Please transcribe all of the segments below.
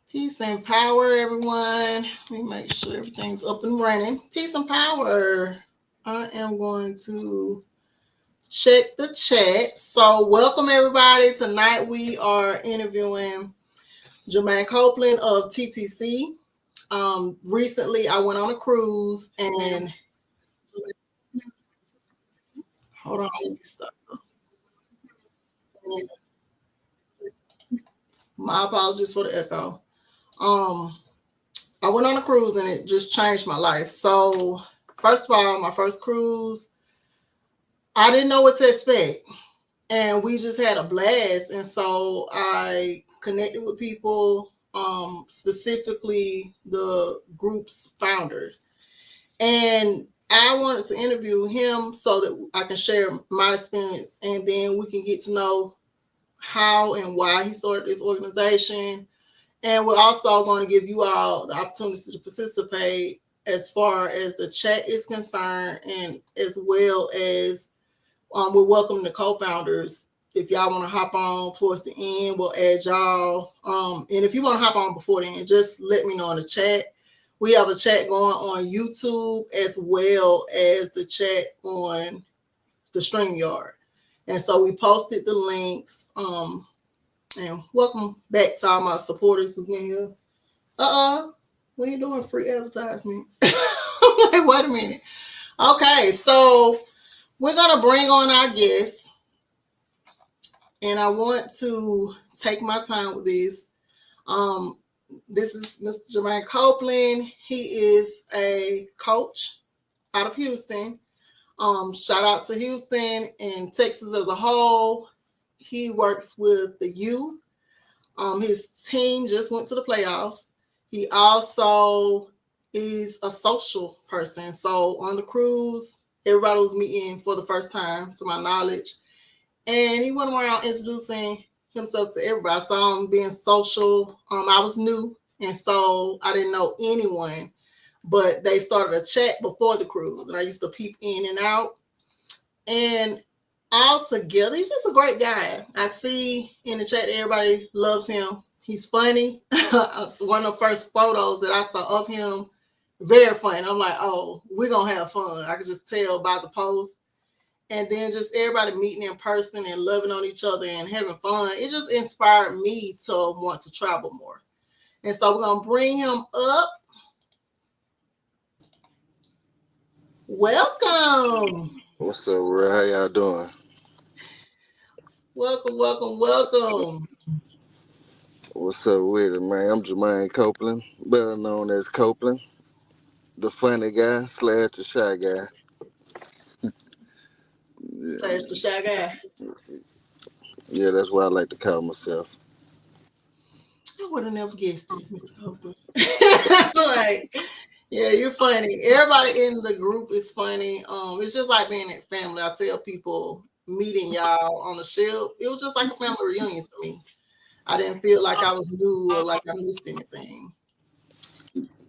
Peace and power, everyone. Let me make sure everything's up and running. Peace and power. I am going to check the chat. So, welcome everybody. Tonight we are interviewing Jermaine Copeland of TTC. Recently, I went on a cruise and hold on, let me stop. My apologies for the echo. Um, I went on a cruise and it just changed my life. So, first of all, my first cruise, I didn't know what to expect. And we just had a blast. And so I connected with people, specifically the group's founders. And I wanted to interview him so that I can share my experience and then we can get to know how and why he started this organization. And we're also going to give you all the opportunity to participate as far as the chat is concerned, and as well as we're welcoming the co-founders. If y'all want to hop on towards the end, we'll add y'all. And if you want to hop on before then, just let me know in the chat. We have a chat going on YouTube as well as the chat on the StreamYard. And so we posted the links. And welcome back to all my supporters who've been here. We ain't doing free advertisement. Like, wait a minute. Okay, so we're gonna bring on our guests, and I want to take my time with this. This is Mr. Jermaine Copeland. He is a coach out of Houston. Shout out to Houston and Texas as a whole. He works with the youth. His team just went to the playoffs. He also is a social person. So on the cruise, everybody was meeting for the first time, to my knowledge. And he went around introducing himself to everybody. I saw him being social. I was new, and so I didn't know anyone. But they started a chat before the cruise, and I used to peep in and out. And all together, he's just a great guy. I see in the chat everybody loves him. He's funny. It's one of the first photos that I saw of him. Very funny. I'm like, oh, we're going to have fun. I could just tell by the post. And then just everybody meeting in person and loving on each other and having fun. It just inspired me to want to travel more. And so we're going to bring him up. Welcome. What's up, Ray? How y'all doing? Welcome. What's up with it, man? I'm Jermaine Copeland, better known as Copeland, the funny guy / the shy guy. Slash the shy guy. Yeah, that's what I like to call myself. I would have never guessed it, Mr. Copeland. Like, yeah, you're funny. Everybody in the group is funny. It's just like being at family. I tell people meeting y'all on the ship, it was just like a family reunion to me. I didn't feel like I was new or like I missed anything.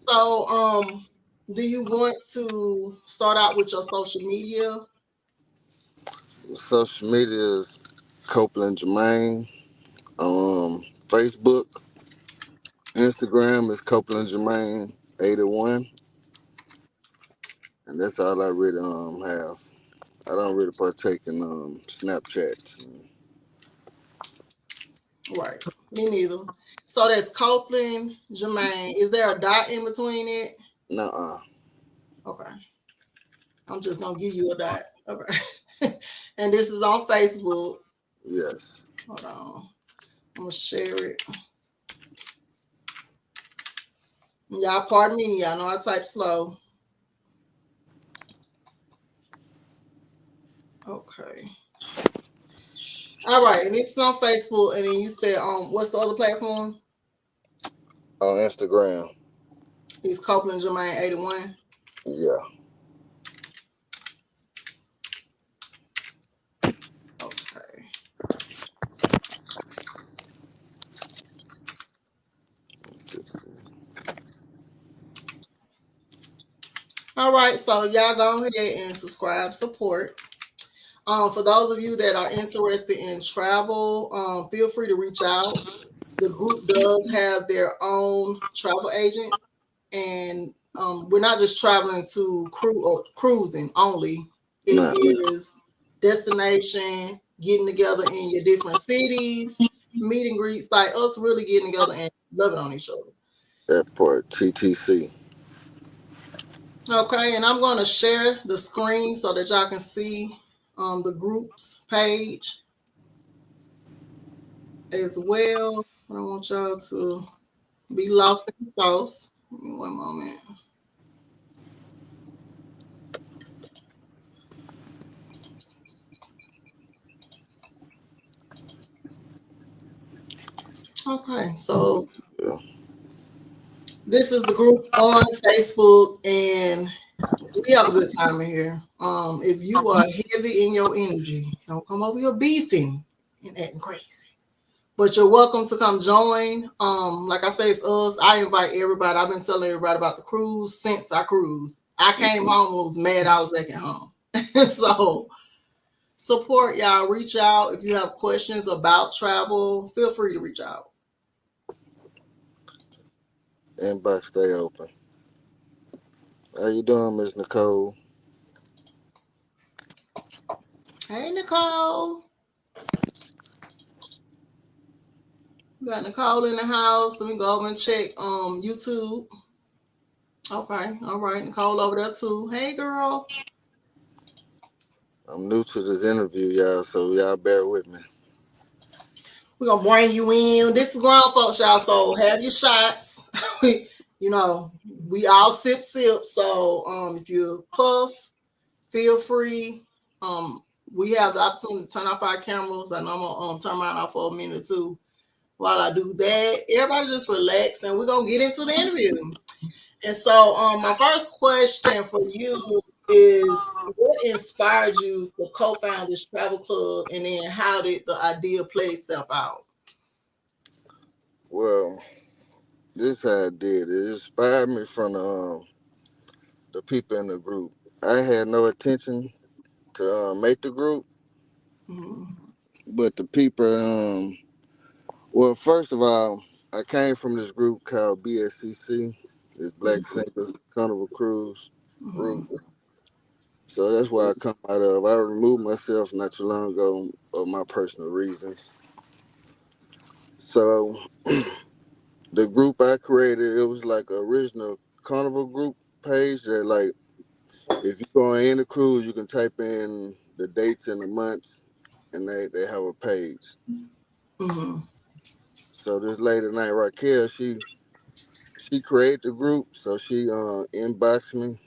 So, do you want to start out with your social media? Social media is Copeland Jermaine. Facebook, Instagram is Copeland Jermaine 81, and that's all I really have. I don't really partake in Snapchats. Right. Me neither. So that's Copeland, Jermaine. Is there a dot in between it? Nuh-uh. Okay. I'm just gonna give you a dot. Okay. And this is on Facebook. Yes. Hold on. I'm gonna share it. Y'all pardon me, y'all know I type slow. Okay. All right, and this is on Facebook, and then you said what's the other platform? On Instagram. It's Copeland Jermaine 81. Yeah. Okay. All right, so y'all go ahead and subscribe, support. For those of you that are interested in travel, feel free to reach out. The group does have their own travel agent, and we're not just traveling to cruising only. It Nah, is destination, getting together in your different cities, meet and greets, like us really getting together and loving on each other. that part, TTC. Okay, and I'm going to share the screen so that y'all can see the group's page as well. I don't want y'all to be lost in the sauce. Give me one moment. Okay, so Yeah. this is the group on Facebook, and we have a good time in here. If you are heavy in your energy, don't come over here beefing and acting crazy. But you're welcome to come join. Like I say, it's us. I invite everybody. I've been telling everybody about the cruise since I cruised. I came home and was mad I was back at home. So support y'all. Reach out if you have questions about travel. Feel free to reach out. Inbox stay open. How you doing, Miss Nicole? Hey Nicole. We got Nicole in the house. Let me go over and check YouTube. Okay, all right. Nicole over there too. Hey girl. I'm new to this interview, y'all, so y'all bear with me. We're gonna bring you in. This is grown folks, y'all. So have your shots. you know, we all sip. So if you puff, feel free. Um, we have the opportunity to turn off our cameras. I know I'm gonna turn mine off for a minute or two. While I do that, everybody just relax and we're gonna get into the interview. And so my first question for you is what inspired you to co-found this travel club, and then how did the idea play itself out? Well, this how I did. It inspired me from the people in the group. I had no intention to make the group, Mhm. but the people, well, first of all, I came from this group called BSCC. It's Black Mhm. Singles Carnival Cruise group. Mhm. So that's where I come out of. I removed myself not too long ago of my personal reasons. So the group I created, it was like an original carnival group page that like if you go on any cruise, you can type in the dates and the months, and they have a page. Mhm. So this lady named Raquel, she created the group, so she inboxed me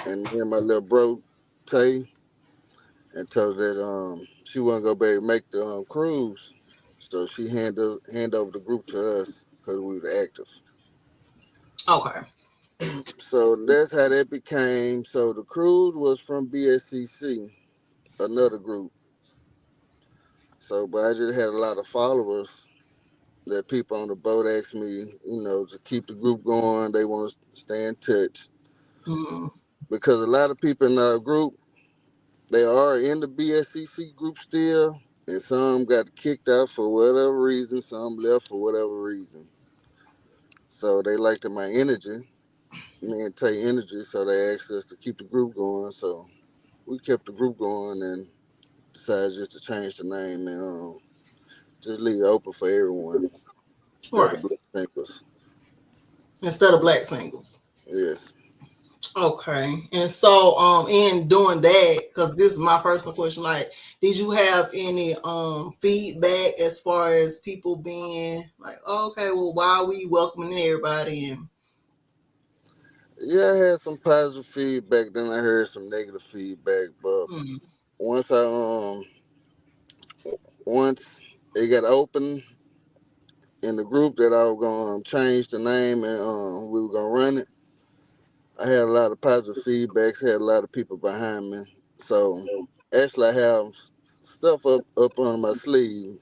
and my little bro Tay and told her that she wasn't gonna be able to make the cruise, so she hand over the group to us because we were active. Okay. So that's how that became. So the cruise was from BSCC, another group. So, but I just had a lot of followers that people on the boat asked me, to keep the group going. They want to stay in touch Mhm. because a lot of people in our group, they are in the BSCC group still, and some got kicked out for whatever reason. Some left for whatever reason. So they liked my energy, me and Tay energy. So they asked us to keep the group going. So we kept the group going and decided just to change the name and just leave it open for everyone instead Right. of Black Singles. Instead of black singles. Yes. Okay. And so in doing that, because this is my personal question, like, did you have any feedback as far as people being like, oh, okay, well, why are we welcoming everybody in? Yeah, I had some positive feedback. Then I heard some negative feedback. But Mm, once I once it got open in the group that I was gonna change the name and we were gonna run it, I had a lot of positive feedbacks. Had a lot of people behind me. So actually, I have stuff up on my sleeve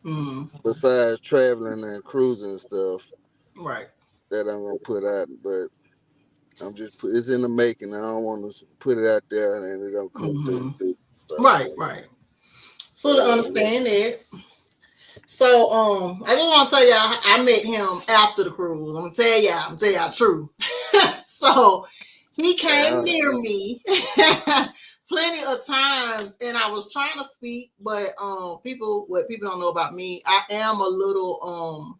mm, besides traveling and cruising and stuff right. that I'm gonna put out. But it's in the making. I don't want to put it out there and it don't come Hmm. through. So Right, right. so Fully yeah. understand that. So I just want to tell y'all I met him after the cruise. I'm gonna tell y'all the truth. So he came Yeah, near me plenty of times and I was trying to speak, but what people don't know about me, I am a little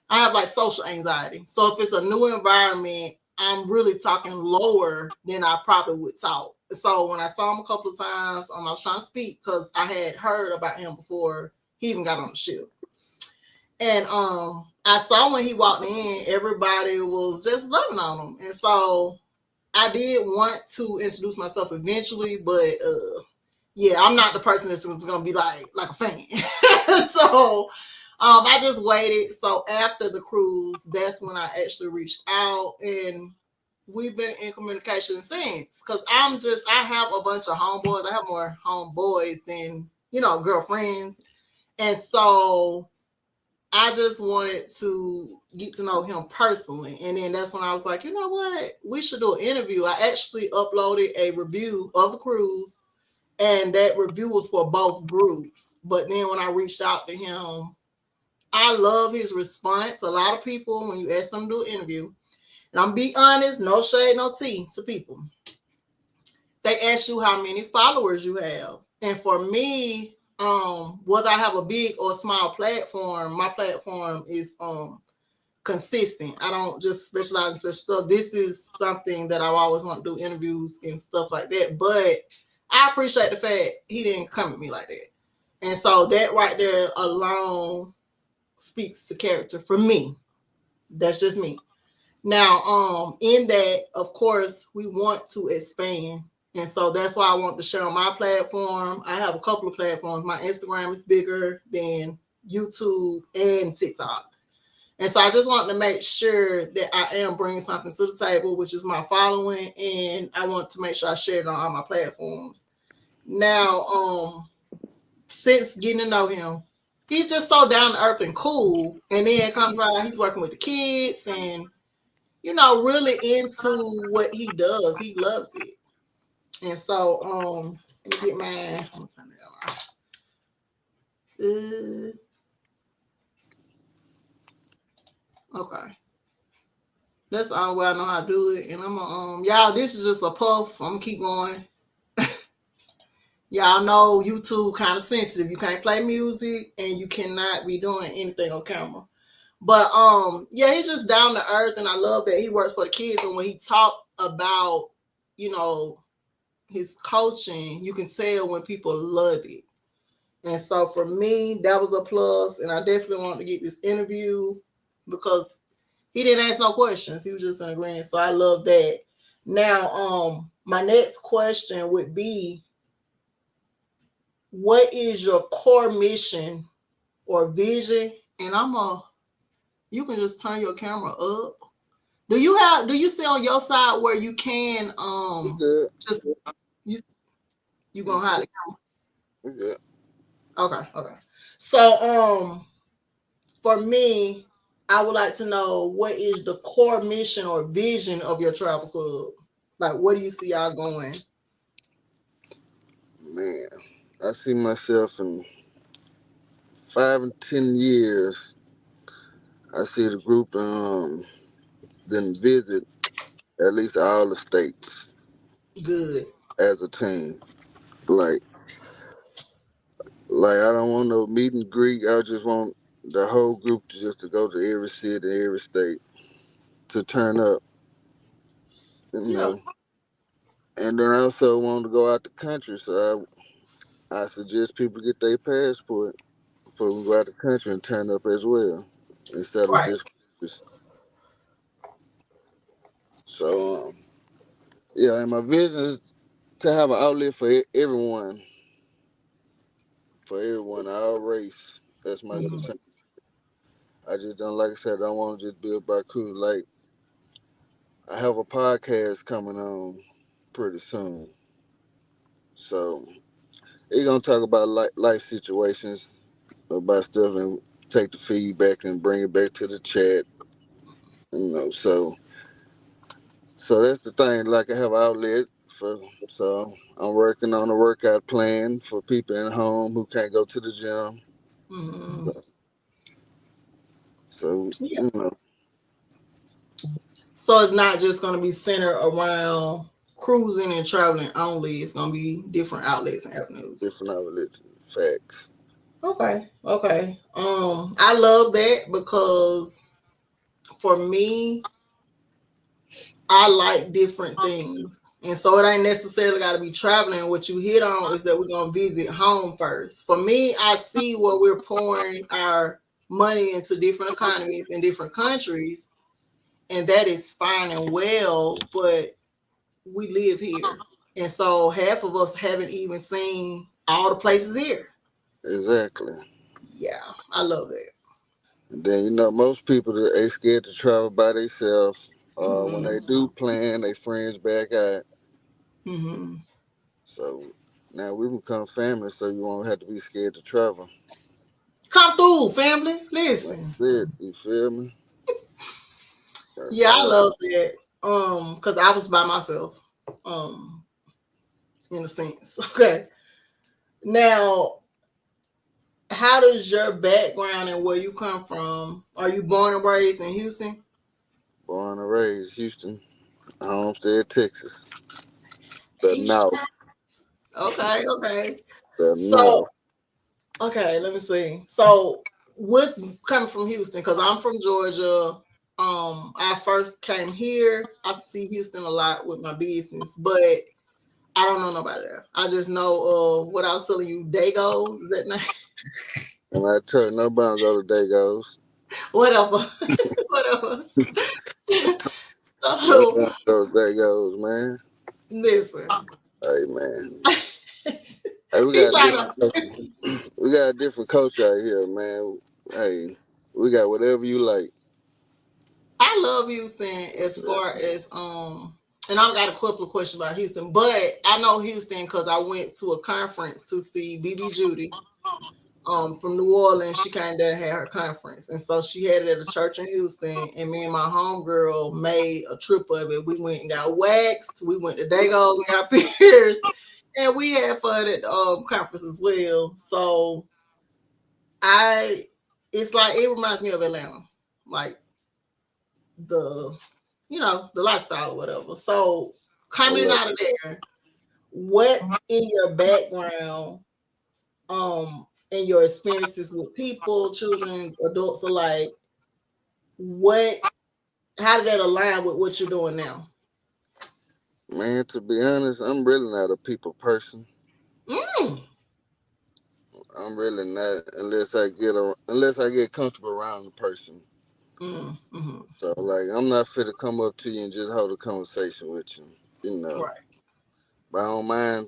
I have like social anxiety. So if it's a new environment, I'm really talking lower than I probably would talk. So when I saw him a couple of times, I was trying to speak because I had heard about him before he even got on the ship. And I saw when he walked in, everybody was just loving on him. And so I did want to introduce myself eventually, but yeah, I'm not the person that's gonna be like a fan. So I just waited. So after the cruise, that's when I actually reached out and we've been in communication since. Cause I have a bunch of homeboys. I have more homeboys than, girlfriends. And so I just wanted to get to know him personally. And then that's when I was like, you know what? We should do an interview. I actually uploaded a review of the cruise, and that review was for both groups. But then when I reached out to him, I love his response. A lot of people, when you ask them to do an interview, and I'm be honest, no shade, no tea to people, they ask you how many followers you have. And for me, whether I have a big or small platform, my platform is consistent. I don't just specialize in special stuff. This is something that I've always wanted to do interviews and stuff like that. But I appreciate the fact he didn't come at me like that. And so that right there alone speaks to character for me. That's just me. Now, in that, of course, we want to expand. And so that's why I want to share on my platform. I have a couple of platforms. My Instagram is bigger than YouTube and TikTok. And so I just want to make sure that I am bringing something to the table, which is my following, and I want to make sure I share it on all my platforms. Now, since getting to know him, he's just so down to earth and cool. And then comes around, he's working with the kids and really into what he does. He loves it. And so, let me get my. I'm gonna turn it on. Okay. That's the only way I know how to do it. And I'm gonna y'all, this is just a puff. I'm gonna keep going. Y'all know YouTube kind of sensitive. You can't play music and you cannot be doing anything on camera. But yeah, he's just down to earth and I love that he works for the kids. And when he talked about, you know, his coaching, you can tell when people love it. And so for me, that was a plus. And I definitely want to get this interview because he didn't ask no questions. He was just in agreement. So I love that. Now, my next question would be, what is your core mission or vision? And you can just turn your camera up. Do you see on your side where you can we good. just you you We gonna hide good. the We good. camera? Okay, okay. So for me, I would like to know what is the core mission or vision of your travel club? Like where do you see y'all going? Man, I see myself in 5 and 10 years. I see the group then visit at least all the states Good. as a team. Like I don't want no meet and greet. I just want the whole group to go to every city, every state to turn up, you Yeah. know. And then I also want to go out the country, so I suggest people get their passport before we go out the country and turn up as well, instead of Right. just. So yeah, and my vision is to have an outlet for everyone, all race. That's my Mhm. concern. I just don't, like I said, I don't want to just be about crew. Like I have a podcast coming on pretty soon, so it's gonna talk about life situations, about stuff, and take the feedback and bring it back to the chat. So that's the thing. Like I have an outlet for, so I'm working on a workout plan for people at home who can't go to the gym. Mm-hmm. So, so Yeah. you know, So it's not just going to be centered around cruising and traveling only. It's going to be different outlets and avenues. different outlets, facts. Okay. Okay. I love that because for me, I like different things. And so it ain't necessarily got to be traveling. What you hit on is that we're going to visit home first. For me, I see where we're pouring our money into different economies in different countries, and that is fine and well, but we live here. And so half of us haven't even seen all the places here. Exactly. Yeah, I love it. And then most people they scared to travel by themselves. When Mm-hmm. they do plan, they friends back out. Mm-hmm. So now we become family, so you won't have to be scared to travel. Come through, family. That's Listen. it. You feel me? That's Yeah, I all. love that. Because I was by myself. Um, in a sense. Okay. Now, how does your background and where you come from? Are you born and raised in Houston? Born and raised Houston, Homestead, Texas. The East. North. Okay, okay. The So, North. okay, let me see. So, with coming from Houston, because I'm from Georgia, I first came here. I see Houston a lot with my business, but I don't know nobody there. I just know what I was telling you, Dagos. Is that name? And I tell you, nobody go to Dagos. Whatever. Whatever. So Nobody go to Dagos, man. listen. Hey, man. Hey, we He's got a trying different to. culture. We got a different culture out here, man. Hey, we got whatever you like. I love Houston as far as and I've got a couple of questions about Houston, but I know Houston because I went to a conference to see BB Judy from New Orleans. She came there and had her conference, and so she had it at a church in Houston. And me and my homegirl made a trip of it. We went and got waxed. We went to Dagos and got pierced, and we had fun at the conference as well. So I, it's like it reminds me of Atlanta, like the the lifestyle or whatever. So Oh, coming look, out of there, what in your background, and your experiences with people, children, adults alike, what how did that align with what you're doing now? man, to be honest, I'm really not a people person. Mm, I'm really not unless I get comfortable around the person. mm-hmm. So like, I'm not fit to come up to you and just hold a conversation with you. You know, Right. but I don't mind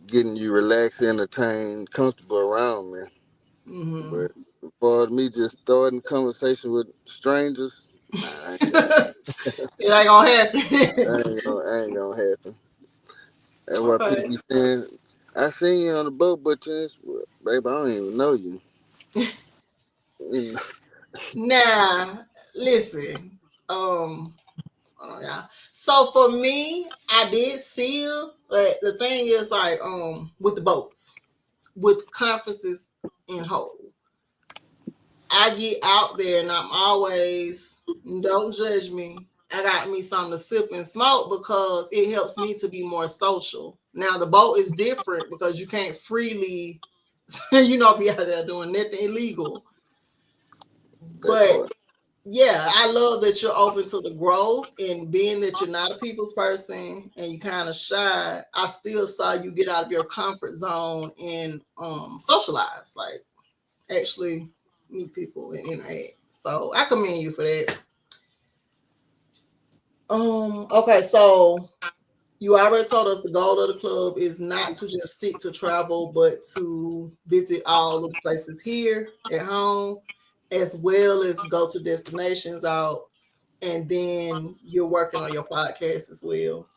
getting you relaxed, entertained, comfortable around me. Mm-hmm. But as far as me just starting conversation with strangers, nah, It ain't gonna happen. I ain't gonna happen. That's why people Okay. be saying, I seen you on the boat, but baby, I don't even know you. You know, Now, listen. Oh, yeah. So for me, I did seal, but the thing is like with the boats, with conferences in whole. I get out there and I'm always, don't judge me. I got me something to sip and smoke because it helps me to be more social. Now the boat is different because you can't freely, be out there doing nothing illegal. that But part. yeah, I love that you're open to the growth and being that you're not a people's person and you kind of shy. I still saw you get out of your comfort zone and socialize, like actually meet people and interact. So I commend you for that. Okay, so you already told us the goal of the club is not to just stick to travel, but to visit all of the places here at home, as well as go to destinations out, and then you're working on your podcast as well.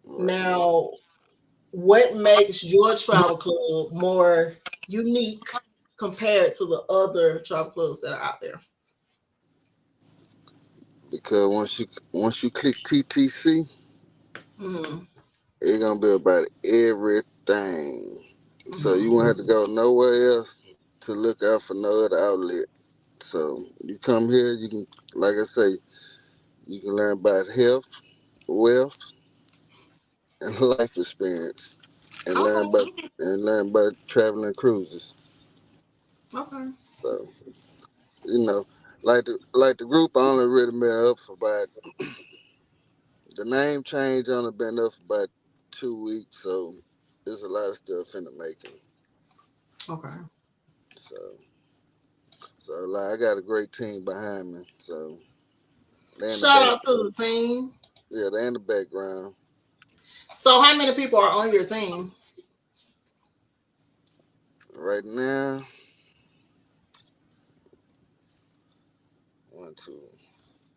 Right. Now, what makes your travel club more unique compared to the other travel clubs that are out there? Because once you click TTC, Mm-hmm. It's gonna be about everything. So you Mm-hmm. won't have to go nowhere else to look out for no other outlet. So you come here, you can, like I say, you can learn about health, wealth, and life experience, and Okay. learn about traveling cruises. Okay. So you know, like the group, I only really been up for about the name change. Only been up for about 2 weeks, so there's a lot of stuff in the making. Okay. So like I got a great team behind me. So they in the Shout back, out to the team. yeah, they in the background. So, how many people are on your team? Right now, one, two,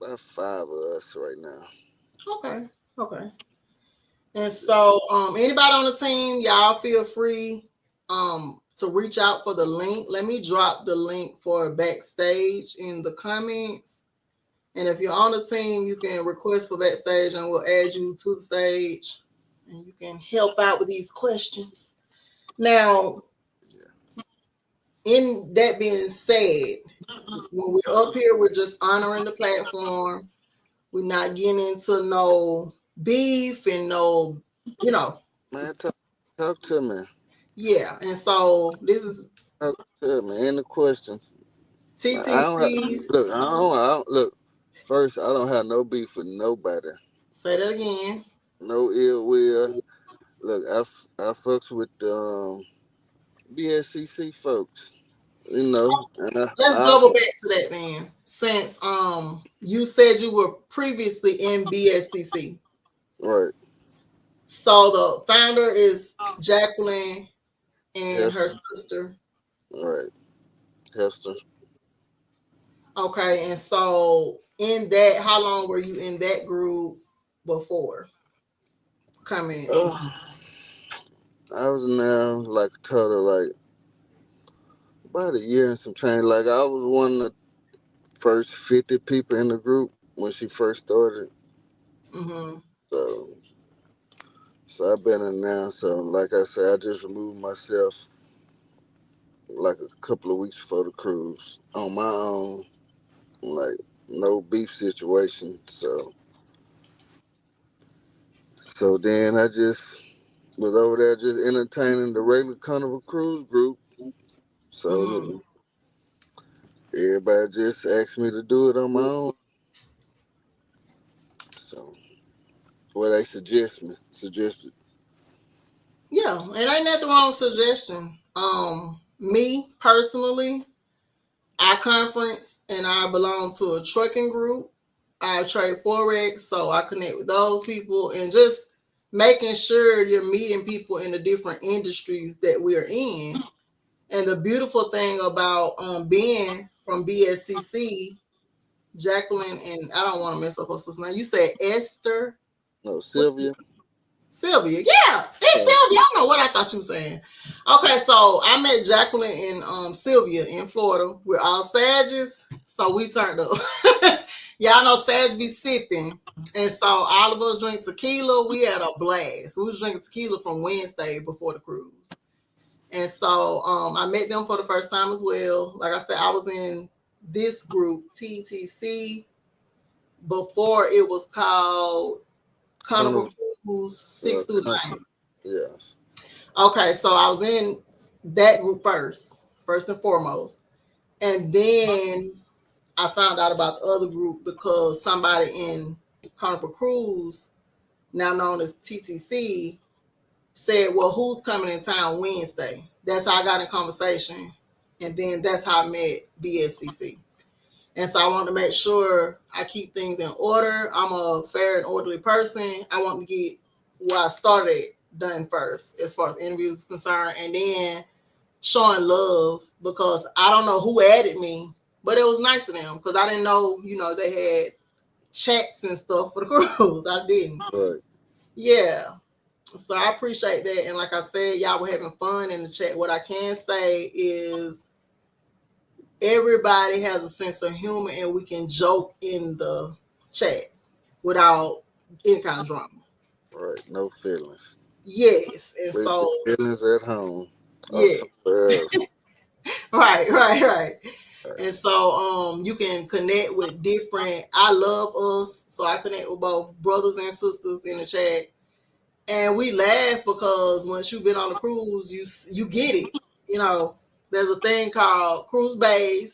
about five of us right now. Okay. Okay. And so, anybody on the team, y'all feel free to reach out for the link. Let me drop the link for backstage in the comments. And if you're on the team, you can request for backstage and we'll add you to the stage and you can help out with these questions. Now, in that being said, when we're up here, we're just honoring the platform. We're not getting into no beef and no, you know, Man, talk to me. yeah. And so this is Talk to me. Any questions? I don't have, TTC's. I don't look. First, I don't have no beef with nobody. Say that again. No ill will. Look, I fucks with the BSCC folks. You know, and Let's double back to that then. Since you said you were previously in BSCC. right, So the founder is Jacqueline and her Hester, sister. right, Hester. Okay, and so in that, how long were you in that group before coming? I was now like a total like about a year and some change. Like I was one of the first 50 people in the group when she first started. Mm-hmm. So I've been in now. So like I said, I just removed myself like a couple of weeks before the cruise on my own. Like no beef situation. So then I just was over there just entertaining the regular Carnival Cruise group. Mm-hmm. So everybody just asked me to do it on my own. So what they suggested. Yeah, and ain't that the wrong suggestion. Me personally, I conference and I belong to a trucking group. I trade forex, so I connect with those people and just making sure you're meeting people in the different industries that we're in. And the beautiful thing about being from BSCC, Jacqueline, and I don't want to mess up her sister's name. You said Esther. No, What? Sylvia. Sylvia, yeah, it's Uh, Sylvia. I don't know what I thought you were saying. Okay, so I met Jacqueline and Sylvia in Florida. We're all Sages, so we turned up. Y'all know Sag be sipping, and so all of us drink tequila. We had a blast. We was drinking tequila from Wednesday before the cruise, and so I met them for the first time as well. Like I said, I was in this group TTC before it was called Carnival Carnival. Cruise 6 through Con- 9. yes. Okay, so I was in that group first and foremost. And then I found out about the other group because somebody in Carnival Cruise, now known as TTC, said, well, who's coming in town Wednesday? That's how I got in conversation. And then that's how I met BSCC. And so I want to make sure I keep things in order. I'm a fair and orderly person. I want to get where I started done first as far as interviews is concerned. And then showing love because I don't know who added me, but it was nice of them because I didn't know, they had chats and stuff for the cruise. I didn't. Right. Yeah. So I appreciate that. And like I said, y'all were having fun in the chat. What I can say is everybody has a sense of humor and we can joke in the chat without any kind of drama. Right, no feelings. Yes, and Leave the so feelings at home or yeah, somewhere else. right. Right. And so you can connect with different. I love us, so I connect with both brothers and sisters in the chat, and we laugh because once you've been on a cruise, you get it. You know, there's a thing called cruise bays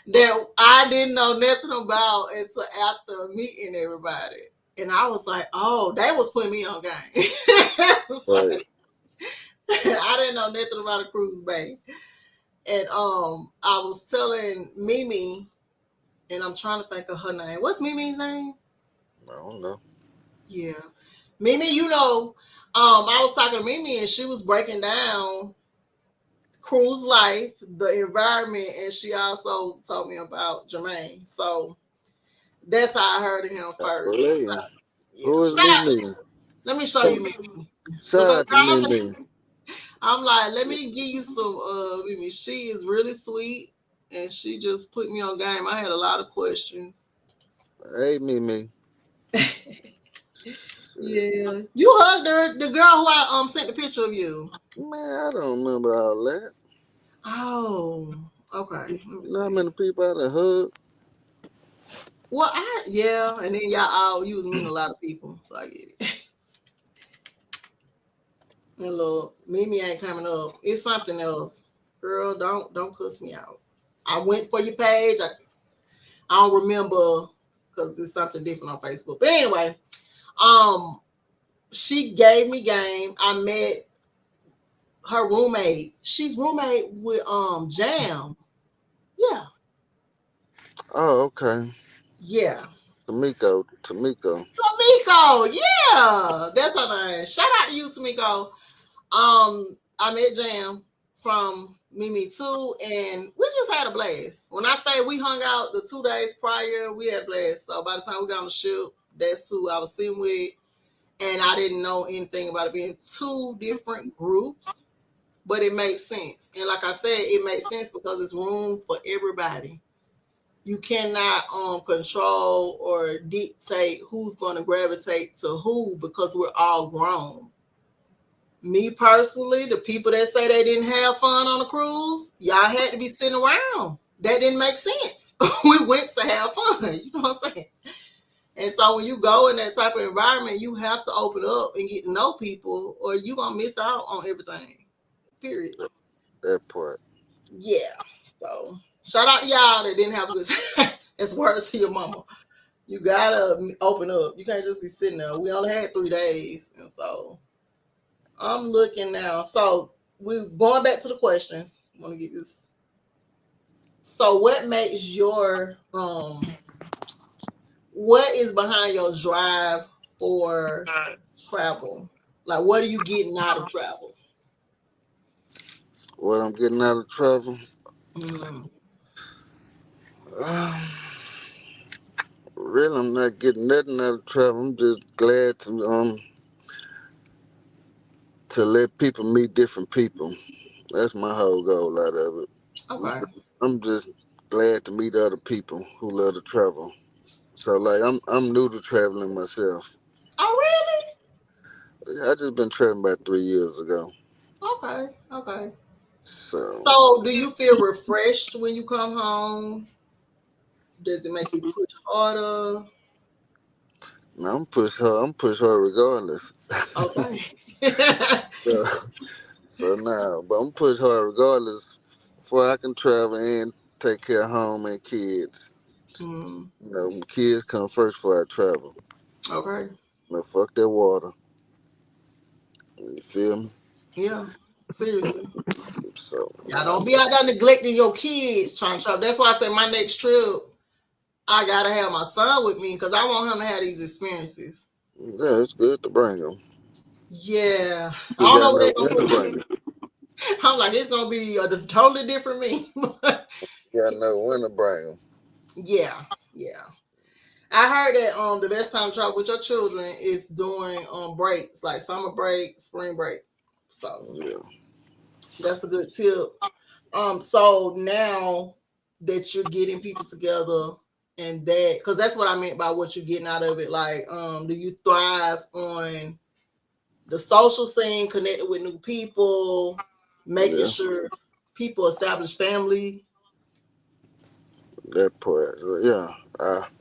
that I didn't know nothing about until after meeting everybody. And I was like, oh, they was putting me on game. I was Right. like, I didn't know nothing about a cruise bay. And I was telling Mimi, and I'm trying to think of her name. What's Mimi's name? I don't know. Yeah. Mimi, I was talking to Mimi and she was breaking down cruise life, the environment, and she also told me about Jermaine. So that's how I heard of him I first. So, believe. yeah. Who is Shout out. Mimi? Let me show you Mimi. Shout Because out to Mimi. I'm like, let me give you some Mimi. She is really sweet and she just put me on game. I had a lot of questions. Hey, Mimi. Yeah. You hugged her, the girl who I sent the picture of you. Man, I don't remember all that. Oh, okay. Let me You know how see. many people I done hugged? Well, yeah, and then y'all all you was meeting a lot of people, so I get it. And look, Mimi ain't coming up. It's something else. Girl, don't cuss me out. I went for your page. I don't remember because it's something different on Facebook. But anyway, um, she gave me game. I met her roommate. She's roommate with Jam. Yeah, Oh, okay. yeah. Tamiko. Tamiko, yeah, that's her name. Shout out to you, Tamiko. I met Jam from Mimi too, and we just had a blast. When I say we hung out the 2 days prior, we had a blast. So by the time we got on the ship, that's who I was sitting with, and I didn't know anything about it being two different groups, but it makes sense. And like I said, it makes sense because it's room for everybody. You cannot control or dictate who's going to gravitate to who because we're all grown. Me personally, the people that say they didn't have fun on the cruise, y'all had to be sitting around. That didn't make sense. We went to have fun. You know what I'm saying? And so when you go in that type of environment, you have to open up and get to know people, or you're gonna miss out on everything. Period. That part. Yeah. So shout out to y'all that didn't have a good time. It's words to your mama. You gotta open up. You can't just be sitting there. We only had 3 days, and so I'm looking now. So we're going back to the questions. I want to get this. So what makes your what is behind your drive for travel? Like what are you getting out of travel? What I'm getting out of travel? Mm, Um, really, I'm not getting nothing out of travel. I'm just glad to let people meet different people. That's my whole goal out of it. okay. I'm just glad to meet other people who love to travel. So like I'm new to traveling myself. Oh really? I just been traveling about 3 years ago. Okay. Okay. So So do you feel refreshed when you come home? Does it make you push harder? now I'm push hard regardless. Okay. So, so now, but I'm push hard regardless before I can travel and take care of home and kids. Mm, You know, kids come first before I travel. okay. You know, fuck that water. You feel me? Yeah. Seriously. So Y'all nah, don't be out there neglecting your kids trying to travel. That's why I say my next trip, I gotta have my son with me because I want him to have these experiences. yeah, it's good to bring them. Yeah. I You don't know gotta what know they're gonna when to put bring me. them. I'm like, it's gonna be a totally different me. You gotta know when to bring them. Yeah, yeah. I heard that the best time to travel with your children is during breaks, like summer break, spring break. So Yeah. that's a good tip. So now that you're getting people together, And that, because that's what I meant by what you're getting out of it. Like, do you thrive on the social scene, connected with new people, making Yeah, sure people establish family? that part. Yeah,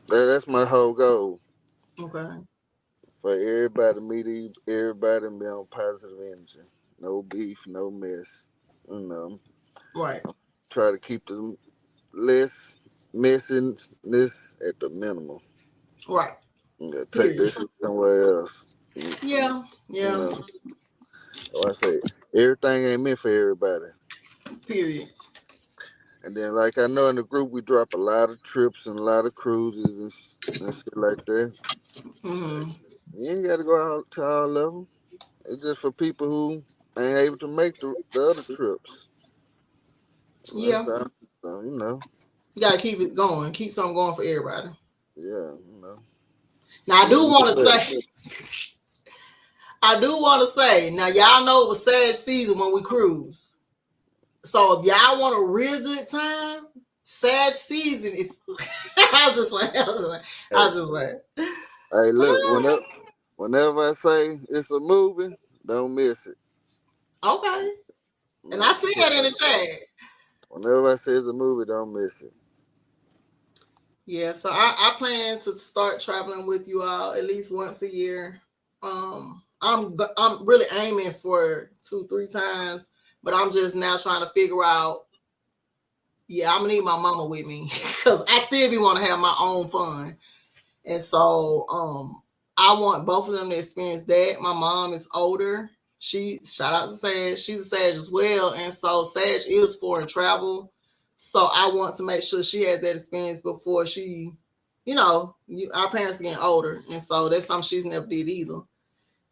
that's my whole goal. Okay. For everybody to meet everybody and be on positive energy. No beef, no mess. You know, Right. try to keep the less messiness at the minimum. Right. Yeah, take Period. that shit somewhere else. Yeah. You Yeah. know, like I say, everything ain't meant for everybody. Period. And then, like I know in the group, we drop a lot of trips and a lot of cruises and shit like that. Mm-hmm. You ain't got to go out to all of them. It's just for people who ain't able to make the other trips. Yeah. That's all. So, You gotta keep it going. Keep something going for everybody. yeah, Now I keep do it want to moving. say, now y'all know it was sad season when we cruise. So if y'all want a real good time, sad season is. I was just playing. I Hey, was just playing. hey, look, whenever I say it's a movie, don't miss it. Okay. And I Man, see that in the chat. whenever I say it's a movie, don't miss it. Yeah, so I plan to start traveling with you all at least once a year. I'm really aiming for 2-3 times, but I'm just now trying to figure out. Yeah, I'm gonna need my mama with me because I still be want to have my own fun, and so I want both of them to experience that. My mom is older. She shout out to Sage. She's a Sage as well, and so Sage is foreign travel. So I want to make sure she has that experience before she, our parents are getting older, and so that's something she's never did either.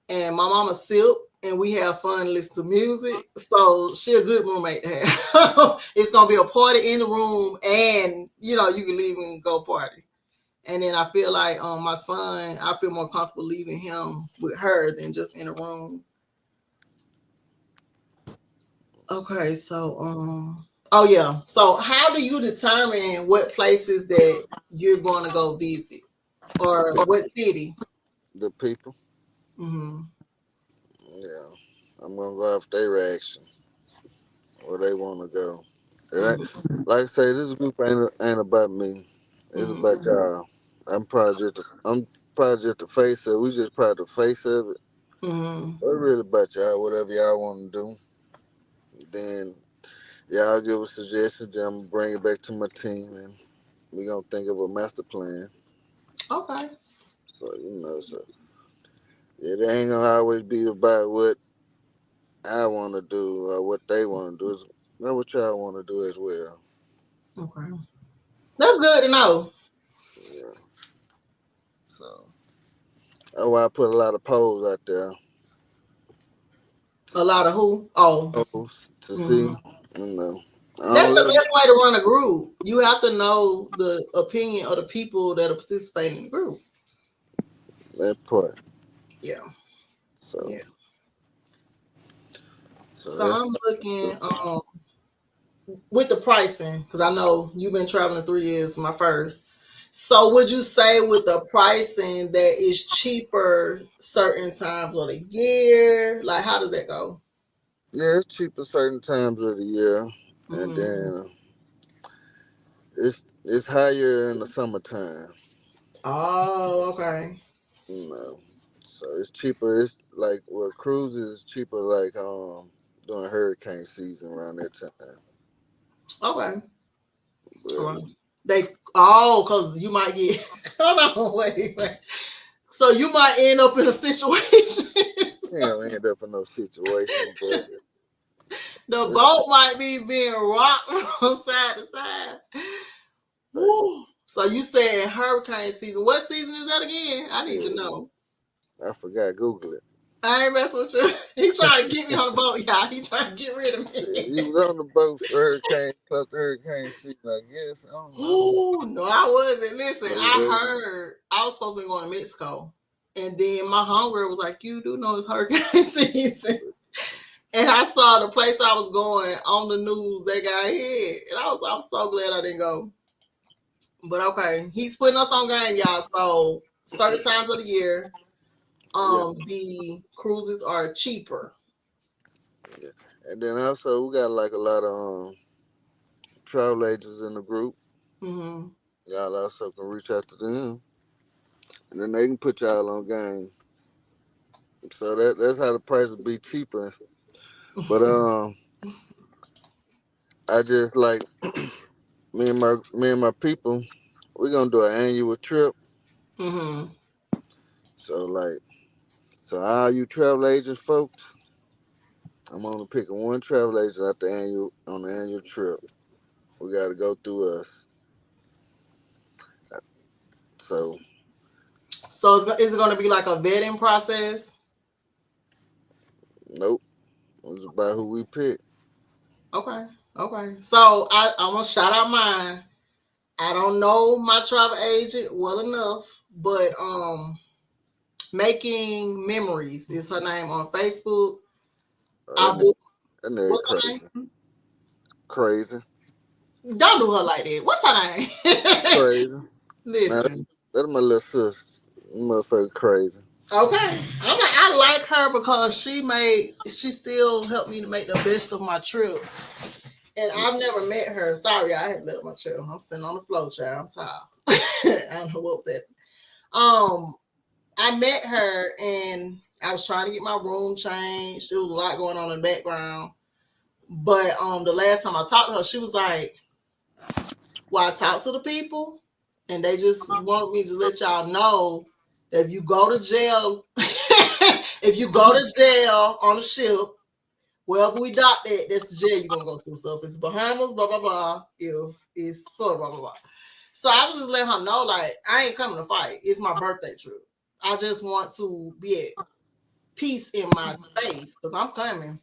And my mama sip, and we have fun and listen to music. So she a good roommate to have. It's gonna be a party in the room, and you can leave and go party. And then I feel like my son, I feel more comfortable leaving him with her than just in a room. Okay, so oh yeah. So how do you determine what places that you're going to go visit or what city? The people, Mm-hmm. yeah, I'm gonna go off their reaction, where they want to go. It Mm-hmm. ain't, like I say, this group ain't about me. It's Mm-hmm. about y'all. I'm probably just the face of it. We just probably the face of it. Mm-hmm. It's really about y'all. Whatever y'all want to do, then y'all give us suggestions. Then I'm gonna bring it back to my team, and we gonna think of a master plan. Okay. So so it ain't gonna always be about what I want to do or what they want to do. It's about what y'all want to do as well. Okay. That's good to know. Yeah. So that's why I put a lot of polls out there. A lot of who? Oh. Polls to see. Mm-hmm. You know. I That's don't the let best way to run a group. You have to know the opinion of the people that are participating in the group. that part. Yeah. So Yeah. so So that's I'm looking with the pricing because I know you've been traveling 3 years. My first. So would you say with the pricing that is cheaper certain times of the year? Like how does that go? yeah. It's cheaper certain times of the year, and Mm-hmm. then it's higher in the summertime. Oh, okay. You know. So it's cheaper. It's like cruises is cheaper like during hurricane season around that time. Okay. All But right. Because you might get hold on, wait. So you might end up in a situation. yeah, we end up in no situation. But The it's boat might be being rocked from side to side. like, Woo. So you said hurricane season. What season is that again? I need to yeah, know. I forgot. Google it. I ain't messing with you. He trying to get me on the boat, y'all. He trying to get rid of me. You was on the boat for close to hurricane season, I guess. I don't know. Oh no, I wasn't. Listen, But I heard I was supposed to be going to Mexico, and then my hunger was like, "You do know it's hurricane season." And I saw the place I was going on the news. They got hit, and I'm so glad I didn't go. But okay, he's putting us on game, y'all. So certain times of the year, Yeah, the cruises are cheaper. yeah. And then also we got like a lot of travel agents in the group. Hmm. Y'all also can reach out to them, and then they can put y'all on game. So that's how the price will be cheaper. But I just like me and my people, we're gonna do an annual trip. Hmm. So like so all you travel agent folks, I'm only picking one travel agent at the annual on the annual trip. We gotta go through us. So So is it going to be like a vetting process? nope. It's about who we pick. Okay. Okay. So I'm gonna shout out mine. I don't know my travel agent well enough, but making memories is her name on Facebook. Oh, I book. that nigga What's her name? crazy. Crazy. Don't do her like that. What's her name? Crazy. Now Listen. that's my little sister. Motherfucker crazy. Okay. I like her because she still helped me to make the best of my trip. And I've never met her. Sorry, I had to let my chair. I'm sitting on the floor, child. I'm tired. I don't know what that. Um, I met her and I was trying to get my room changed. There was a lot going on in the background. But the last time I talked to her, she was like, "Well, I talk to the people, and they just want me to let y'all know that if you go to jail, if you go to jail on a ship, wherever we dock that, that's the jail you're gonna go to. So if it's Bahamas, blah blah blah. If it's Florida, blah blah blah." So I was just letting her know, like, I ain't coming to fight. It's my birthday trip. I just want to be at peace in my space because I'm coming.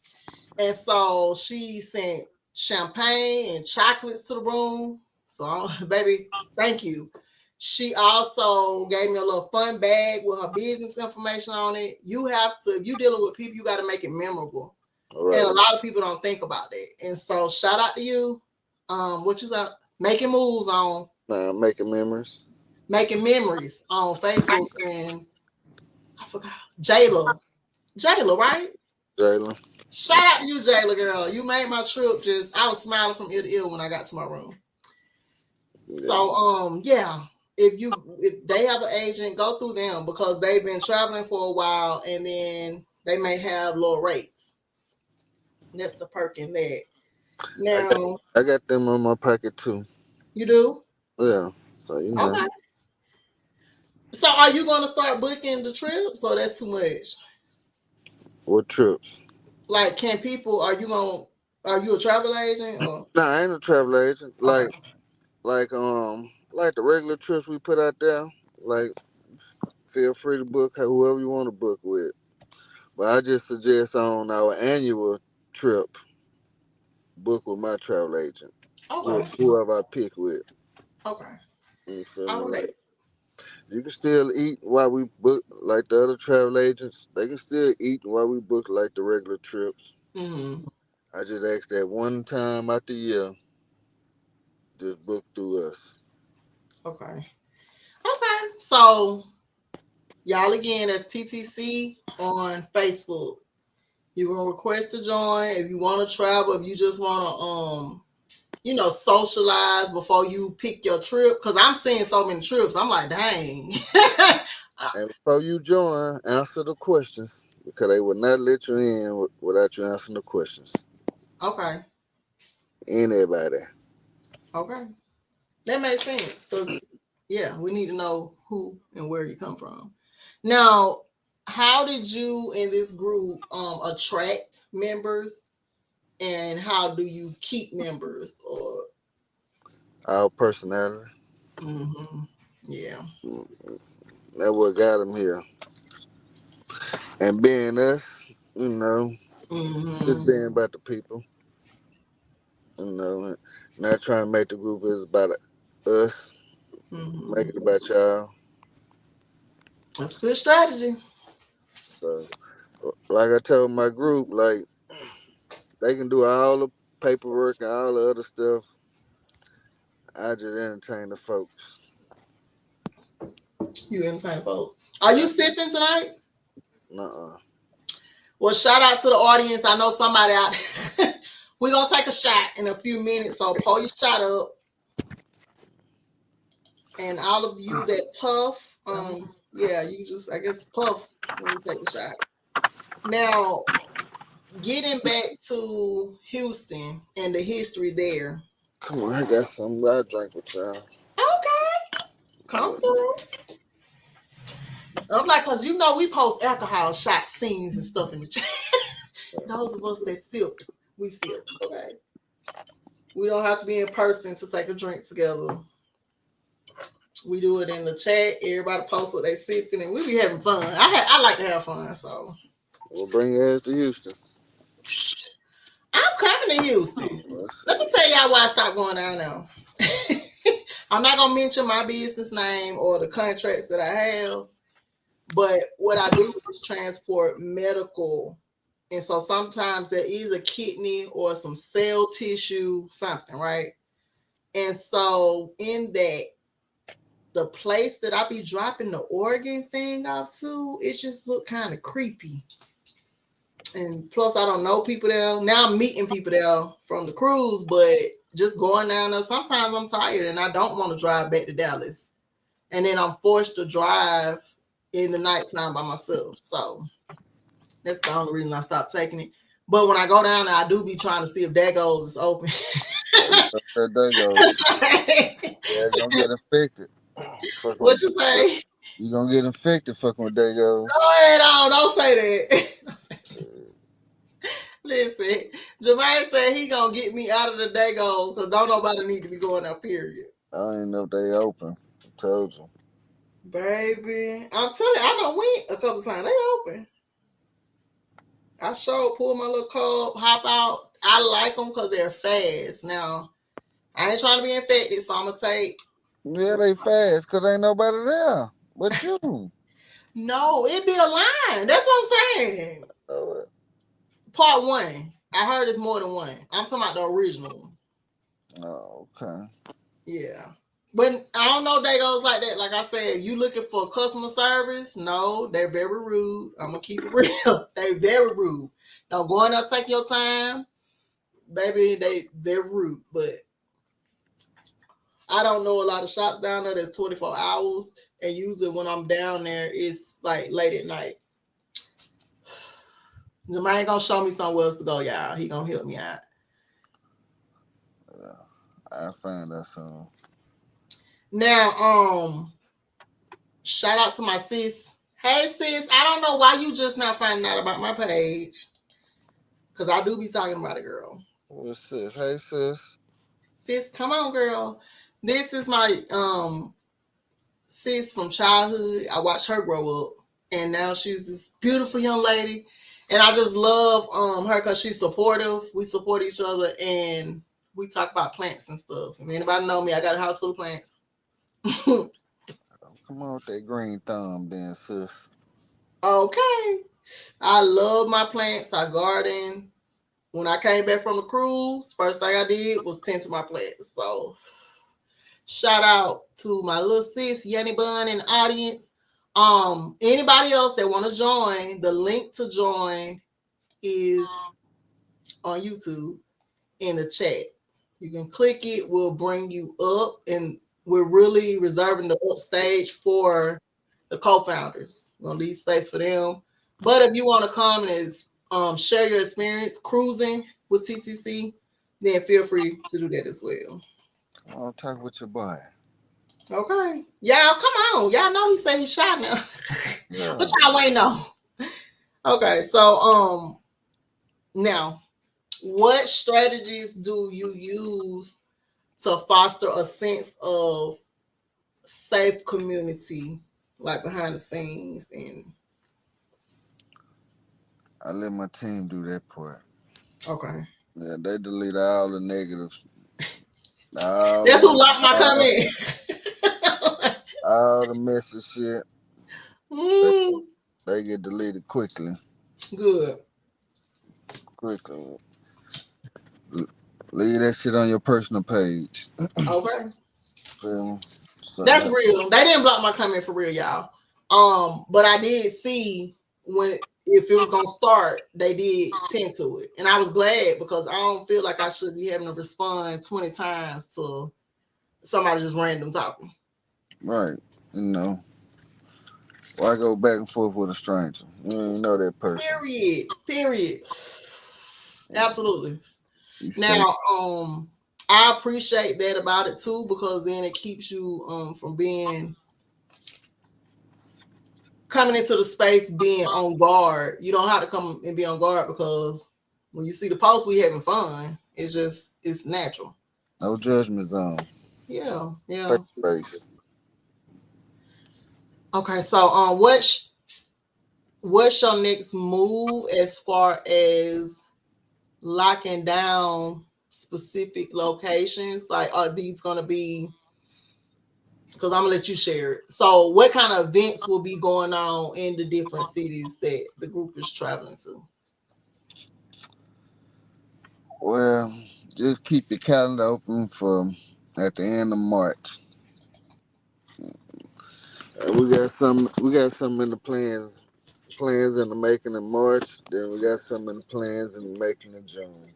And so she sent champagne and chocolates to the room. So, baby, thank you. She also gave me a little fun bag with her business information on it. You have to, if you're dealing with people, you got to make it memorable. All And right. a lot of people don't think about that. And so, shout out to you. What you say? Making moves on Nah, making memories. making memories on Facebook and I forgot Jayla. Jayla, right? Jalen. Shout out to you, Jayla girl. You made my trip just I was smiling from ear to ear when I got to my room. Yeah. So yeah. If they have an agent, go through them because they've been traveling for a while and then they may have lower rates. That's the perk in that. I got Now I got them on my pocket too. you do? Yeah. So you know Okay. So are you gonna start booking the trips or that's too much? what trips. Like can people are you a travel agent or Nah, I ain't a travel agent. okay. Like the regular trips we put out there. Like feel free to book whoever you want to book with. But I just suggest on our annual trip, book with my travel agent. Okay. Whoever I pick with. Okay. You feel me? All Like right. you can still eat while we book like the other travel agents. They can still eat while we book like the regular trips. Mm-hmm. I just ask that one time out the year, just book through us. Okay. Okay. So y'all again, that's TTC on Facebook. You can request to join if you want to travel, if you just want to socialize before you pick your trip. Cause I'm seeing so many trips. I'm like, dang. And before you join, answer the questions because they will not let you in without you answering the questions. Okay. Anybody. Okay. That makes sense. Cause yeah, we need to know who and where you come from. Now, how did you in this group attract members and how do you keep members or Our personality. mm-hmm. Yeah. That what got them here. And being us, you know, just Mm-hmm. being about the people, you know, not trying to make the group is about us, Mm-hmm. make it about y'all. That's a good strategy. So, like I told my group, like they can do all the paperwork and all the other stuff. I just entertain the folks. You entertain folks. Are you sipping tonight? Nuh-uh. Well, shout out to the audience. I know somebody out there. We're going to take a shot in a few minutes. So pull your shot up. And all of you that puff, yeah, you just, I guess, puff when you take a shot. Now, getting back to Houston and the history there. Come on, I got something I drink with y'all. Okay. Come through. I'm like, because you know we post alcohol shot scenes and stuff in the chat. Those of us that sip, we sip. Okay. We don't have to be in person to take a drink together. We do it in the chat. Everybody posts what they sipping, and we be having fun. I like to have fun, so. We'll bring your ass to Houston. I'm coming to Houston. Let me tell y'all why I stopped going down now. I'm not gonna mention my business name or the contracts that I have, but what I do is transport medical, and so sometimes there is a kidney or some cell tissue, something, right? And so in that, the place that I be dropping the organ thing off to, it just look kind of creepy. And plus, I don't know people there. Now I'm meeting people there from the cruise, but just going down there, sometimes I'm tired and I don't want to drive back to Dallas. And then I'm forced to drive in the nighttime by myself. So that's the only reason I stopped taking it. But when I go down there, I do be trying to see if Dago's is open. Yeah, you're gonna get infected. What you say? You gonna get infected fucking with Dago's. Go ahead on, don't say that. Listen, Jermaine said he gonna get me out of the Dago because don't nobody need to be going out, period. I ain't know if they open. I told you. Baby, I'm telling you, I done went a couple times. They open. I sure pull my little cup, hop out. I like them because they're fast. Now, I ain't trying to be infected, so I'm gonna take. Yeah, they fast because ain't nobody there but you. No, it be a line. That's what I'm saying. Oh, Part one. I heard it's more than one. I'm talking about the original. oh, okay. Yeah. But I don't know Dagos like that. Like I said, you looking for customer service? No, they're very rude. I'm gonna keep it real. They very rude. Don't go in there, take your time, baby. They're rude. But I don't know a lot of shops down there that's 24 hours, and usually when I'm down there, it's like late at night. Jermaine ain't gonna show me somewhere else to go, y'all. He gonna help me out. Yeah, I find that soon. Now, shout out to my sis. Hey sis, I don't know why you just not finding out about my page. Cause I do be talking about it, girl. What's sis? Hey sis. Sis, come on, girl. This is my sis from childhood. I watched her grow up. And now she's this beautiful young lady. And I just love her because she's supportive. We support each other and we talk about plants and stuff. If anybody know me, I got a house full of plants. Come on with that green thumb then, sis. Okay. I love my plants. I garden. When I came back from the cruise, first thing I did was tend to my plants. So shout out to my little sis, Yenny Bun in the audience. Anybody else that want to join, the link to join is on YouTube in the chat. You can click it, we'll bring you up, and we're really reserving the upstage for the co-founders. We're gonna leave space for them. But if you want to come and share your experience cruising with TTC, then feel free to do that as well. Come on, talk with your boy. Okay. Y'all, come on. Y'all know he said he's shy now. Yeah. What y'all waiting on? Okay, so now what strategies do you use to foster a sense of safe community, like behind the scenes? And I let my team do that part. okay. Yeah, they delete all the negatives. All That's who locked my all, comment. all the messy shit. Mm, They get deleted quickly. good. Quickly. Leave that shit on your personal page. Okay. feel me? So That's that, real. They didn't block my comment for real, y'all. But I did see when if it was gonna start, they did tend to it, and I was glad because I don't feel like I should be having to respond 20 times to somebody just random talking. right. You know, why go back and forth with a stranger? You don't even know that person. Period. Period. Absolutely. You stay. Now, I appreciate that about it too because then it keeps you from being coming into the space being on guard. You don't have to come and be on guard because when you see the post, we having fun. It's natural. No judgment zone. Yeah, Face yeah. space. Okay, so what's your next move as far as locking down specific locations? Like, are these gonna be? Because I'm gonna let you share it. So, what kind of events will be going on in the different cities that the group is traveling to? Well, just keep your calendar open for at the end of March. We got some in the plans in the making in March. Then we got some in the plans in the making in June.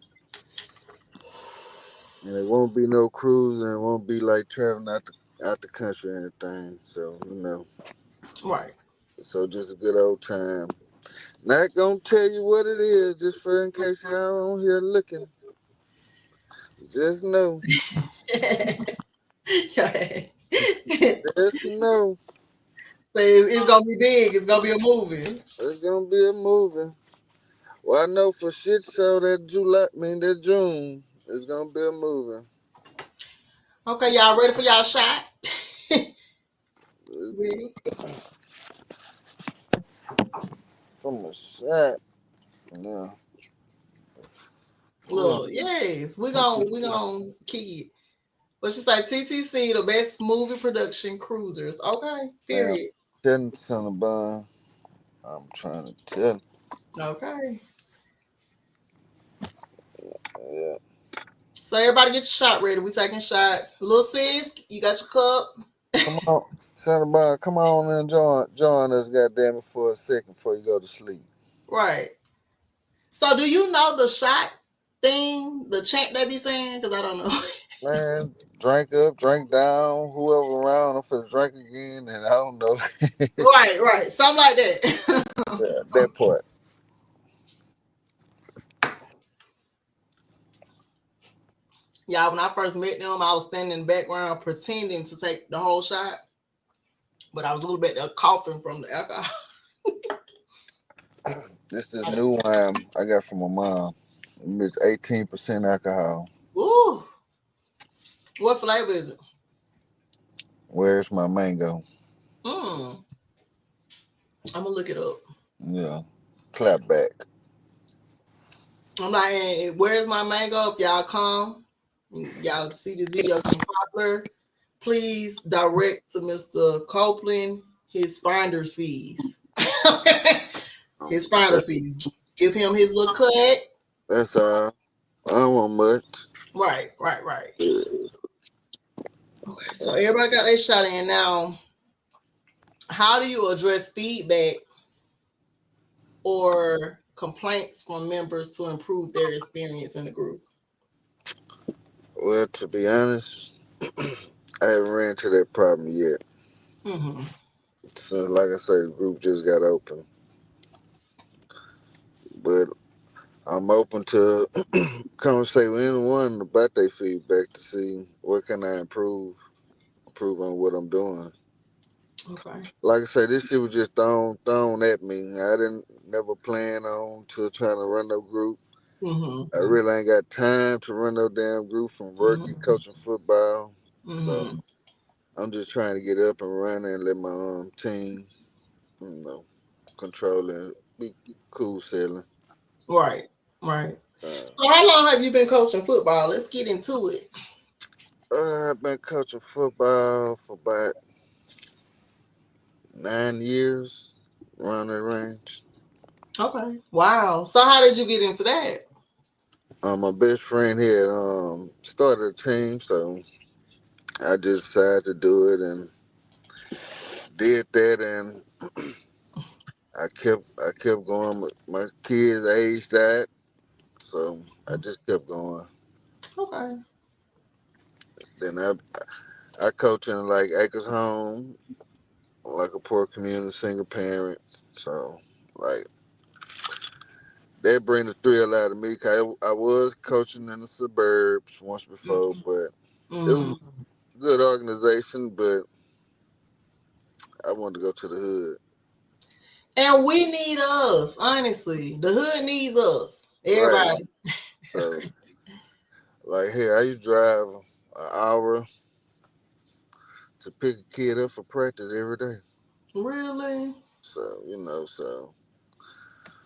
And it won't be no cruise, and it won't be like traveling out the country or anything. So Right. so just a good old time. Not gonna tell you what it is, just for in case y'all on here looking. Just know, Yeah. just know, So it's gonna be big. It's gonna be a movie. it's gonna be a movie. Well, I know for shit show that June is gonna be a movie. Okay, y'all ready for y'all shot? It's Ready? from a shot. Yeah. Look, yes, we gonna kick it. What she say? TTC, the best movie production cruisers. Okay, Man, period. telling Cinabon, I'm trying to tell. Okay. Yeah. So everybody get your shot ready. We taking shots. Little sis, you got your cup. Come on, Cinabon, come on and join us, goddamn it, for a second before you go to sleep. Right. So do you know the shot thing, the chant they be saying? Because I don't know. Man, drink up, drink down, whoever around, I'm finna drink again, and I don't know. Right, right. Something like that. Yeah, that part. Y'all, when I first met them, I was standing in the background pretending to take the whole shot, but I was a little bit coughing from the alcohol. This is new wine I got from my mom. It's 18% alcohol. Ooh, what flavor is it? Where's my mango? Hmm. I'm gonna look it up. Yeah. Clap back. I'm like, hey, where's my mango? If y'all come, y'all see this video getting popular, please direct to Mr. Copeland his finder's fees. His finder's fees. Give him his little cut. That's all. I don't want much. Right, right, right. Okay, so everybody got their shot in. Now, how do you address feedback or complaints from members to improve their experience in the group? Well, to be honest, I haven't ran into that problem yet. Mm-hmm. So, like I said, the group just got open. But I'm open to conversate with anyone about their feedback to see what can I improve on what I'm doing. Okay. Like I said, this shit was just thrown at me. I didn't never plan on to trying to run no group. Mm-hmm. I really ain't got time to run no damn group from working, Mm-hmm. coaching football. So Mm-hmm. I'm just trying to get up and running and let my team, control and be cool sailing. Right, right. Uh, So how long have you been coaching football? Let's get into it. I've been coaching football for about 9 years, around that range. Okay. Wow. So how did you get into that? My best friend had started a team, so I just decided to do it and did that, and I kept going. My kids aged that, so I just kept going. Okay. Then I coach in like Acres Home, like a poor community single parents. So like that bring the thrill out of me. 'Cause I was coaching in the suburbs once before, but it was Mm-hmm. a good organization. But I wanted to go to the hood. And we need us, honestly. The hood needs us. Right. Everybody. So like here, I used to drive an hour to pick a kid up for practice every day. Really? So so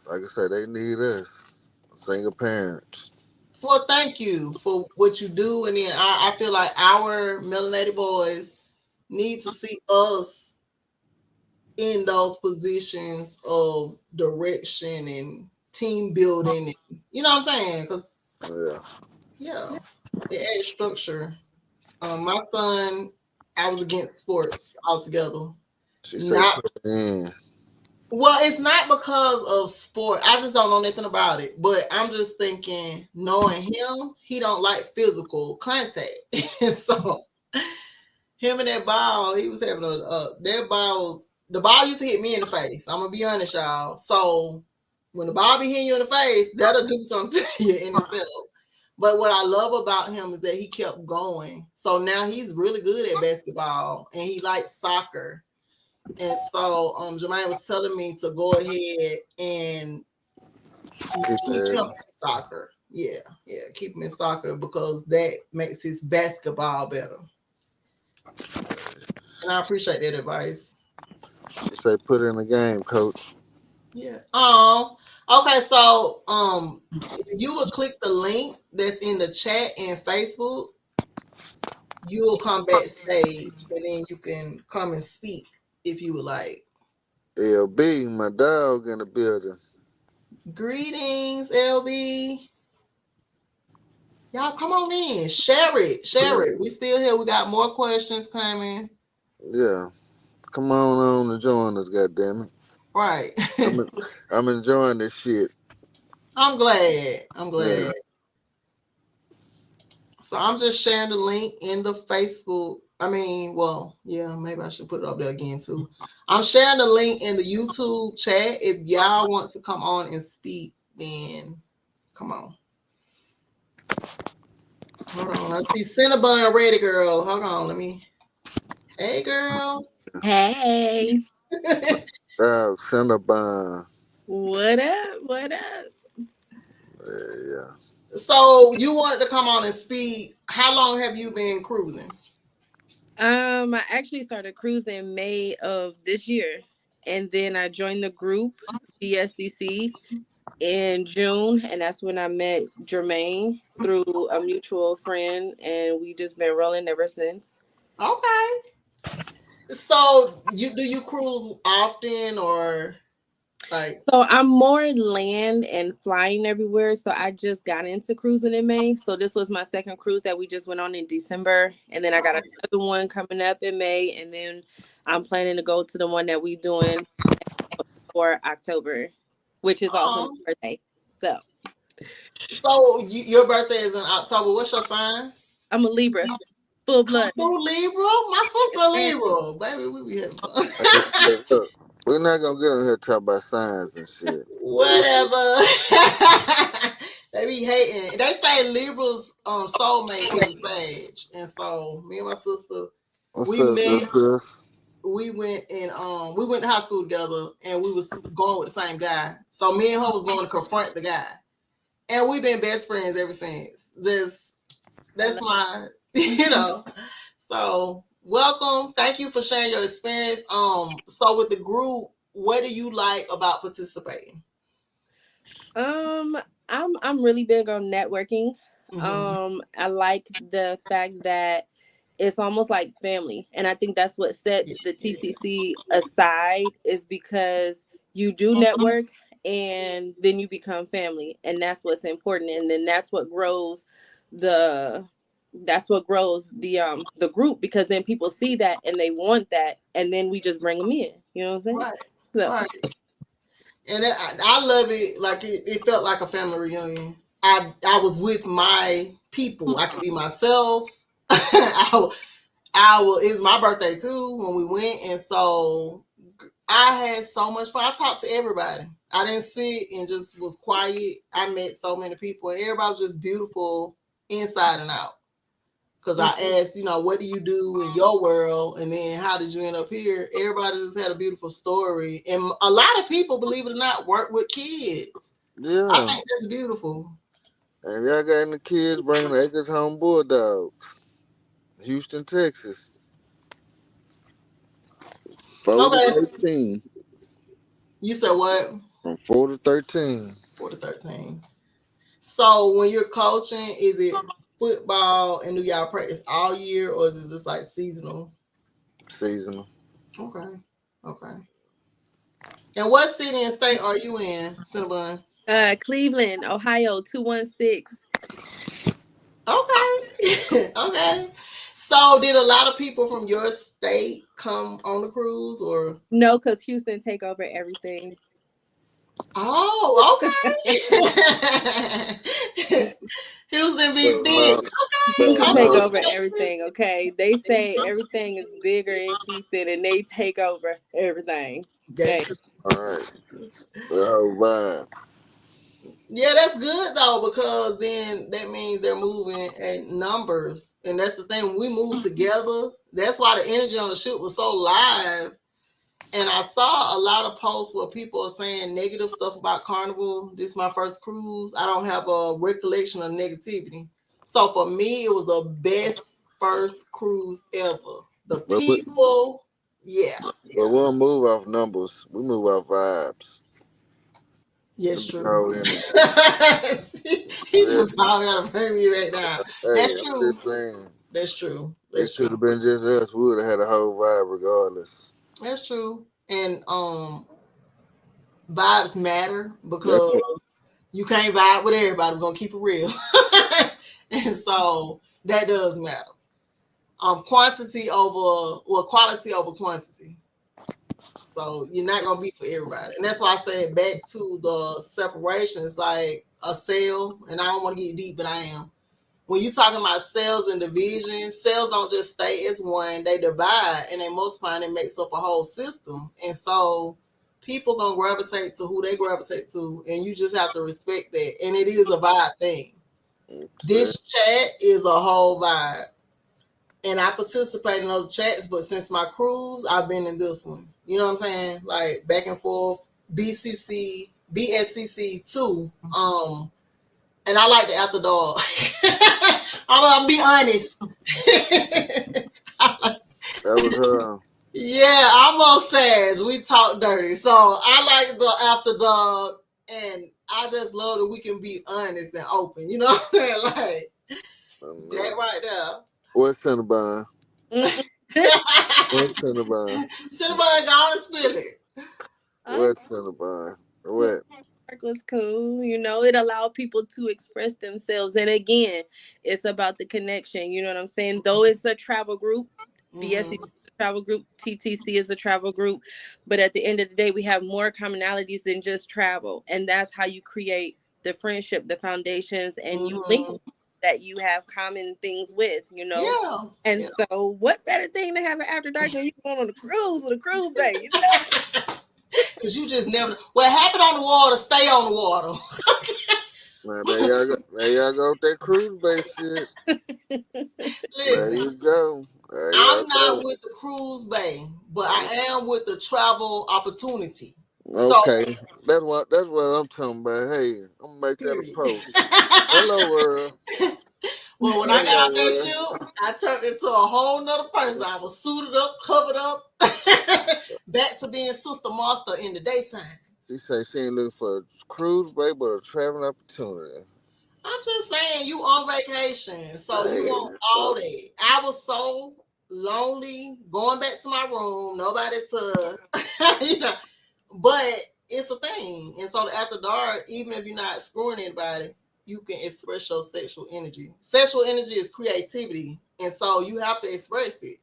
like I said, they need us, single parents. Well, thank you for what you do. And then I feel like our melanated boys need to see us in those positions of direction and team building. And, you know what I'm saying? Because, Yeah. yeah, it adds structure. My son, I was against sports altogether. She say Not put it in. Well, it's not because of sport. I just don't know nothing about it. But I'm just thinking, knowing him, he don't like physical contact. And so him and that ball, he was having that ball. The ball used to hit me in the face. I'm gonna be honest, y'all. So when the ball be hitting you in the face, that'll do something to you in itself. But what I love about him is that he kept going. So now he's really good at basketball and he likes soccer. And so Jermaine was telling me to go ahead and Keep keep him it. in soccer. Yeah, yeah, keep him in soccer because that makes his basketball better. And I appreciate that advice. She say put it in the game, coach. Yeah. Okay, so if you would click the link that's in the chat in Facebook, you will come backstage and then you can come and speak if you would like. LB, my dog in the building. Greetings, LB. Y'all come on in. Share it. Share it. We still here. We got more questions coming. Yeah. Come on and join us, goddammit. Right. I'm I'm enjoying this shit. I'm glad. I'm Yeah. glad. So I'm just sharing the link in the Facebook. I mean, well, yeah, maybe I should put it up there again too. I'm sharing the link in the YouTube chat. If y'all want to come on and speak, then come on. Hold on. I see Cinabon ready, girl. Hold on. Let me. Hey, girl. Hey, Dog, Cinabon. what up? What up? Yeah. So you wanted to come on and speak. How long have you been cruising? I actually started cruising May of this year, and then I joined the group BSCC in June, and that's when I met Jermaine through a mutual friend, and we just been rolling ever since. Okay. So you cruise often or like So I'm more land and flying everywhere. So I just got into cruising in May. So this was my second cruise that we just went on in December, and then I got another one coming up in May, and then I'm planning to go to the one that we doing for October, which is also my oh. birthday. So So your birthday is in October. What's your sign? I'm a Libra, full Come blood. through Libra. My Yes, sister ma'am. Libra. Baby, we be having fun. Hey, look, we're not gonna get on here and talk about signs and shit. Whatever. They be hating. They say Libra's soulmate is a Sage. And so me and my sister, What's we up, good met, sis? we went to high school together and we was going with the same guy. So me and her was going to confront the guy. And we've been best friends ever since. Just I that's love my So welcome. Thank you for sharing your experience. So with the group, what do you like about participating? I'm really big on networking. Mm-hmm. I like the fact that it's almost like family, and I think that's what Yeah. sets the TTC aside is because you do network and then you become family, and that's what's important, and then that's what grows the that's what grows the group, because then people see that and they want that, and then we just bring them in. You know what I'm saying? Right. So. Right. And I love it. Like it felt like a family reunion. I was with my people. I could be myself. It was my birthday too when we went, and so I had so much fun. I talked to everybody. I didn't sit and just was quiet. I met so many people, and everybody was just beautiful inside and out. Because I asked, what do you do in your world? And then how did you end up here? Everybody just had a beautiful story. And a lot of people, believe it or not, work with kids. Yeah. I think that's beautiful. And y'all got any kids bringing the Acres Home Bulldogs, Houston, Texas, 4 Okay. to 13. You said what? From 4 to 13. 4 to 13. So when you're coaching, is it football and do y'all practice all year, or is it just like seasonal? Seasonal. Okay. Okay. And what city and state are you in, Cinabon? Cleveland, Ohio, 216. Okay. Okay. So did a lot of people from your state come on the cruise, or? No, because Houston take over everything. Oh, okay. Houston be big. Houston Okay. take over everything, okay? They say everything is bigger in Houston, and they take over everything. That's Okay. true. All right. The whole vibe. Yeah, that's good though, because then that means they're moving at numbers. And that's the thing. When we move together, that's why the energy on the ship was so live. And I saw a lot of posts where people are saying negative stuff about Carnival. This is my first cruise. I don't have a recollection of negativity. So for me, it was the best first cruise ever. The people, yeah. But we don't move off numbers. We move off vibes. Yes, true. No energy. He's just calling out to bring me back down. Hey, That's I'm true. just saying. That's true. It That's could true. have been just us. We would have had a whole vibe regardless. That's true. And vibes matter That's because you can't vibe with everybody. We're gonna keep it real. And so that does matter. Quality over quantity. So you're not gonna be for everybody. And that's why I said back to the separation. It's like a cell, and I don't want to get deep, but I am. When you're talking about cells and divisions, cells don't just stay as one, they divide and they multiply and it makes up a whole system. And so people gonna gravitate to who they gravitate to, and you just have to respect that. And it is a vibe thing. This chat is a whole vibe. And I participate in other chats, but since my cruise, I've been in this one. You know what I'm saying? Like back and forth, BSCC 2. And I like the after dog. I'm gonna be honest. That was her. Yeah, I'm on Sage. We talk dirty. So I like the after dog, and I just love that we can be honest and open. You know what I'm saying? Like that right there. What's Cinabon? What's Cinabon? Cinabon, go on and spill it. What's Cinabon? What? Was cool, it allowed people to express themselves, and again, it's about the connection. You know what I'm saying? Though it's a travel group, BSC is a travel group, TTC is a travel group, but at the end of the day, we have more commonalities than just travel, and that's how you create the friendship, the foundations, and you link that you have common things with. Yeah. And so what better thing to have an after dark than you going on a cruise with a cruise bay, Because you just never. What happened on the water, stay on the water. Man, there y'all go with that cruise base shit. There you go. I'm not with the cruise bay, but I am with the travel opportunity. Okay, so, that's what I'm talking about. Hey, I'm gonna make that a post. Hello, world. Well, when I got off that ship, I turned into a whole nother person. I was suited up, covered up, back to being Sister Martha in the daytime. She said she ain't looking for a cruise bay, but a traveling opportunity. I'm just saying, you on vacation, so you want all that. I was so lonely going back to my room, nobody to, but it's a thing. And so after dark, even if you're not screwing anybody, you can express your sexual energy. Sexual energy is creativity, and so you have to express it.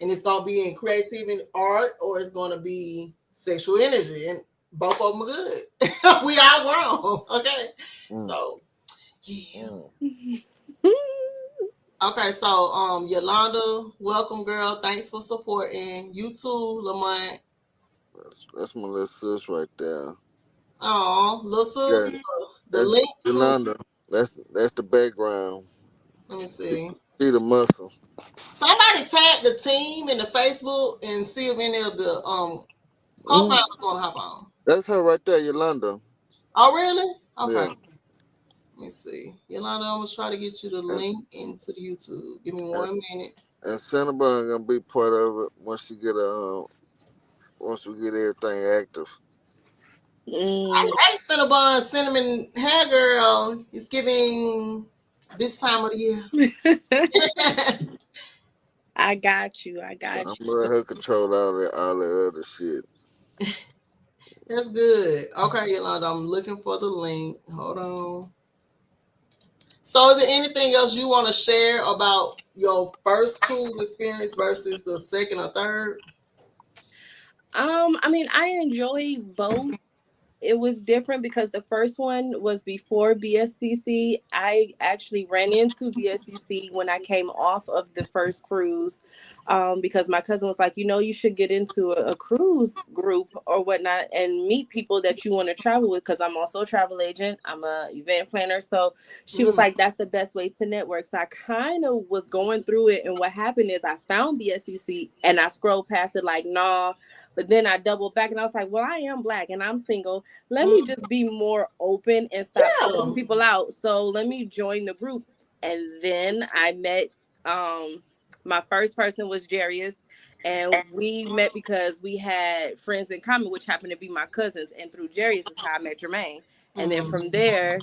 And it's gonna be in creativity, art, or it's gonna be sexual energy, and both of them are good. We all grown, okay? Mm. So yeah. Mm. Okay, so Yolanda, welcome, girl. Thanks for supporting. You too, Lamont. That's my little sis right there. Oh, little sister. Yeah, The that's link to. Yolanda. That's the background. Let me see. See the muscle. Somebody tag the team in the Facebook and see if any of the Mm. co-founders want to hop on. That's her right there, Yolanda. Oh, really? Okay. Yeah. Let me see. Yolanda, I'm going to try to get you the And, link into the YouTube. Give me and, 1 minute. and Cinabon gonna be part of it once we get everything active. I Mm. like Cinnabon Cinnamon Hair Girl. It's giving this time of the year. I got you. I I'm got gonna let her control all that other shit. That's good. Okay, Yolanda, I'm looking for the link. Hold on. So, is there anything else you want to share about your first cruise experience versus the second or third? I mean, I enjoy both. It was different because the first one was before BSCC. I actually ran into BSCC when I came off of the first cruise, because my cousin was like, you should get into a cruise group or whatnot and meet people that you want to travel with. Because I'm also a travel agent. I'm a event planner. So she was Mm. like, that's the best way to network. So I kind of was going through it. And what happened is I found BSCC and I scrolled past it like, nah. But then I doubled back and I was like, well, I am Black and I'm single. Let me Mm. just be more open and stop Yeah. shutting people out. So let me join the group. And then I met, my first person was Jarius. And we met because we had friends in common, which happened to be my cousins. And through Jarius is how I met Jermaine. And then from Mm. there,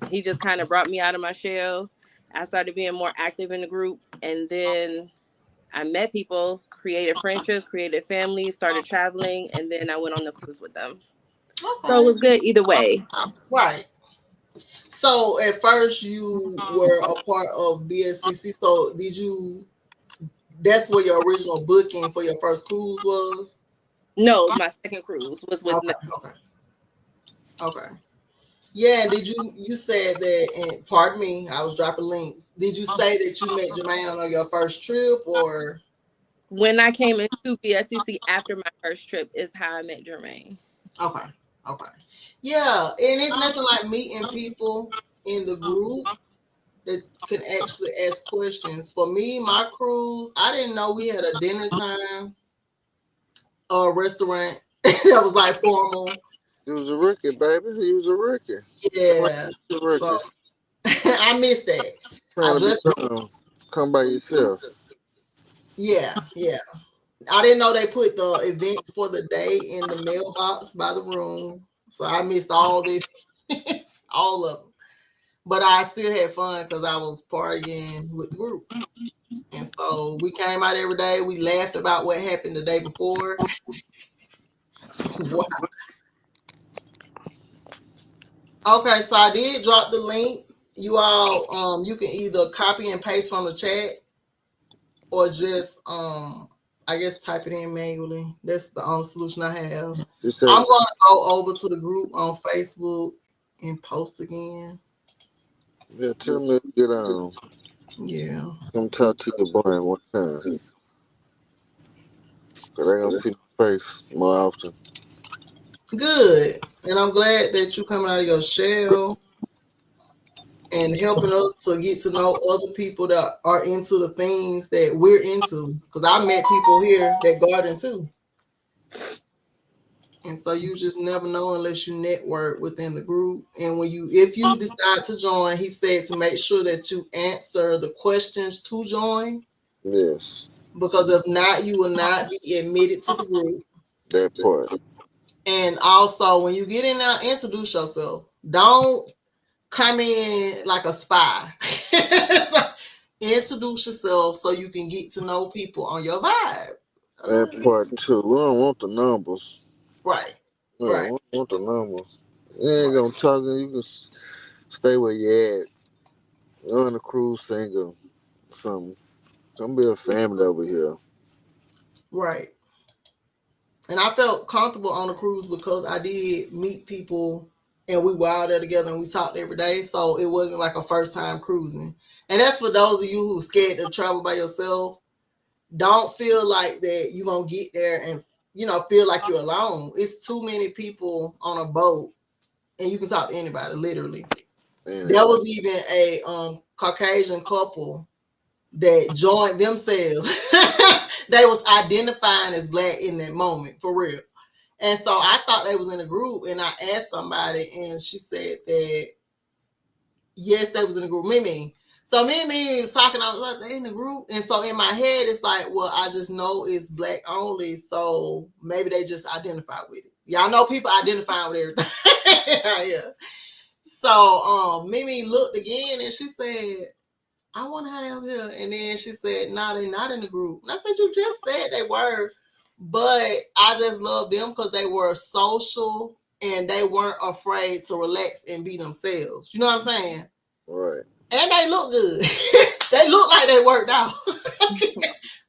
he just kind of brought me out of my shell. I started being more active in the group. And then I met people, created friendships, created families, started traveling, and then I went on the cruise with them. So it Okay. was good either way. Right. So, at first, you were a part of BSCC. So, did you? That's where your original booking for your first cruise was? No, my second cruise was with Okay. Okay. Okay. Yeah, and you said that, and pardon me, I was dropping links. Did you say that you met Jermaine on your first trip, or when I came into BSCC after my first trip is how I met Jermaine. okay, okay, yeah, and it's nothing like meeting people in the group that can actually ask questions. For me, my cruise, I didn't know we had a dinner time or a restaurant that was like formal. You was a rookie, baby. You was a rookie. Yeah, You a so rookie. I missed that. I Trying to be dressed. grown. Come by yourself. Yeah, yeah. I didn't know they put the events for the day in the mailbox by the room, so I missed all this, all of them. But I still had fun because I was partying with the group, and so we came out every day. We laughed about what happened the day before. Wow. Okay, so I did drop the link. You all, you can either copy and paste from the chat or just, I guess type it in manually. That's the only solution I have. You said, I'm gonna go over to the group on Facebook and post again. yeah, tell me to get on. Yeah. Come talk to your boy one time. Cause they gonna see my face more often. Good. And I'm glad that you coming out of your shell and helping us to get to know other people that are into the things that we're into. Because I met people here that garden too. And so you just never know unless you network within the group. And if you decide to join, he said to make sure that you answer the questions to join. Yes, Because if not, you will not be admitted to the group. that part. And also, when you get in there, introduce yourself. Don't come in like a spy. So, introduce yourself so you can get to know people on your vibe. That's That it. part too. We don't want the numbers. Right, No, we right, don't want the numbers. You ain't gonna talk and you can Stay where you at. You're on a cruise single. Something. Gonna be a family over here. Right. And I felt comfortable on the cruise because I did meet people and we were out there together and we talked every day. So it wasn't like a first time cruising. And that's for those of you who are scared to travel by yourself. Don't feel like that you're gonna get there and feel like you're alone. It's too many people on a boat and you can talk to anybody, literally. There And was even a Caucasian couple that joined themselves. They was identifying as black in that moment, for real. And so I thought they was in a group, and I asked somebody, and she said that yes, they was in a group. Mimi. So me and Mimi was talking. I was like, they in the group, and so in my head, it's like, well, I just know it's black only, so maybe they just identify with it. Y'all know people identify with everything. Yeah. So Mimi looked again, and she said, I wonder how they over here. And then she said, no, they're not in the group. And I said, you just said they were. But I just love them because they were social and they weren't afraid to relax and be themselves. You know what I'm saying? right. And they look good. They look like they worked out.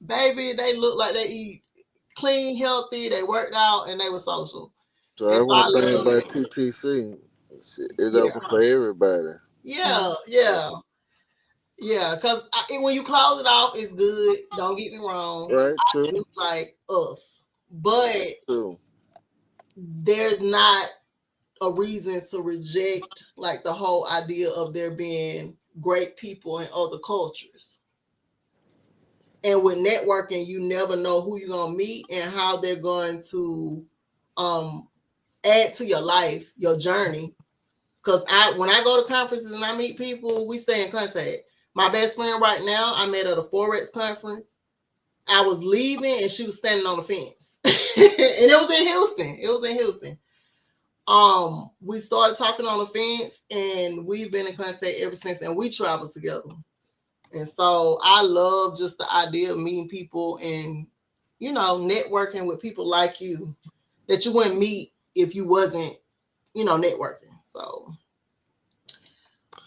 Baby, they look like they eat clean, healthy. They worked out and they were social. So And that's so I one thing love about that. TTC. It's Yeah. open for everybody. Yeah. Yeah. Yeah, because when you close it off, it's good. Don't get me wrong. Right, I true. do like us, but True. there's not a reason to reject like the whole idea of there being great people in other cultures. And with networking, you never know who you're gonna meet and how they're going to um add to your life, your journey. Because when I go to conferences and I meet people, we stay in contact. My best friend right now, I met at a Forex conference. I was leaving and she was standing on the fence. And it was in Houston. It was in Houston. We started talking on the fence and we've been in contact ever since and we traveled together. And so I love just the idea of meeting people and networking with people like you that you wouldn't meet if you wasn't, networking. So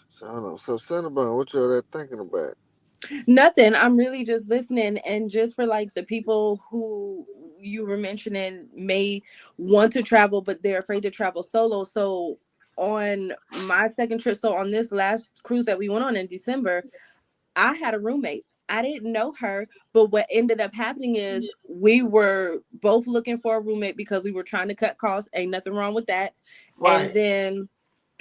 So I don't know. So Cinabon, what you all that thinking about? Nothing. I'm really just listening. And just for like the people who you were mentioning may want to travel, but they're afraid to travel solo. So on my second trip, so on this last cruise that we went on in December, I had a roommate. I didn't know her, but what ended up happening is we were both looking for a roommate because we were trying to cut costs. Ain't nothing wrong with that. And right. then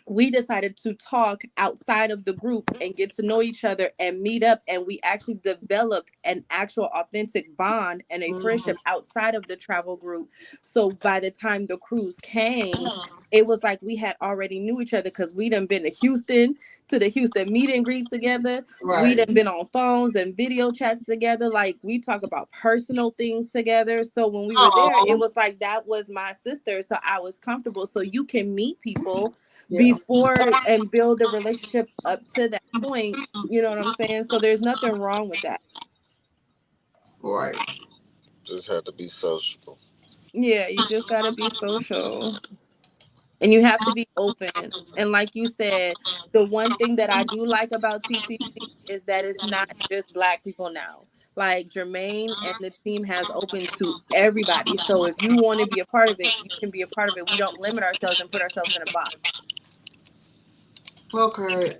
we decided to talk outside of the group and get to know each other and meet up, and we actually developed an actual authentic bond and a Mm-hmm. friendship outside of the travel group. So by the time the cruise came, it was like we had already knew each other because we done been to Houston, to the Houston meet and greet together. We Right. done been on phones and video chats together. Like we talk about personal things together. So when we were there, it Oh, was like that was my sister. So I was comfortable. So you can meet people yeah. before and build a relationship up to that point. You know what I'm saying? So there's nothing wrong with that. Right. Just have to be sociable. Yeah, you just got to be social and you have to be open. And like you said, the one thing that I do like about TTC is that it's not just black people now. Like Jermaine and the team has opened to everybody. So if you want to be a part of it, you can be a part of it. We don't limit ourselves and put ourselves in a box. Okay.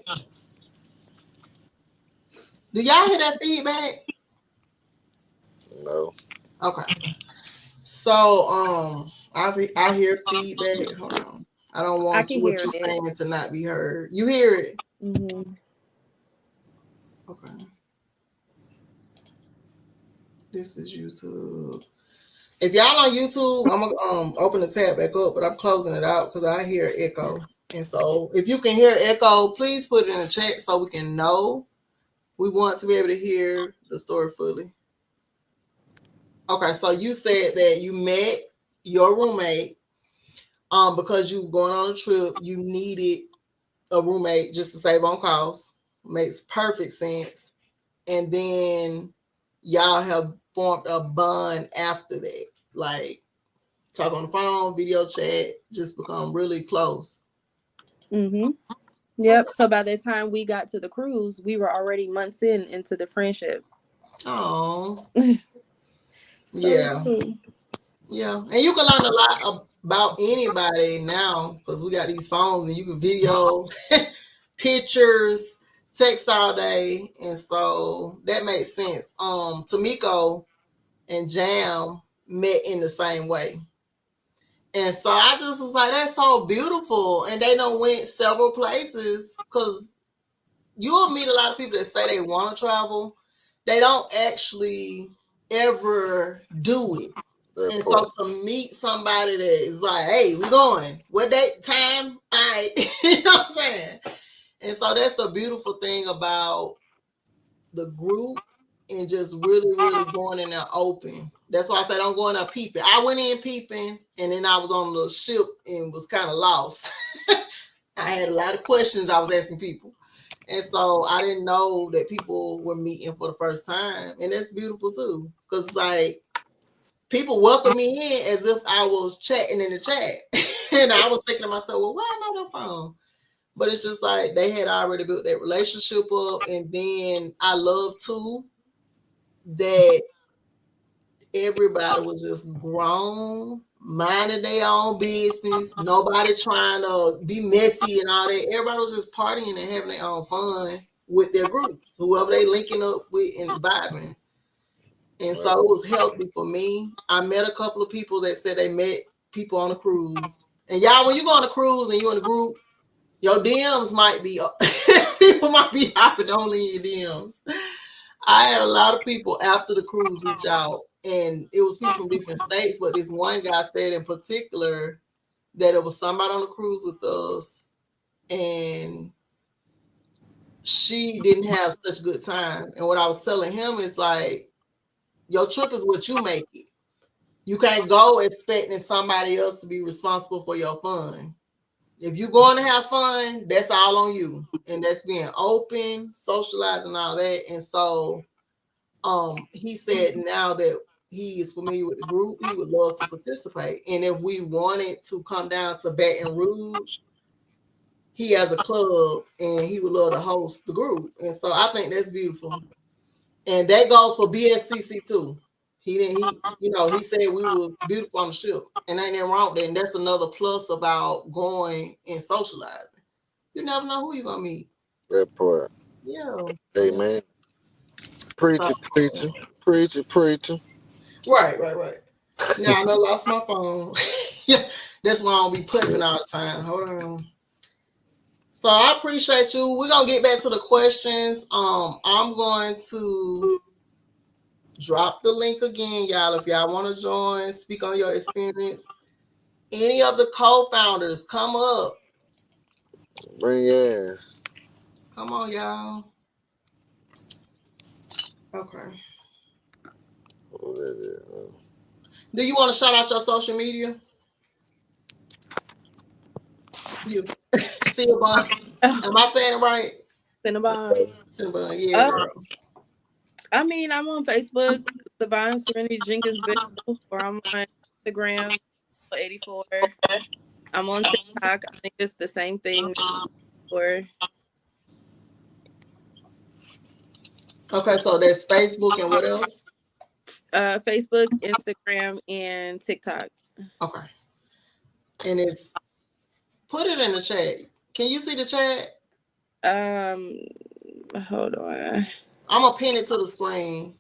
Do y'all hear that feedback? No. Okay. So I hear feedback. Hold on. I don't I want can what hear you're it. saying to not be heard. You hear it? Hmm. Okay. This is YouTube. If y'all on YouTube, I'm gonna open the tab back up, but I'm closing it out because I hear echo. And so if you can hear echo, please put it in the chat so we can know. We want to be able to hear the story fully. Okay, so you said that you met your roommate because you were going on a trip, you needed a roommate just to save on costs. Makes perfect sense. And then y'all have formed a bond after that. Like talk on the phone, video chat, just become really close. Hmm. Yep. So by the time we got to the cruise, we were already months into the friendship. Oh, So yeah. Yeah, and you can learn a lot about anybody now because we got these phones and you can video, pictures, text all day, and so that makes sense. Tamiko and Jam met in the same way, and so I just was like, that's so beautiful, and they done went several places because you'll meet a lot of people that say they want to travel, they don't actually ever do it. That And part. so to meet somebody that is like, hey, we going. What date, time? All right. You know what I'm saying? And so that's the beautiful thing about the group and just really, really going in there open. That's why I said don't go in there peeping. I went in peeping and then I was on the ship and was kind of lost. I had a lot of questions I was asking people. And so I didn't know that people were meeting for the first time. And that's beautiful too. Because like people welcome me in as if I was chatting in the chat. And I was thinking to myself, well, why am I on the phone? But it's just like they had already built that relationship up. And then I love too that everybody was just grown, minding their own business. Nobody trying to be messy and all that. Everybody was just partying and having their own fun with their groups, whoever they linking up with and vibing. And so Right. it was healthy for me. I met a couple of people that said they met people on a cruise. And y'all, when you go on a cruise and you're in a group, your DMs might be people might be hopping only in your DMs. I had a lot of people after the cruise reach out, and it was people from different states. But this one guy said in particular that it was somebody on the cruise with us, and she didn't have such good time. And what I was telling him is like, your trip is what you make it. You can't go expecting somebody else to be responsible for your fun. If you're going to have fun, that's all on you. And that's being open, socializing, all that. And so he said now that he is familiar with the group, he would love to participate. And if we wanted to come down to Baton Rouge, he has a club and he would love to host the group. And so I think that's beautiful. And that goes for BSCC too. He didn't he said we was beautiful on the ship. And ain't nothing wrong with that. And that's another plus about going and socializing. You never know who you're gonna meet. That part. Yeah. Yeah. Amen. So Preacher, preacher, preacher, preacher. right. Now I done lost my phone. Yeah, that's why I don't be puffing all the time. Hold on. So I appreciate you. We're gonna get back to the questions. I'm going to drop the link again, y'all. If y'all want to join, speak on your experience. Any of the co-founders, come up. Bring your ass. Come on, y'all. Okay. What is it? Do you want to shout out your social media? You, Cinabon. oh, Am I saying it right? Cinnabon. Cinabon, yeah, Oh, girl. I mean, I'm on Facebook, Savine Serenity Jenkinsville, or I'm on Instagram, 84. I'm on TikTok. I think it's the same thing. Or Okay, so there's Facebook and what else? Facebook, Instagram, and TikTok. Okay, and it's put it in the chat. Can you see the chat? Um, hold on. I'm gonna pin it to the screen,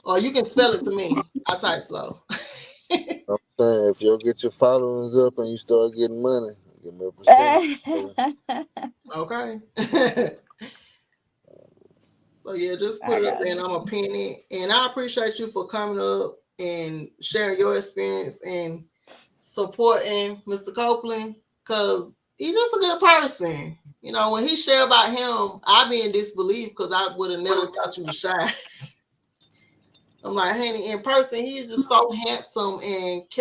or you can spell it to me. I type slow. I'm saying if you'll get your followings up and you start getting money, give me a percentage. Okay. So yeah, just put I it up got there and I'm gonna pin it. And I appreciate you for coming up and sharing your experience and supporting Mr. Copeland because he's just a good person. You know, when he shared about him, I be in disbelief because I would have never thought you were shy. I'm like, honey, in person, he's just so handsome and he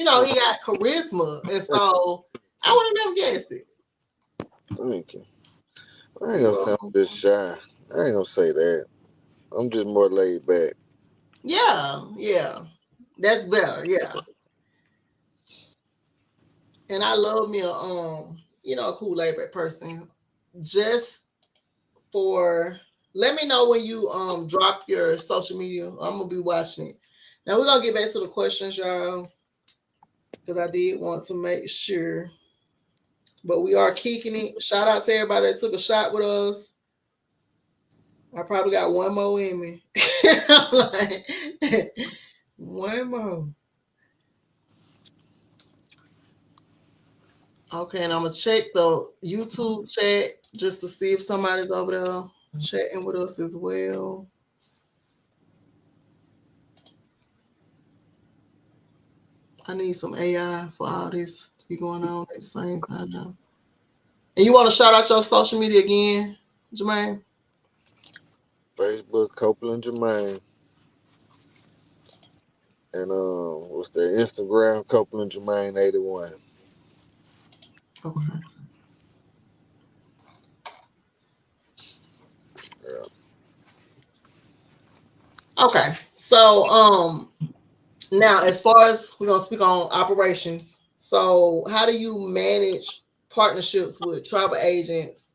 got charisma. And so I would have never guessed it. Thank you. I ain't You're gonna say I'm welcome. just shy. I ain't gonna say that. I'm just more laid back. Yeah. That's better, yeah. And I love me a a cool laid back person. just for let me know when you drop your social media. I'm gonna be watching it. Now we're gonna get back to the questions, y'all, because I did want to make sure. But we are kicking it. Shout out to everybody that took a shot with us. I probably got one more in me. Like, one more. Okay, and I'm gonna check the YouTube chat just to see if somebody's over there chatting with us as well. I need some AI for all this to be going on at the same time now. And you want to shout out your social media again, Jermaine? Facebook, Copeland Jermaine. And what's that? Instagram, Copeland Jermaine 81. Okay. Yeah. Okay. So now as far as we're gonna speak on operations. So how do you manage partnerships with travel agents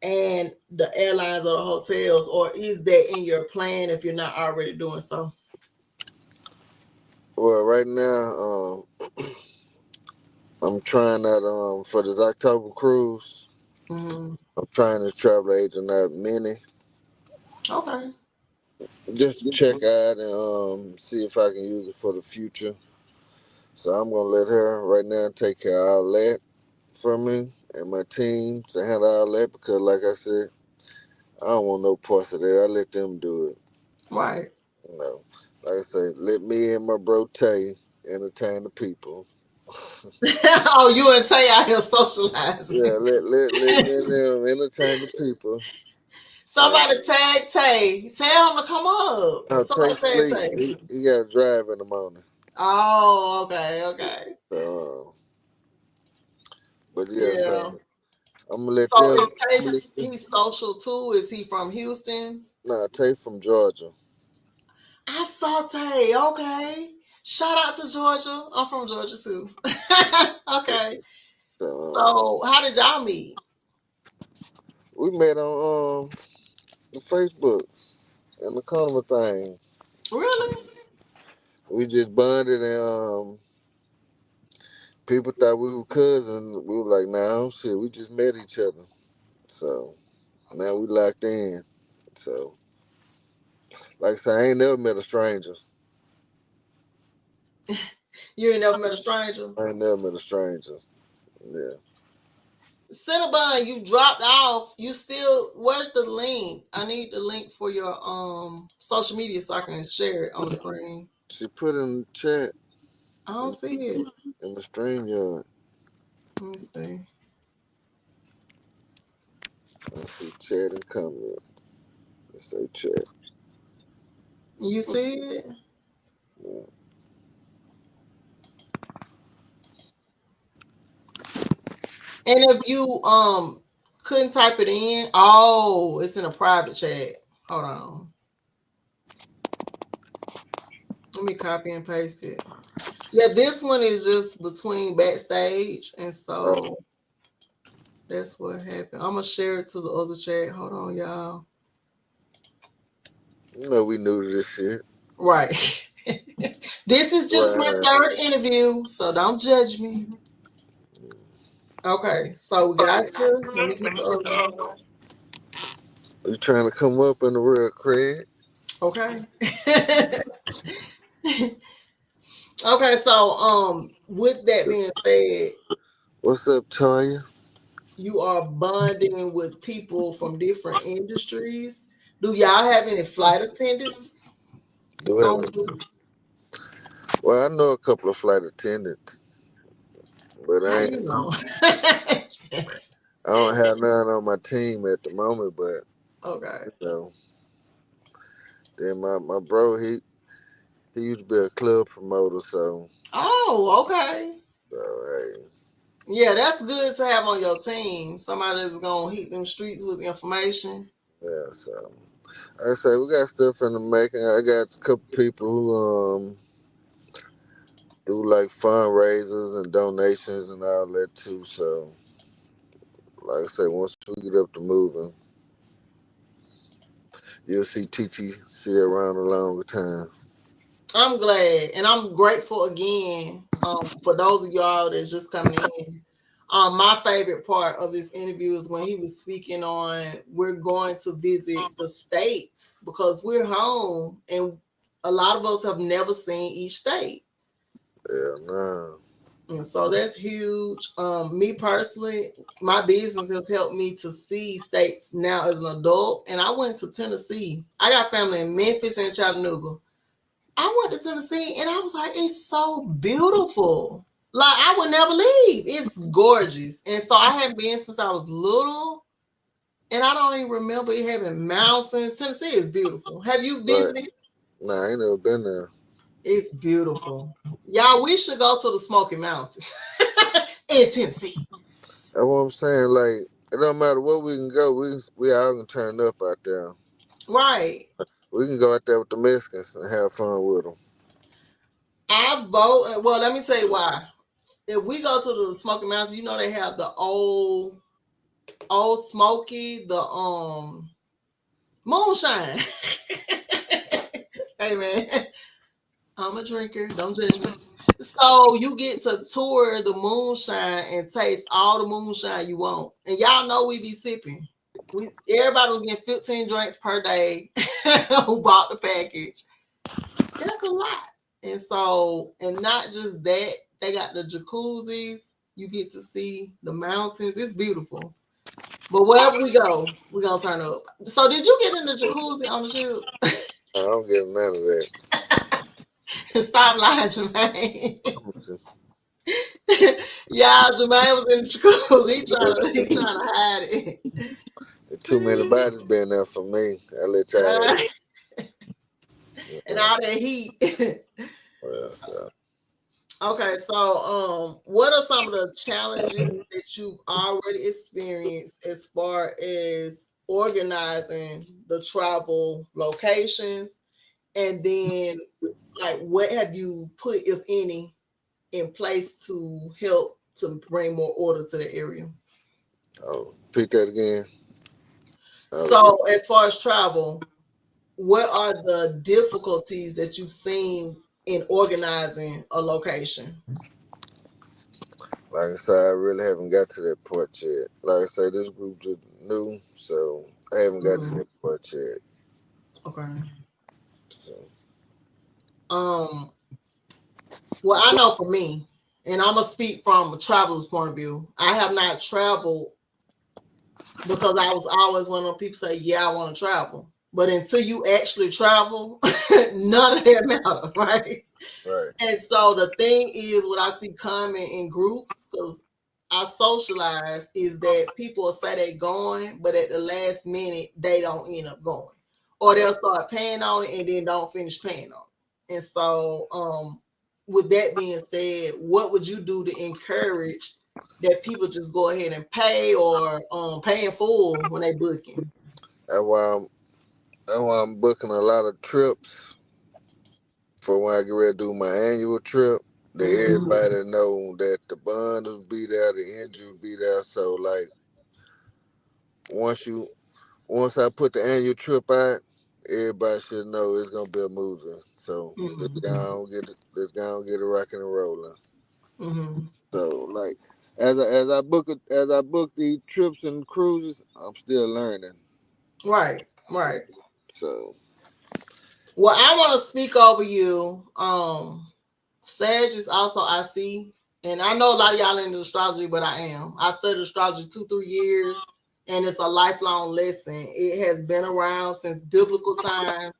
and the airlines or the hotels, or is that in your plan if you're not already doing so? Well, right now, I'm trying out for this October cruise. Mm-hmm. I'm trying to travel agent out Mini Okay. just to check out and see if I can use it for the future. So I'm gonna let her right now take care of all that for me and my team to handle all that because, like I said, I don't want no parts of that. I let them do it. Right. You know, like I say, let me and my bro Tay entertain the people. Oh, you and Tay out here socializing. Yeah, let me and them entertain the people. Somebody tag Tay. Tell him to come up. Tay Somebody tag sleep. Tay. He got to drive in the morning. Oh, okay, okay. So, but yeah, so Yeah. I'm gonna let So them. is Tay, he's social too? Is he from Houston? Nah, Tay from Georgia. I saw Tay. Okay. Shout out to Georgia. I'm from Georgia too. Okay. So So how did y'all meet? we met on the Facebook and the carnival thing. Really? We just bonded and people thought we were cousins. We were like, nah, shit, we just met each other. So now we locked in. So like I said, I ain't never met a stranger. You ain't never met a stranger? I ain't never met a stranger. Yeah. Cinabon, you dropped off. You still where's the link? I need the link for your social media so I can share it on the screen. She put in the chat I don't see it. in the stream yard. Let me see. I see chat and comment. Let's say chat. You see it? Yeah. And if you couldn't type it in, oh, it's in a private chat. Hold on. Let me copy and paste it. Yeah, this one is just between backstage, and so that's what happened. I'm gonna share it to the other chat. Hold on, y'all. You know we new to this shit. Right. This is just my Right. third interview, so don't judge me. Okay, so we got you. Let me get the other one. You trying to come up in the real Craig? Okay. Okay, so with that being said, What's up, Toya? you are bonding with people from different industries. Do y'all have any flight attendants Do on have Well, I know a couple of flight attendants, but how you know? I don't have none on my team at the moment. But Okay. you know, then my bro he used to be a club promoter, Oh, okay. so hey, Yeah, that's good to have on your team. Somebody that's gonna heat them streets with information. yeah. So like I say we got stuff in the making. I got a couple people who do like fundraisers and donations and all that too. So Like I say, once we get up to moving, you'll see TTC around a longer time. I'm glad, and I'm grateful again. For those of y'all that's just coming in. My favorite part of this interview is when he was speaking on we're going to visit the states because we're home, and a lot of us have never seen each state. Yeah, nah. And so that's huge. Me personally, my business has helped me to see states now as an adult. And I went to Tennessee. I got family in Memphis and Chattanooga. I went to Tennessee and I was like, it's so beautiful. Like I would never leave. It's gorgeous. And so I haven't been since I was little. And I don't even remember it having mountains. Tennessee is beautiful. Have you Right. visited? Nah, I ain't never been there. It's beautiful. Y'all, we should go to the Smoky Mountains in Tennessee. That's what I'm saying. Like, it don't matter where we can go. We all can turn up out there. Right. We can go out there with the Mexicans and have fun with them. I vote. Well, let me tell you why. If we go to the Smoky Mountains, you know they have the old Smoky, the moonshine. Hey man, I'm a drinker. Don't judge me. So you get to tour the moonshine and taste all the moonshine you want. And y'all know we be sipping. Everybody was getting 15 drinks per day who bought the package. That's a lot. And so, and not just that, they got the jacuzzis. You get to see the mountains. It's beautiful. But wherever we go, we're gonna turn up. So did you get in the jacuzzi on the ship? I don't get none of that. Stop lying, Jermaine. Yeah, Jermaine was in the jacuzzi. He trying to hide it. Too many bodies been there for me. I let y'all have it. And all that heat. Well, so. Okay, so what are some of the challenges that you've already experienced as far as organizing the travel locations? And then like what have you put, if any, in place to help to bring more order to the area? Oh, pick that again. So as far as travel, what are the difficulties that you've seen in organizing a location? Like I said, I really haven't got to that part yet. Like I say, this group just new, so I haven't got to that part yet. Okay. So. Well, I know for me, and I'm gonna speak from a traveler's point of view. I have not traveled because I was always one of the people say, "Yeah, I want to travel," but until you actually travel, none of that matter, right? Right. And so the thing is, what I see common in groups, because I socialize, is that people will say they're going, but at the last minute they don't end up going, or they'll start paying on it and then don't finish paying on it. And so, with that being said, what would you do to encourage that people just go ahead and pay, or pay in full when they booking? That's why I'm booking a lot of trips for when I get ready to do my annual trip. That everybody know that the bond will be there, the engine will be there. So like once I put the annual trip out, everybody should know it's gonna be a movie. So let's go and get it rocking and rolling. So like as I book these trips and cruises, I'm still learning. Right. So Well, I want to speak over you. Sag is also I see, and I know a lot of y'all into astrology, but I am. I studied astrology 2-3 years, and it's a lifelong lesson. It has been around since biblical times.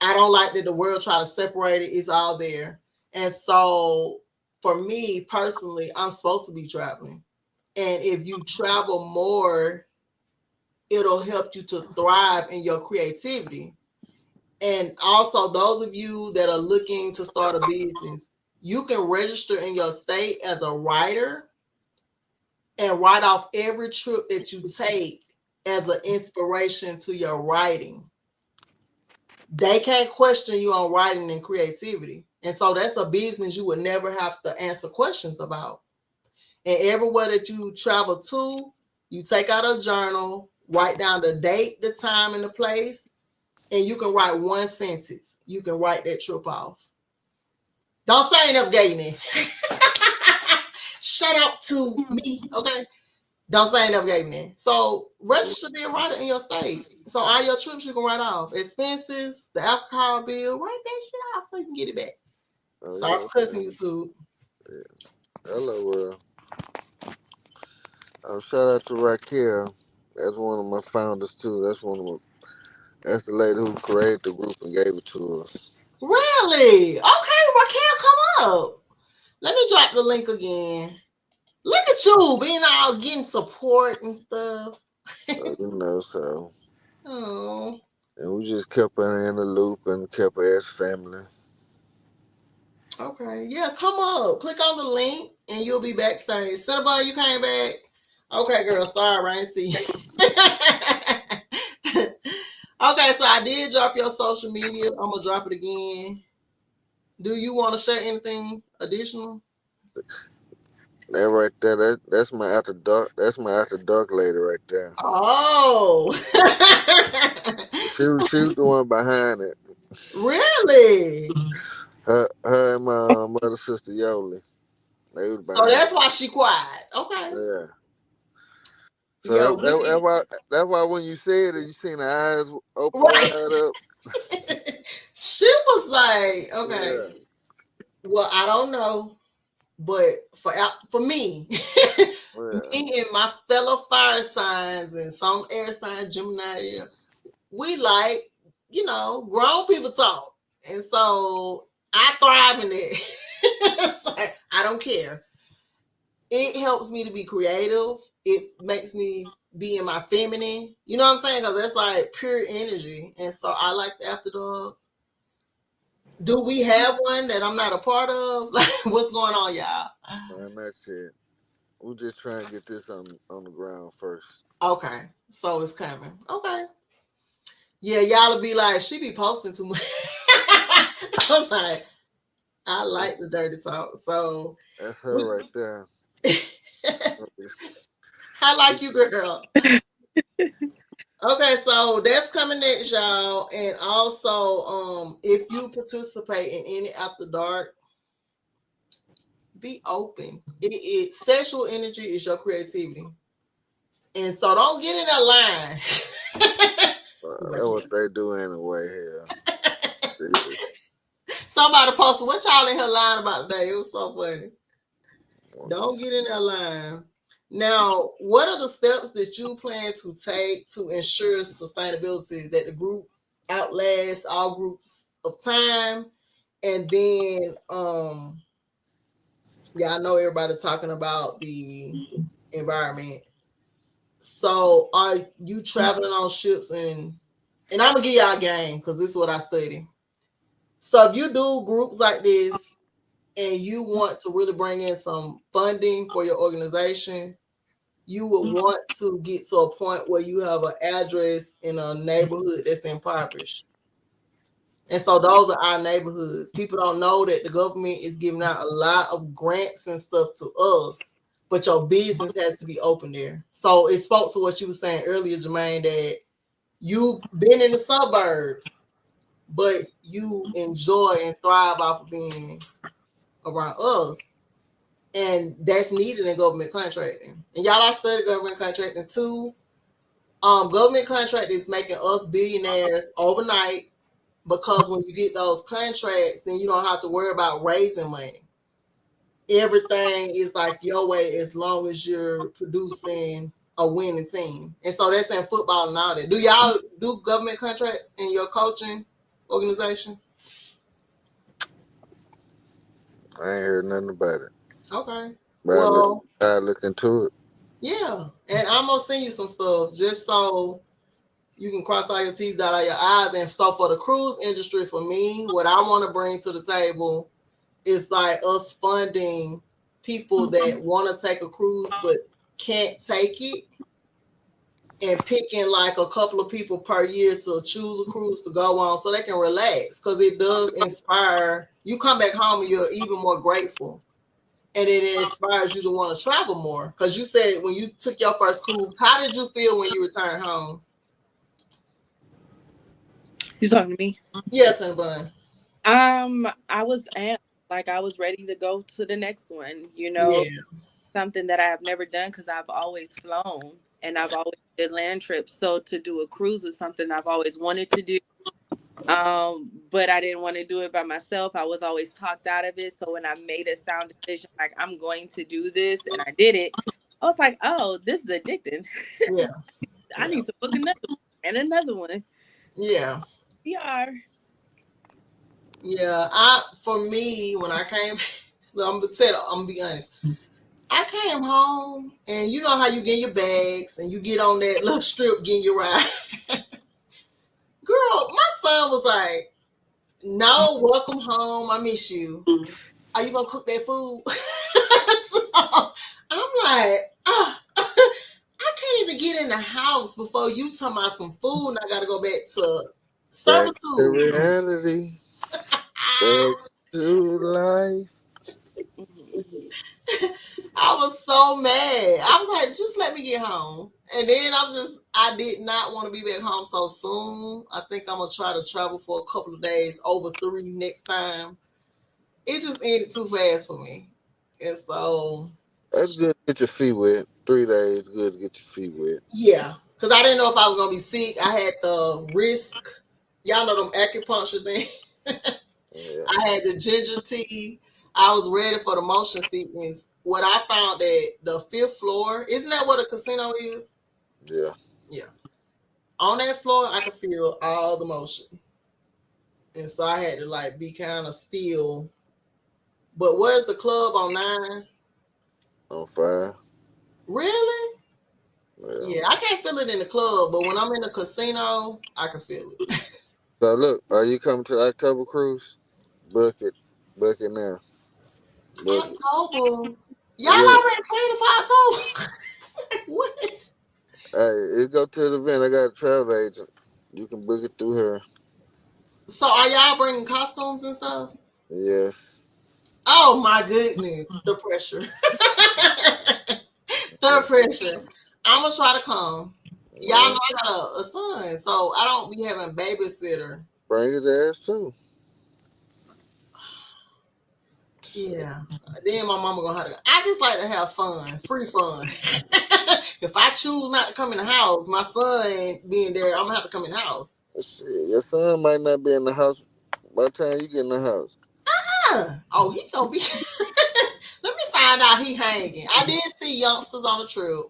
I don't like that the world try to separate it. It's all there. And so for me personally, I'm supposed to be traveling. And if you travel more, it'll help you to thrive in your creativity. And also, those of you that are looking to start a business, you can register in your state as a writer and write off every trip that you take as an inspiration to your writing. They can't question you on writing and creativity. And so that's a business you would never have to answer questions about. And everywhere that you travel to, You take out a journal, write down the date, the time, and the place, and you can write one sentence. You can write that trip off. Don't say I never gave me. Shut up to me, okay? Don't say I never gave me. So register be a writer in your state. So all your trips you can write off. Expenses, the alcohol bill, write that shit off so you can get it back. Oh, Sorry yeah, for cussing you too. yeah. Hello, world. Shout out to Raquel. That's one of my founders too. That's the lady who created the group and gave it to us. Really? Okay, Raquel, come up. Let me drop the link again. Look at you being all getting support and stuff. So Oh, and we just kept her in the loop and kept her as family. okay. Yeah, come up. Click on the link and you'll be backstage. Cinabon, you came back. Okay, girl. Sorry, I ain't see you. Okay, so I did drop your social media. I'm gonna drop it again. Do you want to share anything additional? That right there, that's my after dark. That's my after dark lady right there. Oh, She was the one behind it. really? Her and my mother sister Yoli. They was So behind that's it. why she quiet. Okay. Yeah. So Yeah, we that's why when you said it, you seen her eyes open right. wide up. She was like, okay, Yeah. well, I don't know, but for me, Yeah. me and my fellow fire signs and some air signs, Gemini, we like, grown people talk. And so I thrive in it. It's like, I don't care. It helps me to be creative. It makes me be in my feminine. You know what I'm saying? Because that's like pure energy. And so I like the after dog. Do we have one that I'm not a part of? Like, what's going on, y'all? Man, that's it. We just trying to get this on the ground first. Okay, so it's coming. Okay, yeah, y'all will be like, she be posting too much. I'm like, I like the dirty talk. So That's her right there. I like you, girl. Okay, so that's coming next, y'all. And also, if you participate in any after dark, be open. Sexual energy is your creativity. And so don't get in that line. That's what they do anyway. Hell, Somebody posted, what y'all in her line about today? It was so funny. Don't get in that line. Now, what are the steps that you plan to take to ensure sustainability, that the group outlasts all groups of time? And then, yeah, I know everybody talking about the environment. So, are you traveling on ships? And I'm gonna give y'all a game because this is what I study. So, if you do groups like this and you want to really bring in some funding for your organization, you would want to get to a point where you have an address in a neighborhood that's impoverished. And so those are our neighborhoods. People don't know that the government is giving out a lot of grants and stuff to us, but your business has to be open there. So it spoke to what you were saying earlier, Jermaine, that you've been in the suburbs, but you enjoy and thrive off of being around us. And that's needed in government contracting. And y'all, I studied government contracting too. Government contract is making us billionaires overnight, because when you get those contracts, then you don't have to worry about raising money. Everything is like your way as long as you're producing a winning team. And so that's in football and all that. Do y'all do government contracts in your coaching organization? I ain't heard nothing about it. Okay. But Well, I look into it. yeah. And I'm gonna send you some stuff just so you can cross all your T's, dot all your I's. And so for the cruise industry, for me, what I want to bring to the table is like us funding people that want to take a cruise but can't take it, and picking like a couple of people per year to choose a cruise to go on so they can relax, because it does inspire. You come back home and you're even more grateful. and it inspires you to want to travel more. Because you said when you took your first cruise, how did you feel when you returned home? You talking to me? Yes, and Bun. I was amped. Like I was ready to go to the next one. Yeah, Something that I have never done because I've always flown and I've always did land trips. So to do a cruise is something I've always wanted to do. But I didn't want to do it by myself. I was always talked out of it. So when I made a sound decision, like I'm going to do this, and I did it, I was like, oh, this is addicting. yeah, I yeah, need to book another one and another one. So yeah, we are. yeah. For me, when I came, I'm gonna be honest. I came home, and you know how you get your bags, and you get on that little strip getting your ride. Girl, my son was like, "No, welcome home. I miss you. Are you gonna cook that food?" So I'm like, I can't even get in the house before you talking about some food, and I gotta go back to Back to servitude. reality. Back to life. Mhm. I was so mad. I was like, just let me get home. And then I did not want to be back home so soon. I think I'm going to try to travel for a couple of days, over 3 next time. It just ended too fast for me. And so, That's good to get your feet wet. 3 days, good to get your feet wet. yeah. Because I didn't know if I was going to be sick. I had the risk. Y'all know them acupuncture things. Yeah, I had the ginger tea. I was ready for the motion sickness. What I found at the fifth floor, isn't that what a casino is? yeah. Yeah. On that floor, I could feel all the motion. And so I had to like be kind of still. But where's the club on 9? On fire. Really? Yeah. Yeah, I can't feel it in the club, but when I'm in the casino, I can feel it. So look, are you coming to the October cruise? Book it. Book it now. Book it. October. Y'all Yeah. already planning for October? What? Hey, it go to the event. I got a travel agent. You can book it through her. So are y'all bringing costumes and stuff? Yes. Oh my goodness, the pressure. The pressure. I'm gonna try to come. Y'all Yeah. know I got a son, so I don't be having babysitter. Bring his ass too. Shit. Yeah. Then my mama gonna have to. I just like to have fun, free fun. If I choose not to come in the house, my son ain't being there. I'm gonna have to come in the house. Shit. Your son might not be in the house by the time you get in the house. Oh, he gonna be. Let me find out he hanging. I did see youngsters on the trip.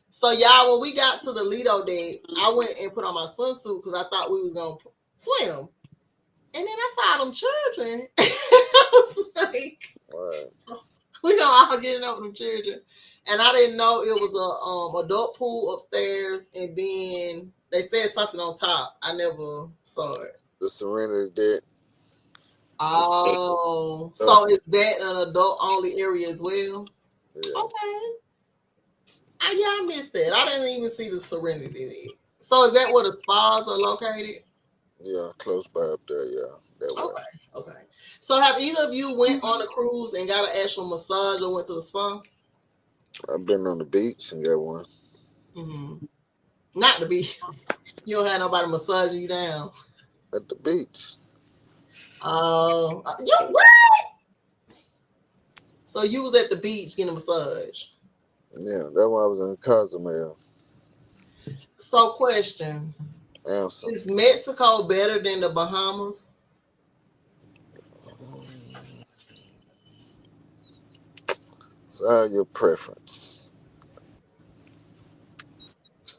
So y'all, when we got to the Lido deck, I went and put on my swimsuit because I thought we was gonna swim. And then I saw them children. I was like, Right. we gonna all get in up with them children. And I didn't know it was a adult pool upstairs, and then they said something on top. I never saw it. The Serenity deck. Oh, Uh, so is that an adult only area as well? yeah. Okay. Yeah, I missed that. I didn't even see the Serenity deck. So is that where the spas are located? Yeah. Close by up there. Yeah. That way. Okay, okay. So have either of you went on a cruise and got an actual massage or went to the spa? I've been on the beach and got one. Mm-hmm. Not to be. You don't have nobody massaging you down. At the beach. You what? So you was at the beach getting a massage. Yeah. That one I was in Cozumel. So question: Answer. is Mexico better than the Bahamas? It's all your preference.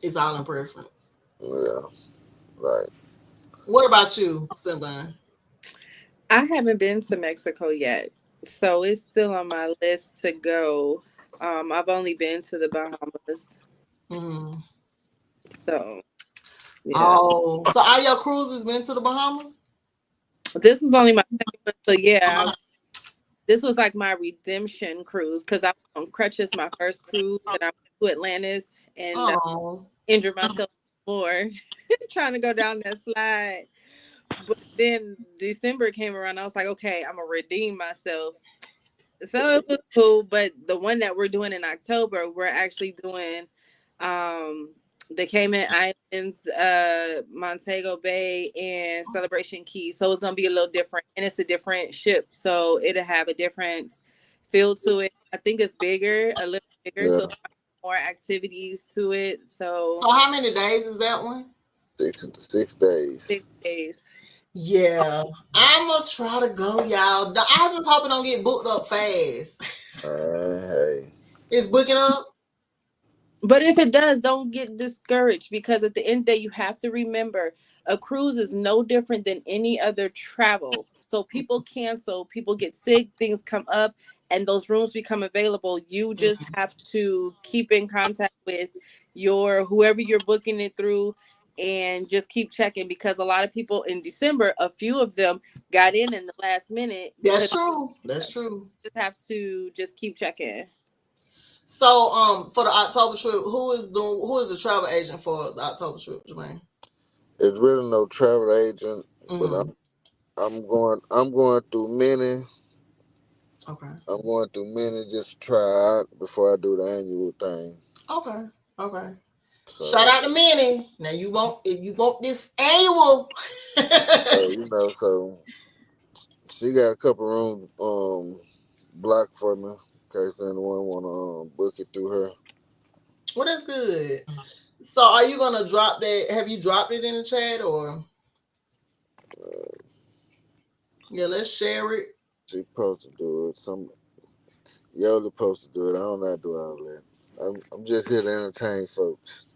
It's all in preference. Yeah. Like, What about you, Cinabon? I haven't been to Mexico yet, so it's still on my list to go. I've only been to the Bahamas, Mm-hmm. so yeah. Oh, so all your cruises been to the Bahamas? This was only my second one, so yeah, this was like my redemption cruise because I was on crutches my first cruise, and I went to Atlantis and Oh, injured myself more trying to go down that slide. But then December came around, I was like, okay, I'm gonna redeem myself. So it was cool, but the one that we're doing in October, we're actually doing the Cayman Islands, Montego Bay, and Celebration Key. So it's gonna be a little different, and it's a different ship, so it'll have a different feel to it. I think it's bigger, a little bigger, Yeah, so more activities to it. So So how many days is that one? 6 days. 6 days. Yeah, I'm gonna try to go, y'all. I was just hoping don't get booked up fast. Hey, It's booking up. But if it does, don't get discouraged because at the end of the day, you have to remember a cruise is no different than any other travel. So people cancel, people get sick, things come up, and those rooms become available. You just Mhm. have to keep in contact with your whoever you're booking it through and just keep checking because a lot of people in December, a few of them got in the last minute because That's true. you That's true. just have to just keep checking. So, for the October trip, who is the travel agent for the October trip, Jermaine? it's really no travel agent, but Mm-hmm. I'm going through many. Okay. I'm going through many just to try out before I do the annual thing. Okay. Okay. Shout So, out to Minnie. Now you want if you want this annual. so she got a couple rooms blocked for me in case anyone wanna book it through her. Well, that's good. So, are you gonna drop that? Have you dropped it in the chat or? Yeah, let's share it. She supposed to do it. Yoli supposed to do it. I don't know how to do all that. I'm just here to entertain folks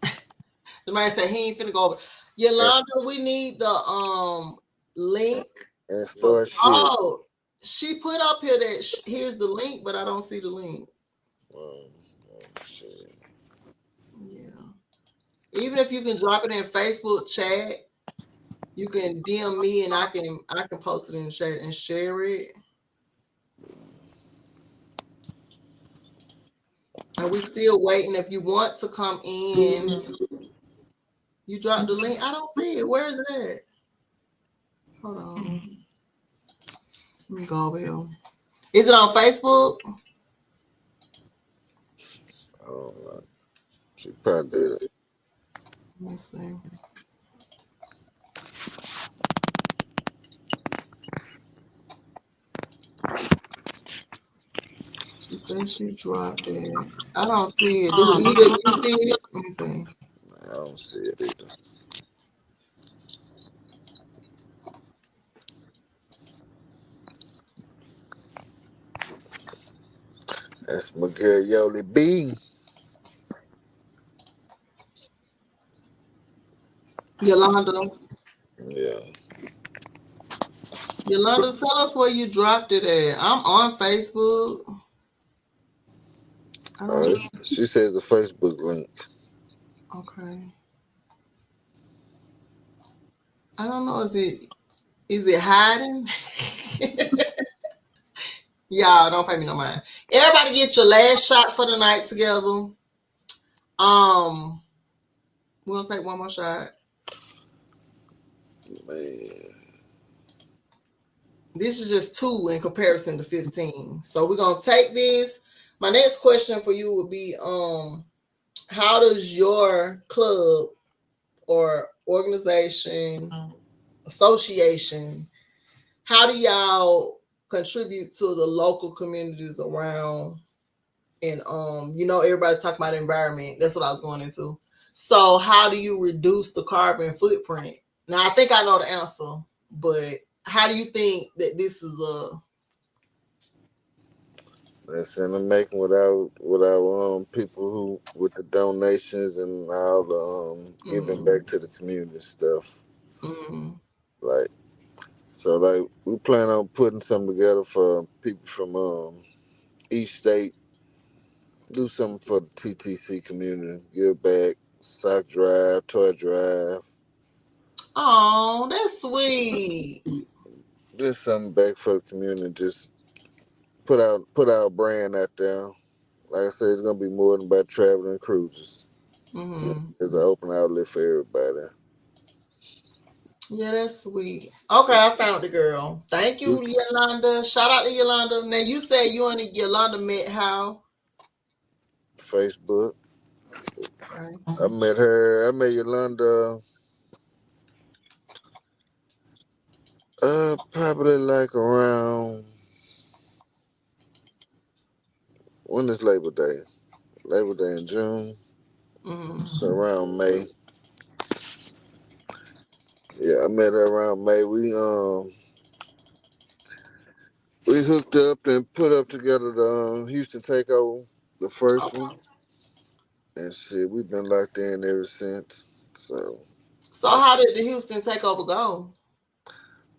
The man said he ain't finna go over. Yolanda, we need the link and for. start shit. Oh, she put up here that here's the link, but I don't see the link. Shit. Yeah. Even if you can drop it in Facebook chat, you can DM me and I can post it in the chat and share it. And we still waiting. If you want to come in, you drop the link. I don't see it. Where is it at? Hold on. Let me go over here. Is it on Facebook? I don't know. She probably did it. Let me see. She says she dropped it. I don't see it. Do either of you see it? Let me see. I don't see it either. That's my girl Yoli B. Yolanda. Yeah. Yolanda, tell us where you dropped it at. I'm on Facebook. I don't see. She says the Facebook link. Okay. I don't know. Is it hiding? Y'all don't pay me no mind. Everybody get your last shot for the night together. Um, we're gonna take one more shot. Man. This is just two in comparison to 15. So we're gonna take this. My next question for you would be how does your club or organization, association, how do y'all contribute to the local communities around? And everybody's talking about environment. That's what I was going into. So how do you reduce the carbon footprint? Now I think I know the answer, but how do you think that this is a That's in the making without people who with the donations and all the giving mm, back to the community stuff. mm, Like so like we plan on putting something together for people from each state, do something for the TTC community, give back, sock drive, toy drive, oh, that's sweet. just something back for the community, just put our brand out there. Like I said, it's gonna be more than about traveling cruises. Mm-hmm. It's an open outlet for everybody. Yeah, that's sweet. Okay, I found the girl. Thank you, Yolanda. Shout out to Yolanda. Now you said you and Yolanda met how? Facebook. Okay. I met her. I met Yolanda. Probably like around when is Labor Day? Labor Day in June. Mm-hmm. So around May. Yeah, I met her around May. We hooked up and put up together the Houston Takeover, the first one, and shit. We've been locked in ever since. So, So how did the Houston takeover go?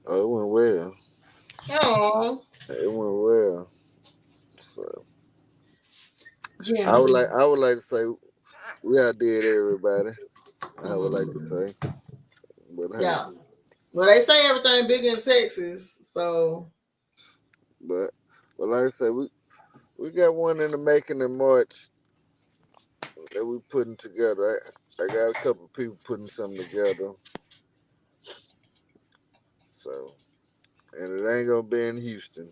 it went well. Oh, It went well. So yeah. I would like to say we outdid everybody. I would like to Mm-hmm. say, but hey, Yeah. Well, they say everything big in Texas, so but like I say, we got one in the making in March that we putting together. I got a couple people putting something together. So, and it ain't gonna be in Houston.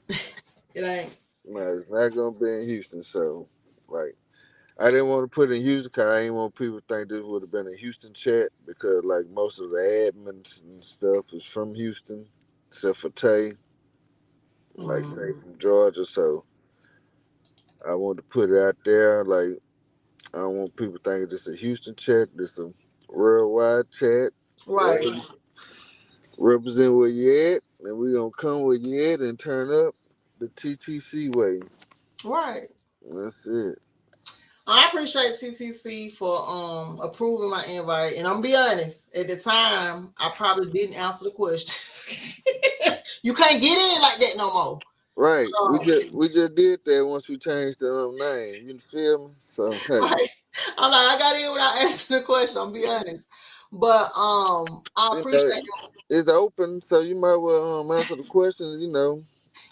it ain't. No, it's not gonna be in Houston. So, like, I didn't want to put it in Houston because I didn't want people to think this would have been a Houston chat because, like, most of the admins and stuff is from Houston, except for Tay, like Mm-hmm. Tay from Georgia. So, I wanted to put it out there. Like, I don't want people thinking this a Houston chat. This a worldwide chat. Right. Represent where you at, and we gonna come where you at and turn up the TTC way. Right. That's it. I appreciate TTC for approving my invite, and I'm gonna be honest. At the time, I probably didn't answer the questions. You can't get in like that no more. Right. We So, just we just did that once we changed the name. You feel me? So hey, right. I'm like, I got in without answering the question. I'm be honest, but I you know appreciate it. it's open, so you might well answer the question.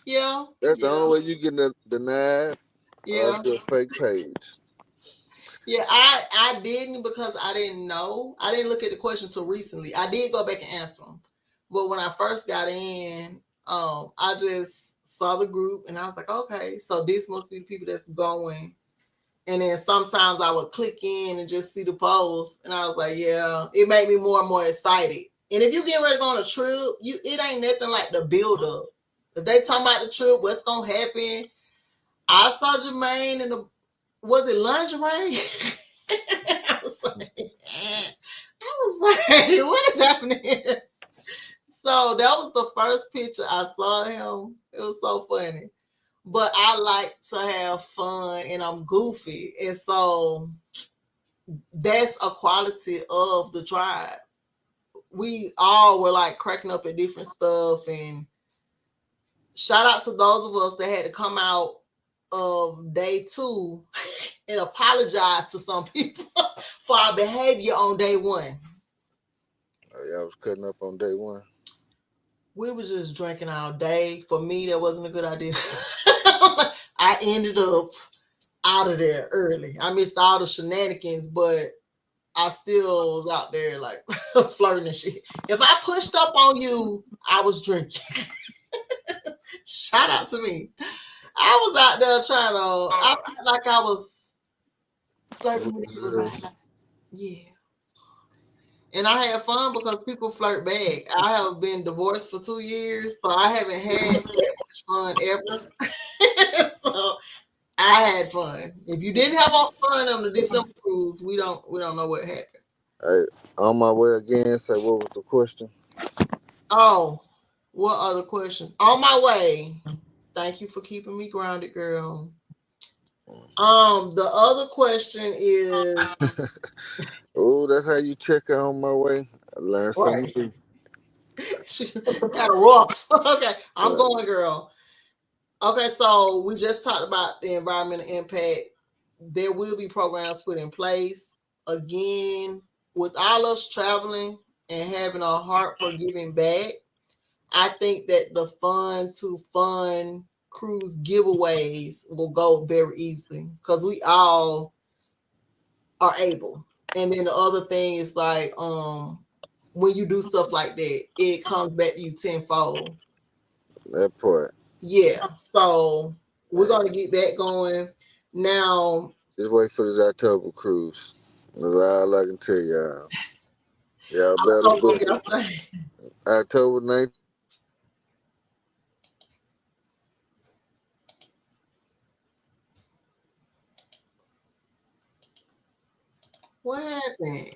Yeah, That's the yeah, only way you get denied or yeah, do a fake page. yeah. I didn't because I didn't know. I didn't look at the questions so recently. I did go back and answer them, but when I first got in, I just saw the group and I was like, okay, so this must be the people that's going. And then sometimes I would click in and just see the post, and I was like, yeah, it made me more and more excited. And if you get ready to go on a trip, it ain't nothing like the build up. If they talking about the trip, what's gonna happen? I saw Jermaine in the was it lingerie? I was like, what is happening here? So that was the first picture I saw him. It was so funny. But I like to have fun and I'm goofy. And so that's a quality of the tribe. We all were like cracking up at different stuff, and shout out to those of us that had to come out of day 2 and apologize to some people for our behavior on day 1. Y'all was cutting up on day one. We were just drinking all day. For me, that wasn't a good idea. I ended up out of there early. I missed all the shenanigans, but I still was out there like flirting and shit. If I pushed up on you, I was drinking. Shout out to me. I was out there trying to. I felt like I was flirting with everybody. Yeah, and I had fun because people flirt back. I have been divorced for 2 years, so I haven't had that much fun ever. So I had fun. If you didn't have fun on the December cruise, we don't know what happened. Hey, on my way again. Say what was the question? Oh, what other question? On my way. Thank you for keeping me grounded, girl. The other question is Oh, that's how you check out on my way. I learned right. something new. Kind of rough. Okay, I'm Right. going, girl. Okay, so we just talked about the environmental impact. There will be programs put in place. Again, with all us traveling and having a heart for giving back, I think that the fun to fun cruise giveaways will go very easily because we all are able. And then the other thing is like when you do stuff like that, it comes back to you tenfold. That part. Yeah. So we're gonna get that going. Now, Just wait for this October cruise. That's all I can tell y'all. Y'all better October gonna book be it. our thing. October 19th. What happened?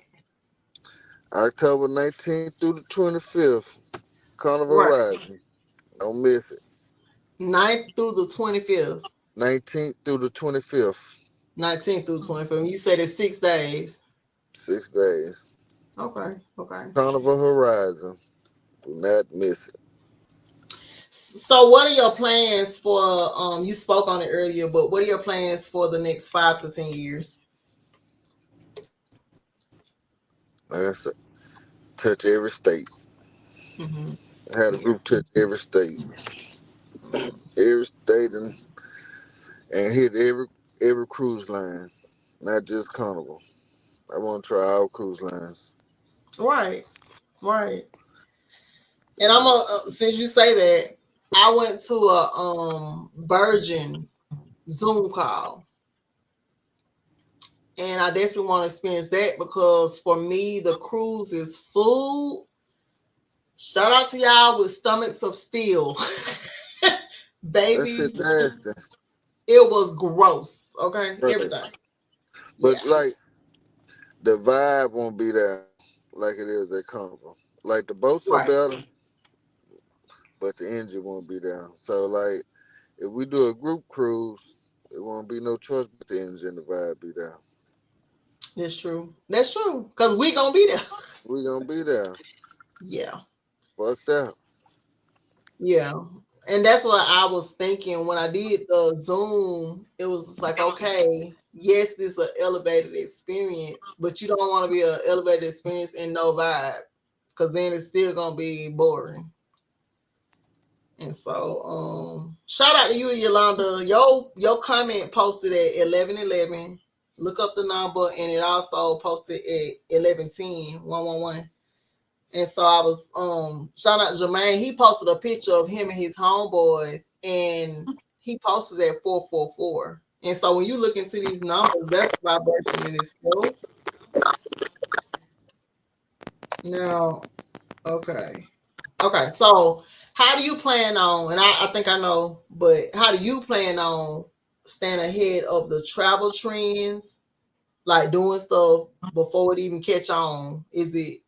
October 19th through the 25th. Carnival Right. Rising. Don't miss it. 9th through the 25th. 19th through the 25th. 19th through 25th. You said it's 6 days. 6 days. Okay. Okay. Carnival Horizon. Do not miss it. So what are your plans for you spoke on it earlier, but what are your plans for the next 5 to 10 years? Like I said, touch every state. Mm-hmm. Had a Yeah. group touch every state. Mm-hmm. Every state and hit every cruise line. Not just Carnival. I want to try all cruise lines. Right. Right. And I'm gonna since you say that, I went to a Virgin Zoom call, and I definitely want to experience that because for me, the cruise is food. Shout out to y'all with stomachs of steel, That baby. shit nasty. It was gross. Okay, Right. everything. But Yeah. like the vibe won't be there like it is at Carnival. Like the boats are Right. better, but the engine won't be there. So like if we do a group cruise, it won't be no choice but the engine and the vibe be there. That's true. That's true. Cause we gonna be there. We gonna be there. Yeah. Fucked up. Yeah. And that's what I was thinking when I did the Zoom. It was just like, okay, yes, this is an elevated experience, but you don't want to be an elevated experience and no vibe, because then it's still gonna be boring. And so, shout out to you, Yolanda. Your comment posted at 11:11. Look up the number, and it also posted at 11:10, 111. And so I was shout out Jermaine. He posted a picture of him and his homeboys, and he posted at 444. And so when you look into these numbers, that's the vibration in itself. Now, okay. Okay, so how do you plan on, and I think I know, but how do you plan on staying ahead of the travel trends, like doing stuff before it even catch on? Is it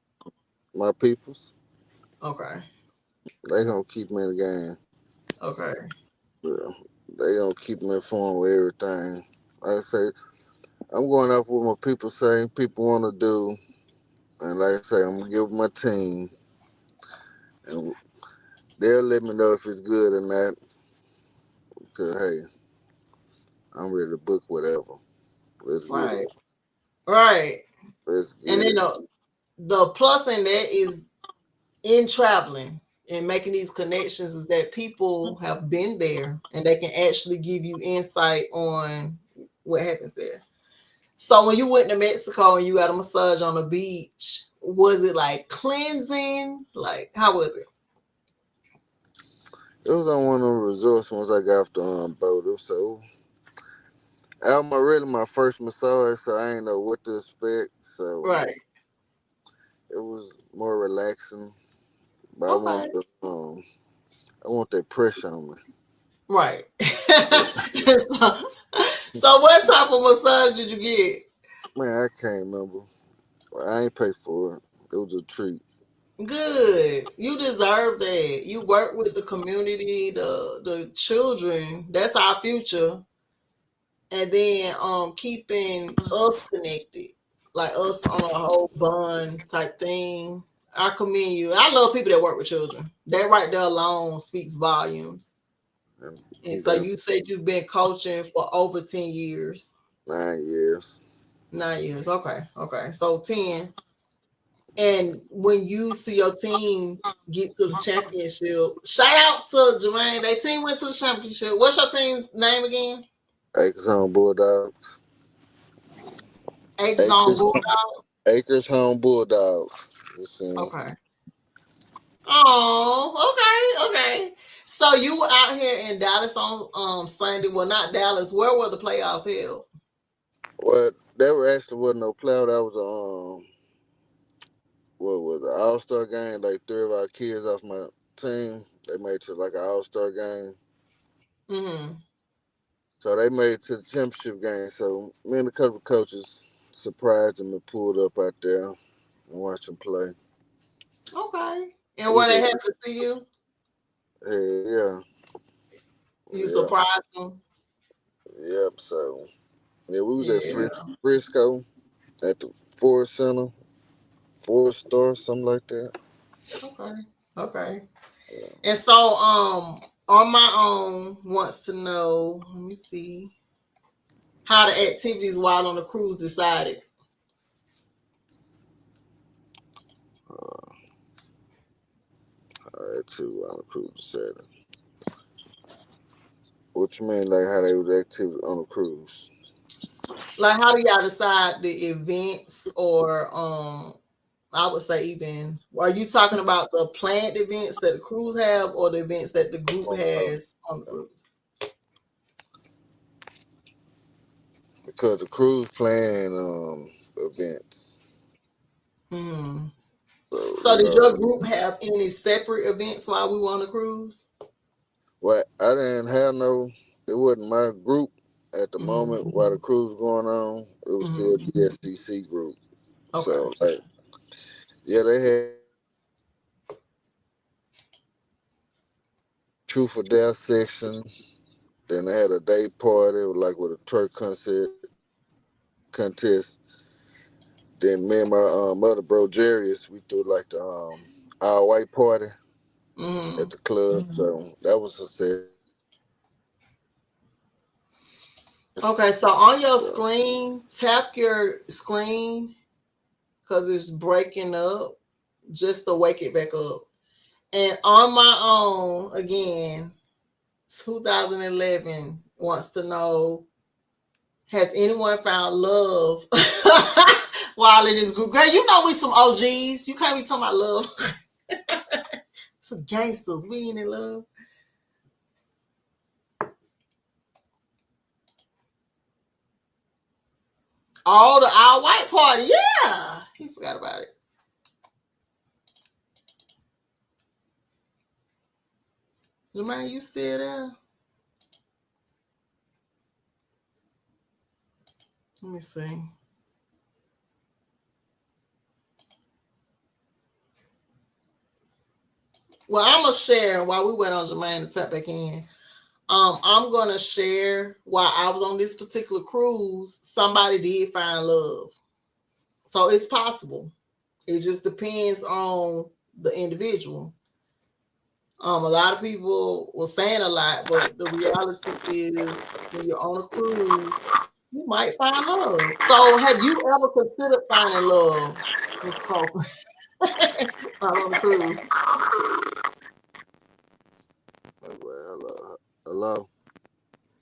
My peoples, okay? they gonna keep me in the game. Okay. Yeah. They gonna keep me informed with everything. Like I say, I'm going off what my people say, people wanna do. And like I say, I'm gonna give my team and they'll let me know if it's good or not. Cause hey, I'm ready to book whatever. Let's get it. Right. Right. Let's And get then it. the plus in that is in traveling and making these connections is that people have been there and they can actually give you insight on what happens there. So when you went to Mexico and you got a massage on the beach, was it like cleansing? Like how was it? It was on one of the resorts once I got off the boat. It was so that was really my first massage, so I ain't know what to expect. So Right. it was more relaxing. But Okay. I want that pressure on me. Right. So what type of massage did you get? Man, I can't remember. I ain't pay for it. It was a treat. Good. You deserve that. You work with the community, the children. That's our future. And then keeping us connected, like us on a whole bond type thing. I commend you. I love people that work with children. That right there alone speaks volumes. And And so got you said you've been coaching for over 10 years. 9 years. 9 years. Okay. Okay. So 10. And when you see your team get to the championship, shout out to Jermaine. Their team went to the championship. What's your team's name again? Acres Home Bulldogs. Ages on Acres Bulldogs. Acres Home Bulldogs. Okay. Oh, okay. So you were out here in Dallas on Sunday. Well, not Dallas. Where were the playoffs held? Well, there were actually wasn't no playoff. That was what was the All Star game? Like 3 of our kids off my team, they made it to like an All Star game. Mm-hmm. So they made it to the championship game. So me and a couple of coaches surprised them and pulled up out there and watched them play. Okay. It And was were they just, happy to see you? yeah, You yeah, surprised them? yep. So yeah, we was at Yeah. Frisco at the Ford Center, Ford Store, something like that. Okay. Okay. Yeah. And so, on my own wants to know. Let me see how the activities while on the cruise decided. All right, too on the cruise setting. What you mean, like how they was active on the cruise? Like, how do y'all decide the events, or I would say even, are you talking about the planned events that the cruise have, or the events that the group has on the cruise? Because the cruise plan events. Hmm. So So, did your group have any separate events while we were on the cruise? what I didn't have no. It wasn't my group at the Hmm. moment while the cruise was going on. It was Hmm. still the SDC group. Okay. So like, yeah, they had truth or dare section. Then they had a day party, like with a twerk contest. Then me and my mother bro Jarius, we threw like the all white party Hmm. at the club. So that was a success. Okay. So, on your So screen, tap your screen because it's breaking up, just to wake it back up. And on my own, again, 2011 wants to know, has anyone found love while in this group? Girl, you know we some OGs. You can't be talking about love. Some gangsters. We ain't in love. All the all white party. Yeah. He forgot about it. Jermaine, you still there? Let me see. Well, I'm going to share while we went on Jermaine to tap back in. I'm gonna share while I was on this particular cruise, somebody did find love. So it's possible. It just depends on the individual. A lot of people were saying a lot, but the reality is when you're on a cruise, you might find love. So have you ever considered finding love, Mr. Copeland, while on the cruise? hello, hello.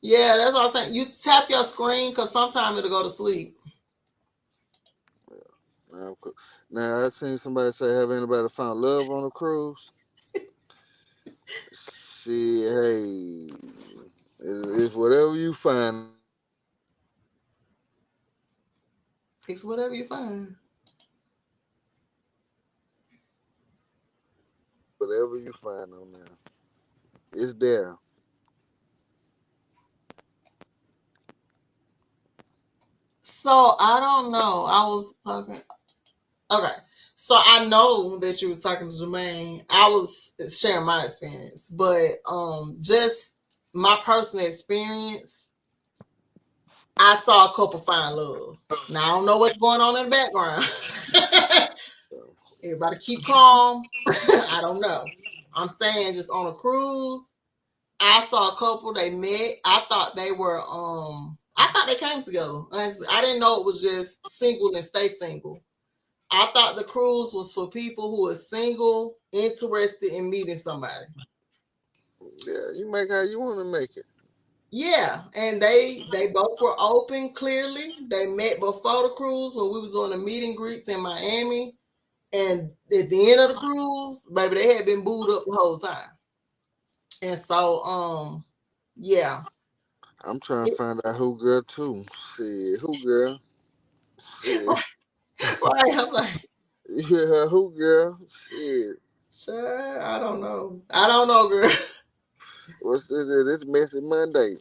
Yeah, that's what I'm saying. You tap your screen because sometimes it'll go to sleep. Now I seen somebody say, "Have anybody found love on a cruise?" See, hey, it's whatever you find. It's whatever you find. Whatever you find on there, it's there. So I don't know. I was talking. Okay. So I know that you were talking to Jermaine. I was sharing my experience, but just my personal experience, I saw a couple find love. Now I don't know what's going on in the background. Everybody keep calm. I don't know. I'm saying just on a cruise, I saw a couple, they met. I thought they came together. Honestly, I didn't know it was just single and stay single. I thought the cruise was for people who are single, interested in meeting somebody. Yeah, you make how you want to make it. Yeah, and they both were open. Clearly, they met before the cruise when we was on the meet and greets in Miami, And at the end of the cruise, baby, they had been booed up the whole time. And so, yeah. I'm trying to find out who girl too. Shit, who girl? Shit. Right. I'm like, You hear her who girl? Shit. sure, I don't know. I don't know, girl. What's this? This messy Monday.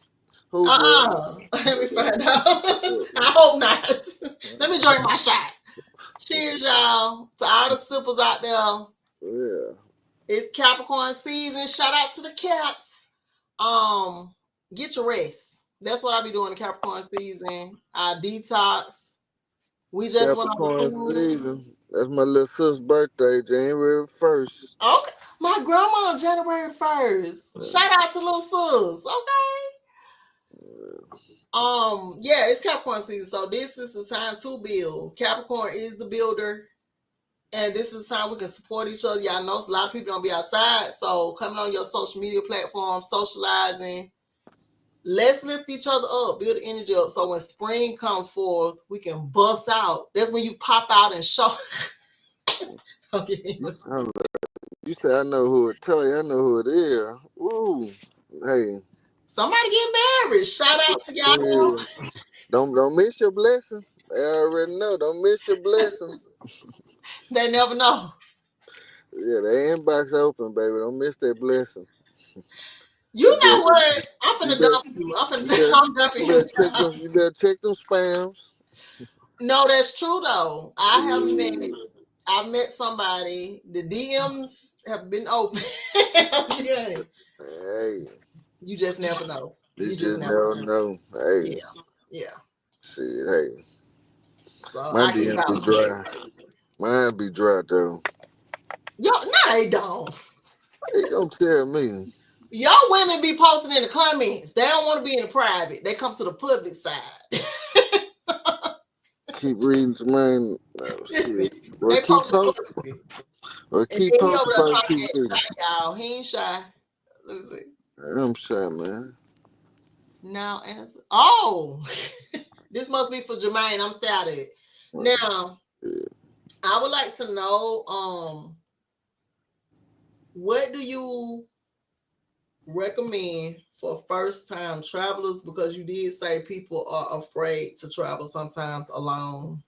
Who girl? Let me find out. I hope not. Let me drink my shot. Cheers, y'all. To all the sippers out there. Yeah. It's Capricorn season. Shout out to the Caps. Get your rest. That's what I be doing in Capricorn season. I detox. We just went on a Capricorn cruise. season. That's my little sister's birthday, January 1st. Okay. My grandma January 1st. Shout out to little sis. Okay. Yeah, it's Capricorn season. So this is the time to build. Capricorn is the builder. And this is the time we can support each other. Y'all know a lot of people don't be outside. So coming on your social media platforms, socializing. Let's lift each other up, build the energy up. So when spring comes forth, we can bust out. That's when you pop out and show. Okay. You say I know who it tell you, I know who it is. Ooh. Hey. Somebody get married. Shout out to y'all. Yeah. Don't miss your blessing. They already know. Don't miss your blessing. They never know. Yeah, the inbox open, baby. Don't miss that blessing. You know better, what? I'm you finna better, dump you. I'm dumping you him. better check them. You better check them spams. No, that's true though. Yeah. I've met somebody. The DMs have been open. Yeah. Hey, You just never know. you You just just never never know. know. Hey, Yeah. Yeah. shit. Hey, So my I can DM be vouch for that. dry. Mine be dry though. Yo, no, they don't. They gonna tell me. Your women be posting in the comments. They don't want to be in the private. They come to the public side. Keep reading mine. Oh, shit. Well, They keep post posting. publicly. Well, And keep then he over posting. there So talking keep that reading. shit, y'all. He ain't shy. Let me see. I'm shy, man. Now answer. Oh, this must be for Jermaine. I'm started. Now, Yeah. I would like to know, what do you recommend for first time travelers? Because you did say people are afraid to travel sometimes alone.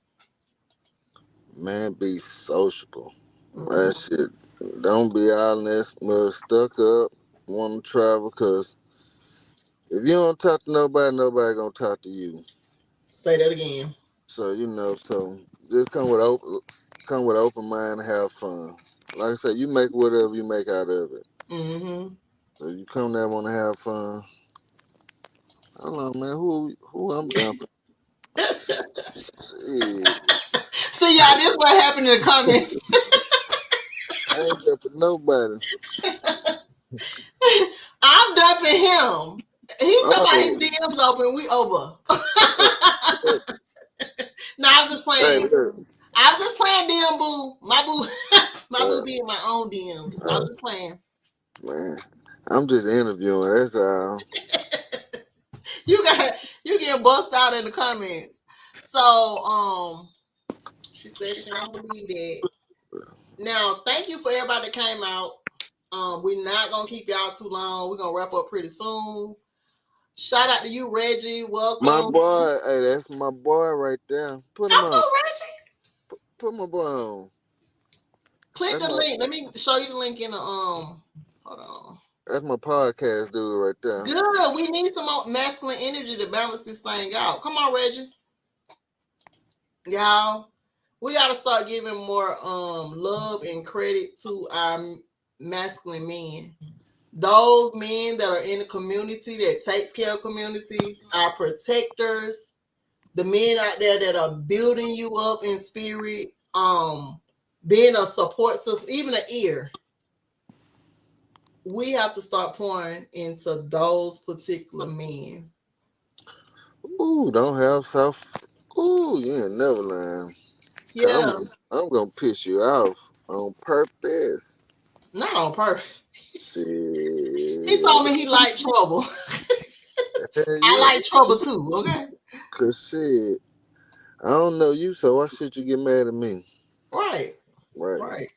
Man, be sociable. Mm-hmm. That shit. Don't be out in this mud stuck up, want to travel, because if you don't talk to nobody, nobody gonna talk to you. Say that again. So so just come with open mind and have fun. Like I said, you make whatever you make out of it. Mm-hmm. So you come there want to have fun. Hold on, man. Who I'm dumping? Shit, See, y'all, this what happened in the comments. I ain't dumping nobody. I'm dumping him. He's talking about his Oh, DMs open. We over. No, I was just hey, playing. look, I was just playing DM boo. My boo uh, be in my own DMs. I was just playing. man. I'm just interviewing. That's all. You got you getting bust out in the comments. So she said she don't believe that. Now, thank you for everybody that came out. We're not gonna keep y'all too long. We're gonna wrap up pretty soon. Shout out to you, Reggie. My Welcome. boy, hey, that's my boy right there. Put him I on. know Reggie. Put my boy on. Click That's the my link. Let me show you the link in the hold on. that's my podcast dude right there. Good. We need some more masculine energy to balance this thing out. Come on, Reggie. Y'all, we gotta start giving more love and credit to our masculine men. Those men that are in the community that takes care of community, our protectors, the men out there that are building you up in spirit, being a support system, even an ear. We have to start pouring into those particular men. Ooh, don't have self. Ooh, you ain't never lying. Yeah, I'm gonna piss you off on purpose. not on purpose. He Shit. told me he liked trouble. Hell I yeah. like trouble too. Okay, Cause shit, I don't know you, so why should you get mad at me? right. Right.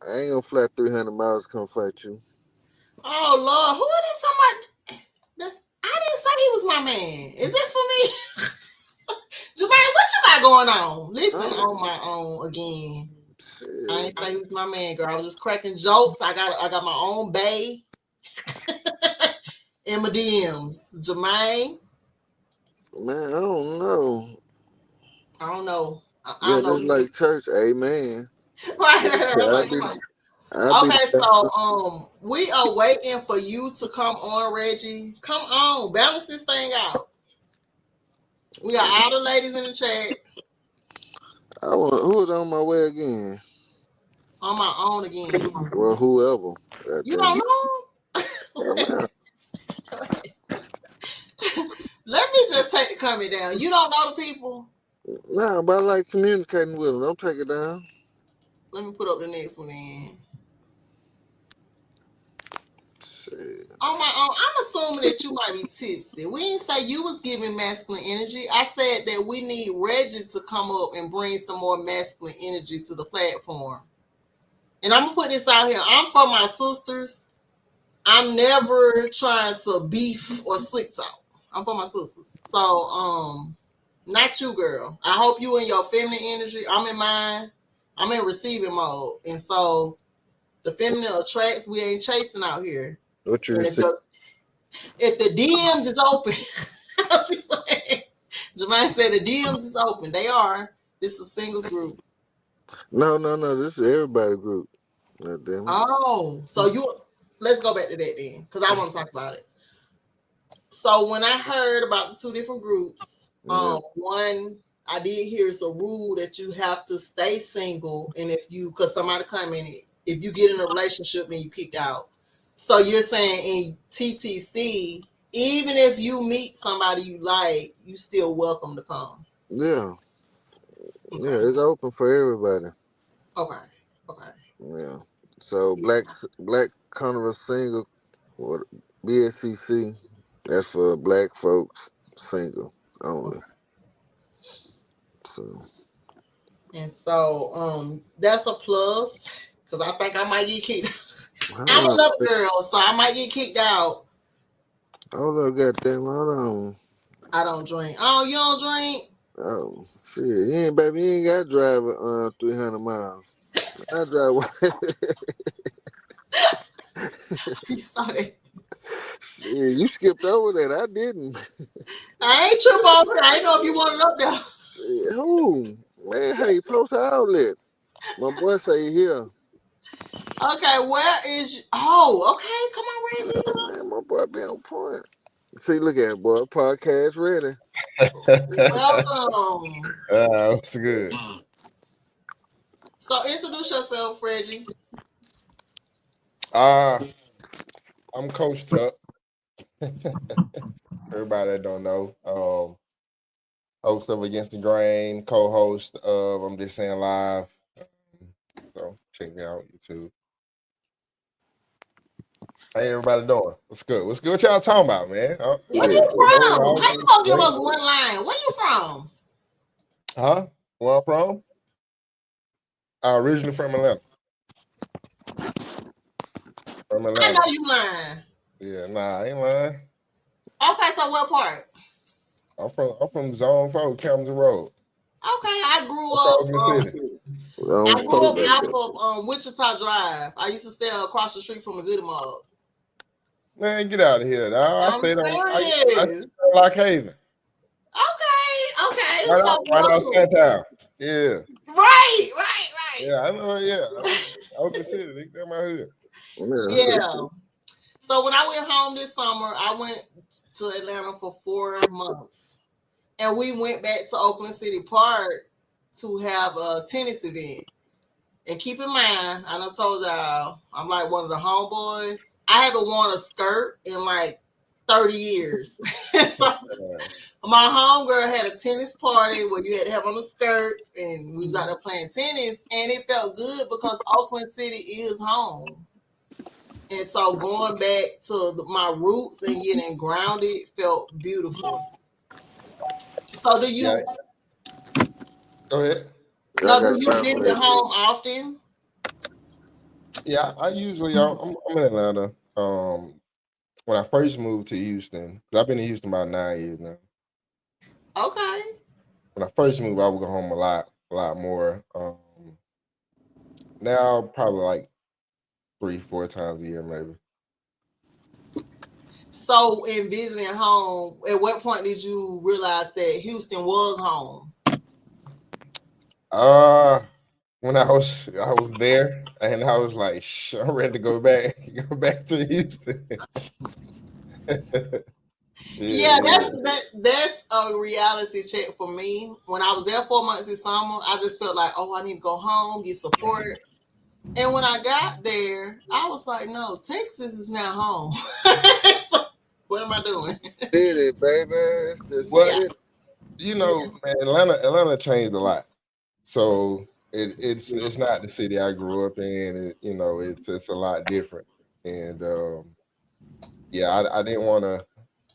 I ain't gonna fly 300 miles to come fight you. Oh Lord, who is somebody? I didn't say he was my man. Is this for me? Jermaine, what you got going on? Listen, on my own again. Shit. I ain't say he was my man, girl. I was just cracking jokes. I got my own bae in my DMs. Jermaine. Man, I don't know. I don't know. I Yeah, don't know. just like church, amen. Right. I'll be Okay, so we are waiting for you to come on, Reggie. Come on, balance this thing out. We got all the ladies in the chat. Who's on my way again? On my own again. Well, whoever. You don't know? Yeah, Let me just take the comment down. You don't know the people? nah, but I like communicating with them. Don't take it down. Let me put up the next one in. Shit. On my own, I'm assuming that you might be tipsy. We didn't say you was giving masculine energy. I said that we need Reggie to come up and bring some more masculine energy to the platform. And I'm gonna put this out here. I'm for my sisters. I'm never trying to beef or slick talk. I'm for my sisters. So, not you, girl. I hope you in your feminine energy. I'm in mine. I'm in receiving mode. And so the feminine attracts, we ain't chasing out here. What you And receive? if the DMs is open, Jermaine said the DMs is open. They are. This is a singles group. No. This is everybody group. God damn it. Oh, so let's go back to that then, because I want to talk about it. So when I heard about the two different groups, one, I did hear it's a rule that you have to stay single, and because somebody come in, if you get in a relationship and you kicked out. So you're saying in TTC, even if you meet somebody you like, you still welcome to come. Yeah. Okay. Yeah, it's open for everybody. Okay. Yeah. So black carnival single or BSCC, that's for black folks single only. Okay. So And so that's a plus, because I think I might get kicked. I'm a love girl, so I might get kicked out. Hold on, goddamn, hold on. I don't drink. Oh, you don't drink? Oh shit, you ain't got to drive 300 miles. I drive. You saw that? Yeah, you skipped over that. I didn't. I ain't trip over it. I didn't know if you wanted up there. Shit, who? Man, hey, post outlet. My boy say here. Okay, where is? Oh, okay. Come on, Reggie. Man, my boy be on point. See, look at it, boy. Podcast ready. Welcome. That's good. So introduce yourself, Reggie. I'm Coach Tuck. Everybody that don't know, host of Against the Grain, co-host of I'm Just Saying Live. So check me out YouTube. Hey, everybody doing? What's good? What's good? What y'all talking about, man? Where you from? How you gonna give us one line? Where you from? Huh? Where I'm from? Originally from Atlanta. From Atlanta. I know you lying. Yeah, nah, I ain't lying. Okay, so what part? I'm from Zone 4, Camden Road. Okay, I grew up off of Wichita Drive. I used to stay across the street from the Goody Mall. Man, get out of here, dog. I stayed on Lock Haven. Okay. Right out Santown. Yeah. Right. Yeah, I know. Yeah, Oakland City. They come out here. Yeah. So when I went home this summer, I went to Atlanta for 4 months, and we went back to Oakland City Park to have a tennis event. And keep in mind, I done told y'all, I'm like one of the homeboys. I haven't worn a skirt in like 30 years. So my homegirl had a tennis party where you had to have on the skirts, and we was out there playing tennis, and it felt good because Oakland City is home. And so going back to my roots and getting grounded felt beautiful. So do you? Go ahead. I So, got do a you family. visit home often? Yeah, I usually I'm in Atlanta. When I first moved to Houston, because I've been in Houston about 9 years now. Okay. When I first moved, I would go home a lot more. Now probably like 3, 4 times a year, maybe. So, in visiting home, at what point did you realize that Houston was home? Uh, when I was there, and I was like, I'm ready to go back, go back to Houston. Yeah, Yeah, yeah. that's a reality check for me. When I was there 4 months in summer, I just felt like, oh, I need to go home, get support. And when I got there, I was like, no, Texas is now home. So, what am I doing? City, baby. It's the Well, Yeah, city. yeah. man, Atlanta changed a lot. So it's not the city I grew up in. It's a lot different. And yeah, I didn't want to.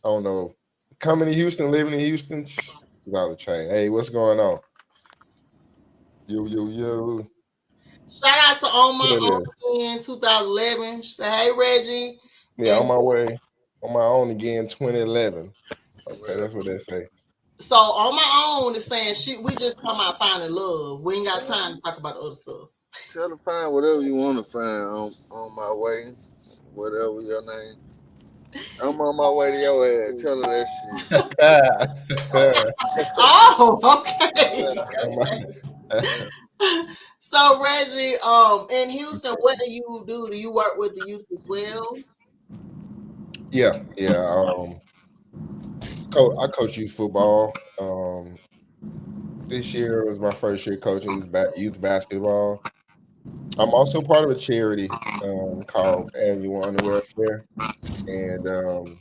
I don't know. Coming to Houston, living in Houston, without a change. Hey, what's going on? Yo, yo, yo. Shout out to On What My it is? Own in 2011. She said, hey, Reggie. Yeah, And on my way, on my own again, 2011. Okay, Well, that's what they say. so On My Own is saying, we just come out finding love. We ain't got time to talk about the other stuff. tell her find whatever you want to find on my way, whatever your name. I'm on my way to your ass. Tell her that shit. Oh, okay. On my- So Reggie, in Houston, what do you do? Do you work with the youth as well? yeah, yeah. I coach youth football. This year was my first year coaching youth basketball. I'm also part of a charity called Annual Underwear Fair, and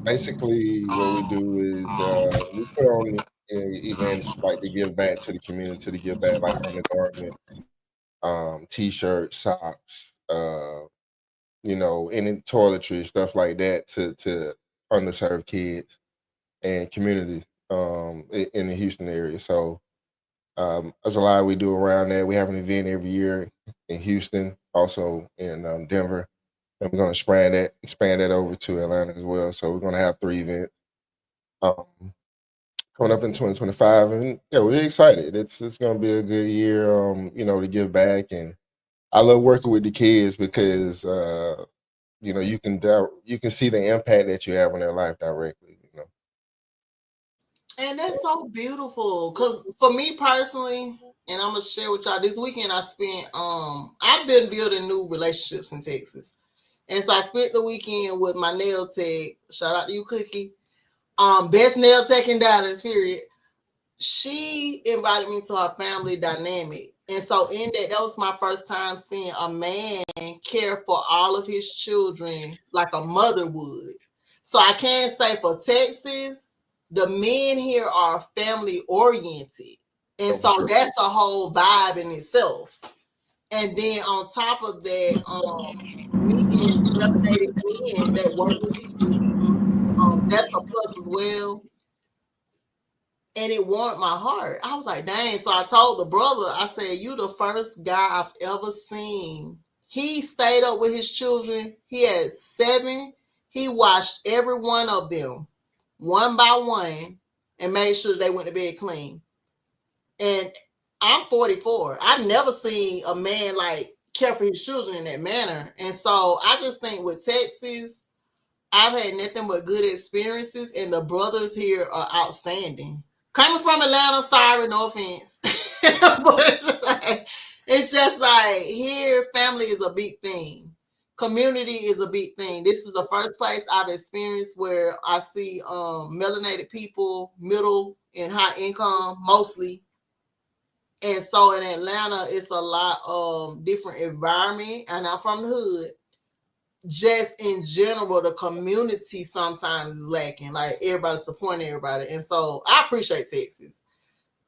basically what we do is we put on events like to give back to the community, to give back like undergarments, t-shirts, socks, any toiletry stuff like that to underserved kids and community in the Houston area. So there's a lot we do around that. We have an event every year in Houston, also in Denver, and we're going to expand that over to Atlanta as well. So we're going to have 3 events um, coming up in 2025, and yeah, we're excited. It's going to be a good year, to give back, and I love working with the kids because you can see the impact that you have on their life directly. And that's so beautiful. Cause for me personally, and I'm gonna share with y'all this weekend I spent I've been building new relationships in Texas. And so I spent the weekend with my nail tech. Shout out to you, Cookie. Best nail tech in Dallas, period. She invited me to her family dynamic. And so in that was my first time seeing a man care for all of his children like a mother would. So I can say for Texas, the men here are family oriented. And So for so sure. that's a whole vibe in itself. And then on top of that, meeting melanated men that work with the youth, that's a plus as well, and it warmed my heart. I was like, dang. So I told the brother, I said, you the first guy I've ever seen. He stayed up with his children. He had 7. He watched every one of them one by one and made sure they went to bed clean. And I'm 44. I've never seen a man like care for his children in that manner. And so I just think with Texas, I've had nothing but good experiences, and the brothers here are outstanding. Coming from Atlanta, sorry, no offense, but it's just like here, family is a big thing. Community is a big thing. This is the first place I've experienced where I see melanated people, middle and high income, mostly. And so in Atlanta, it's a lot different environment, and I'm from the hood. Just in general, the community sometimes is lacking. Like everybody supporting everybody, and so I appreciate Texas.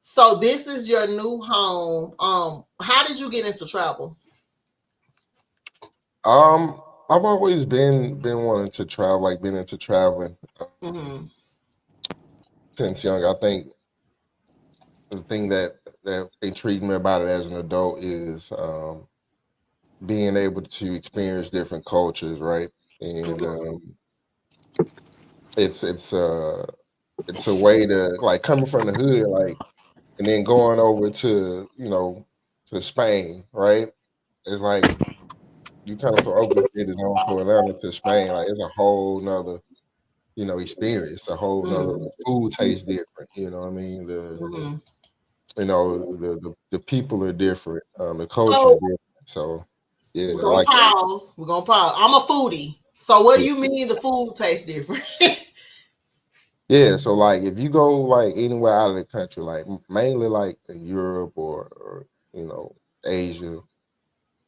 So this is your new home. How did you get into travel? I've always been wanting to travel, like been into traveling Mm-hmm. since young. I think the thing that intrigued me about it as an adult is being able to experience different cultures, right? And it's it's a way to like coming from the hood, like, and then going over to to Spain, right? It's like you coming from Oakland City going to Atlanta to Spain, like it's a whole nother experience, a whole nother Mm-hmm. food tastes different. You know what I mean? Mm-hmm. The people are different, the culture is So different. So yeah, we're I gonna like that. pause. We're gonna pause. I'm a foodie. So what do Yeah. you mean the food tastes different? Yeah, so like if you go like anywhere out of the country, like mainly like in Europe or Asia,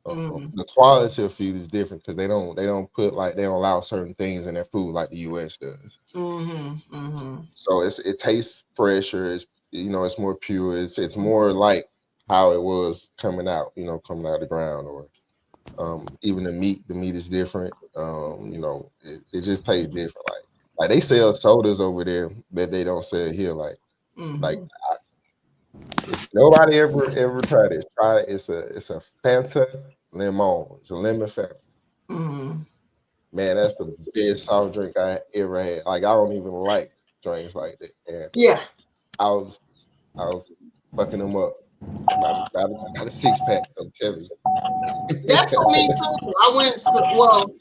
Mm-hmm. the quality of food is different because they don't allow certain things in their food like the U.S. does. Mm-hmm. Mm-hmm. So it tastes fresher. It's more pure. It's more like how it was coming out, coming out of the ground, or even the meat is different. It just tastes different. Like they sell sodas over there that they don't sell here. Like Mm-hmm. if nobody ever tried it, try it. It's a Fanta lemon. It's a lemon Fanta. Mm-hmm. Man, that's the best soft drink I ever had. Like I don't even like drinks like that, and Yeah, I was I was fucking them up about a 6 pack. I'm telling you. that's for me too. I went to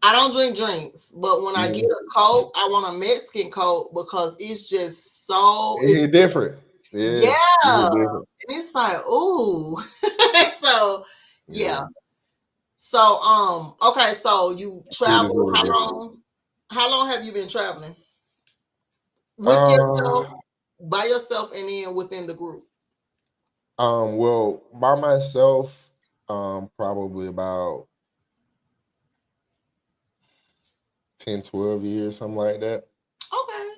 I don't drink drinks, but when I get Mhm. a Coke, I want a Mexican Coke because it's just so It it's hit different. Yeah, yeah. it hit And different. it's like, ooh. So Yeah, yeah. So okay, so you food is travel, really different. how long have you been traveling? With Um, yourself, by yourself, and then within the group? well, by myself, probably about 10, 12 years, something like that. Okay.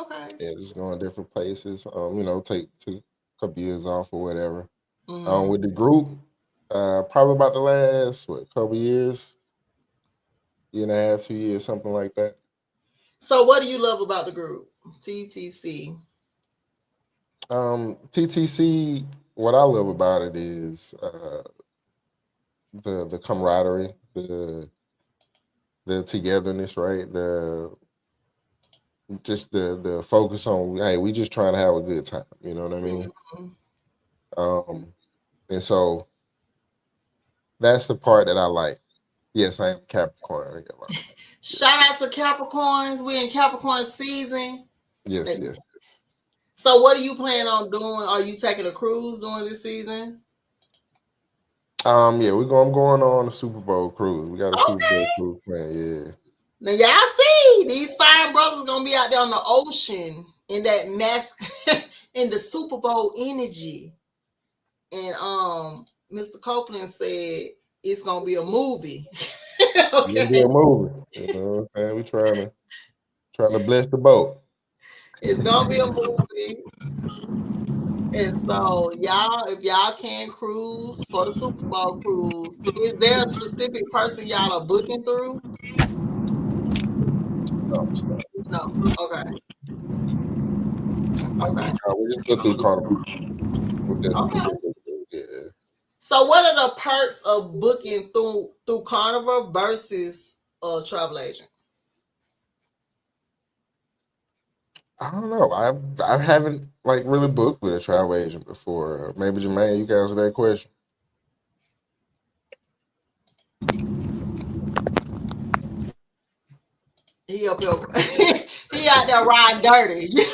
Okay. Yeah, just going different places. Take a couple years off or whatever. Mm-hmm. With the group, probably about the last couple years, year and a half, 2 years, something like that. So what do you love about the group? TTC. TTC, what I love about it is the camaraderie, the togetherness, right? The focus on, hey, we just trying to have a good time. You know what I mean? Mm-hmm. Um, and so that's the part that I like. Yes, I am Capricorn. I ain't gonna lie. Shout out to Capricorns. We're in Capricorn season. Yes, yes, yes. So what are you planning on doing? Are you taking a cruise during this season? Yeah, I'm going on a Super Bowl cruise. We got a Super Bowl Okay. cruise plan. Yeah. Now y'all see these fine brothers gonna be out there on the ocean in that mask in the Super Bowl energy. And Mr. Copeland said it's gonna be a movie. We're gonna be Okay. a movie. You know what I'm saying? We trying to bless the boat. It's gonna be a movie. And so y'all, if y'all can cruise for the Super Bowl cruise, is there a specific person y'all are booking through? No, No. Okay. Okay. no, we just go through Carnival. We just Okay. go through, yeah. So what are the perks of booking through Carnival versus a travel agent? I don't know. I haven't like really booked with a travel agent before. Maybe Jermaine, you can answer that question. He up here, he out there riding dirty. Yeah,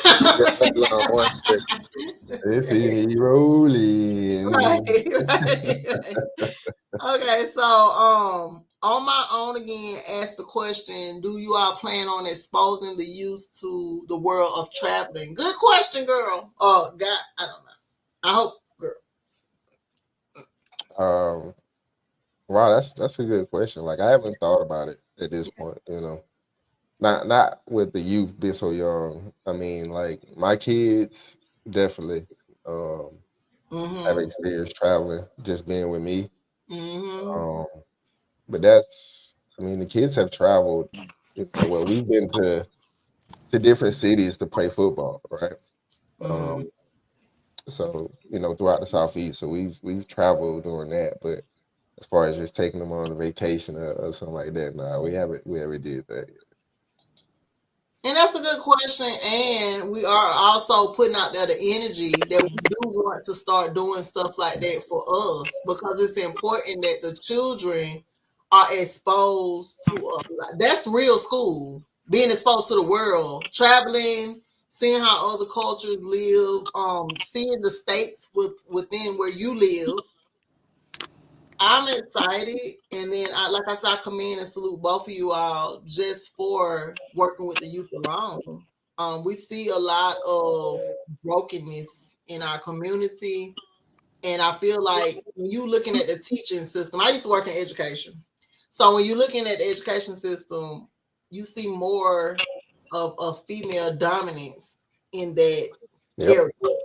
hold on one second. It's he Right, rolling. right. Okay, so on my own again, ask the question: do you all plan on exposing the youth to the world of traveling? Good question, girl. Oh, God, I don't know. I hope, girl. Um, wow, that's a good question. Like I haven't thought about it at this point. Not with the youth being so young. I mean, like my kids definitely have Mm-hmm. experience traveling, just being with me. Mm-hmm. Um, but I mean, the kids have traveled. Well, we've been to different cities to play football, right? Um, Mm-hmm. So throughout the Southeast. So we've traveled doing that, but as far as just taking them on a vacation or something like that, no, we haven't did that yet. And that's a good question. And we are also putting out there the energy that we do want to start doing stuff like that for us, because it's important that the children are exposed to that's real school, being exposed to the world, traveling, seeing how other cultures live, seeing the states within where you live. I'm excited, and then like I said, I commend and salute both of you all just for working with the youth alone. We see a lot of brokenness in our community, and I feel like when you looking at the teaching system, I used to work in education, so when you're looking at the education system, you see more of female dominance in that Yep. area.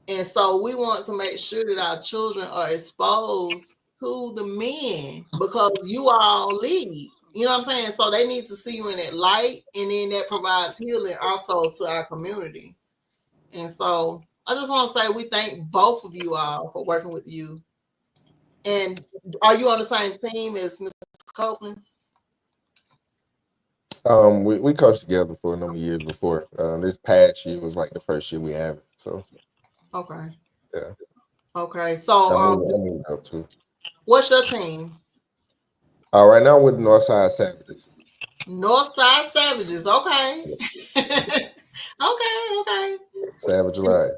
And so we want to make sure that our children are exposed to the men, because you all lead. You know what I'm saying? So they need to see you in that light, and then that provides healing also to our community. And so I just want to say we thank both of you all for working with you. And are you on the same team as Mr. Copeland? We coached together for a number of years before. This past year was like the first year we have it. So Okay. yeah, Okay. So I moved up too. what's your team? Right now with the Northside Savages. Northside Savages. Okay. Okay. Savage Live.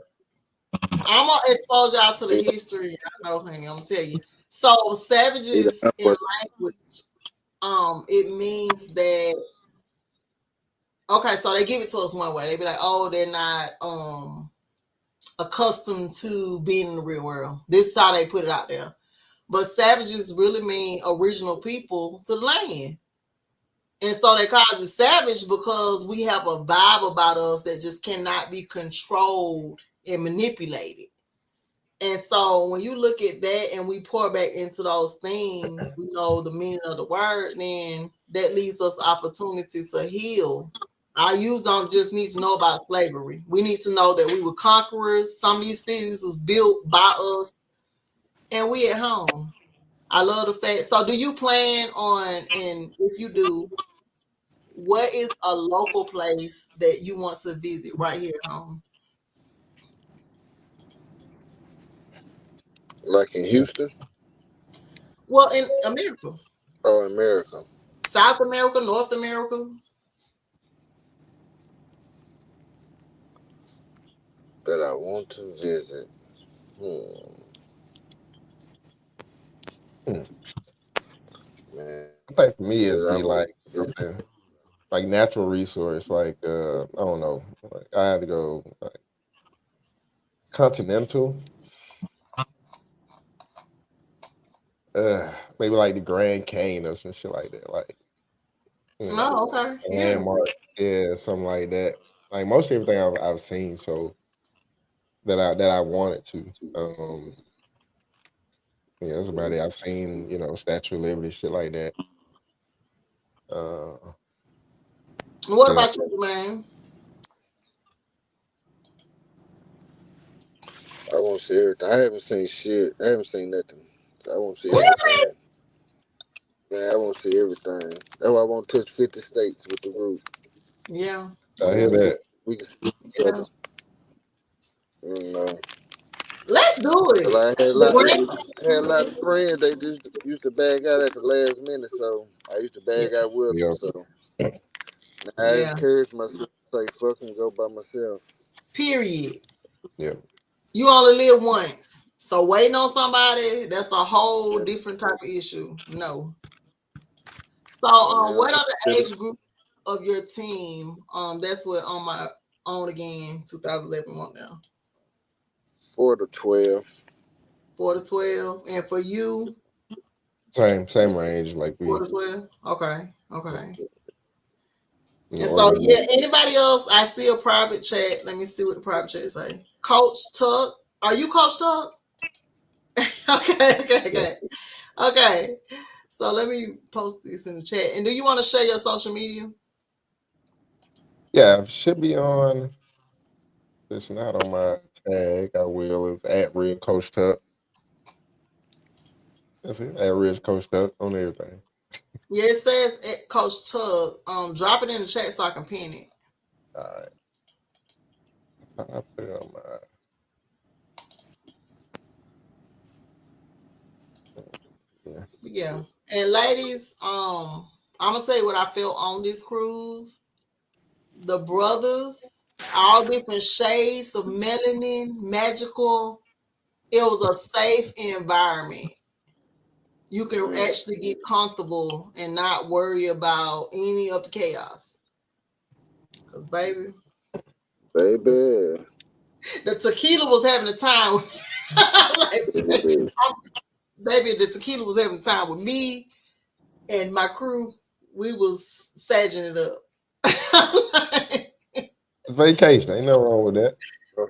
I'm gonna expose y'all to the history. I know, honey. I'm gonna tell you. So savages in language, it means that, okay, so they give it to us one way. They be like, oh, they're not accustomed to being in the real world. This is how they put it out there. But savages really mean original people to the land. And so they call it savage because we have a vibe about us that just cannot be controlled and manipulated. And so when you look at that and we pour back into those things, we know the meaning of the word, then that leaves us opportunity to heal. Our youth don't just need to know about slavery. We need to know that we were conquerors. Some of these cities was built by us, and we at home. I love the fact. So do you plan on, and if you do, what is a local place that you want to visit right here at home? Like in Houston Well, in America, or America. South America, North America. That I want to visit. Hmm. Man, I think for me that it'd I be want like to visit. something like natural resource, like I don't know, like I had to go like continental, maybe like the Grand Cane or some shit like that, like Oh, okay. a Yeah. landmark, yeah, something like that. Like most everything I've seen, so that I wanted to. Yeah, that's about it. I've seen Statue of Liberty, shit like that. Uh, What yeah, about you, man? I want to see everything. I haven't seen shit. I haven't seen nothing. So I want to see Really? everything. Man, I want to see everything. That's why I want to touch 50 states with the group. Yeah. I hear We can, that. we can stick Yeah. together. You know. Let's do it. Like I had a The lot, brain. had a lot of friends. They just used to bag out at the last minute, so I used to Yeah. bag out with them. Yeah, So I Yeah. encourage myself to say, "Fuck 'em, go by myself." Period. yeah. You only live once. So waiting on somebody, that's a whole Yeah, different type of issue. No. So man. what are the age groups of your team? That's what on my own again, 2011 one now. 4 to 12. 4 to 12. And for you, Same range. Like 4 to 12. Okay. Okay. And so, only yeah, anybody else? I see a private chat. Let me see what the private chat say. Coach Tuck, are you Coach Tuck? yeah. Okay. So let me post this in the chat. And do you want to share your social media? Yeah, should be on. it's not on my tag, I will. It's at Real Coach Tuck. That's it. At Real Coach Tuck on everything. Yeah, it says at Coach Tug. Drop it in the chat so I can pin it. All right. I put it on my. Yeah. Yeah. And ladies, I'm gonna tell you what I felt on this cruise. The brothers, all different shades of melanin, magical. It was a safe environment. You can actually get comfortable and not worry about any of the chaos. Cause baby, Baby. the tequila was having a time. Like, baby, the tequila was having a time with me and my crew. We was saging it up. Vacation. Ain't nothing wrong with that.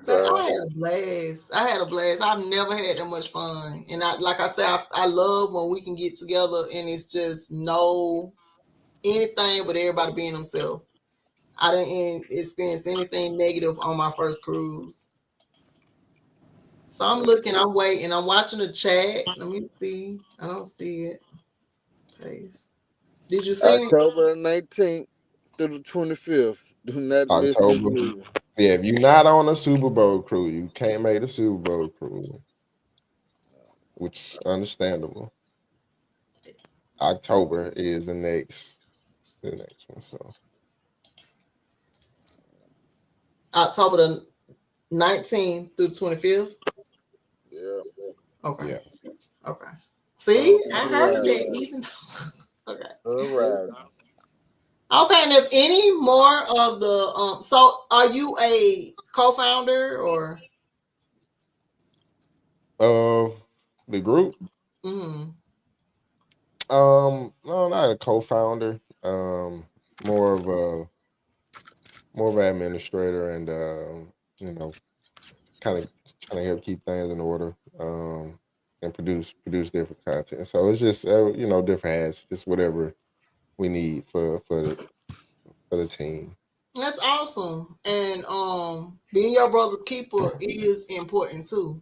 But Okay. I had a blast. I had a blast. I've never had that much fun. And like I said, I love when we can get together and it's just no anything but everybody being themselves. I didn't experience anything negative on my first cruise. So I'm looking, I'm waiting, I'm watching the chat. Let me see. I don't see it. Paste. Did you see it? October 19th through the 25th. Do not miss this October. movie. Yeah, if you're not on a Super Bowl crew, you can't make the Super Bowl crew, which understandable. October is the next one. So October the 19th through the 25th. Yeah. Okay. yeah. Okay. See, I heard that even. Okay. Horizon. Okay, and if any more of the so are you a co-founder or Of the group, mm, no, not a co-founder. More of a more of an administrator, and you know, kind of trying to help keep things in order. And produce different content. So it's just different hats, just whatever we need for the team. that's awesome. And being your brother's keeper is important too.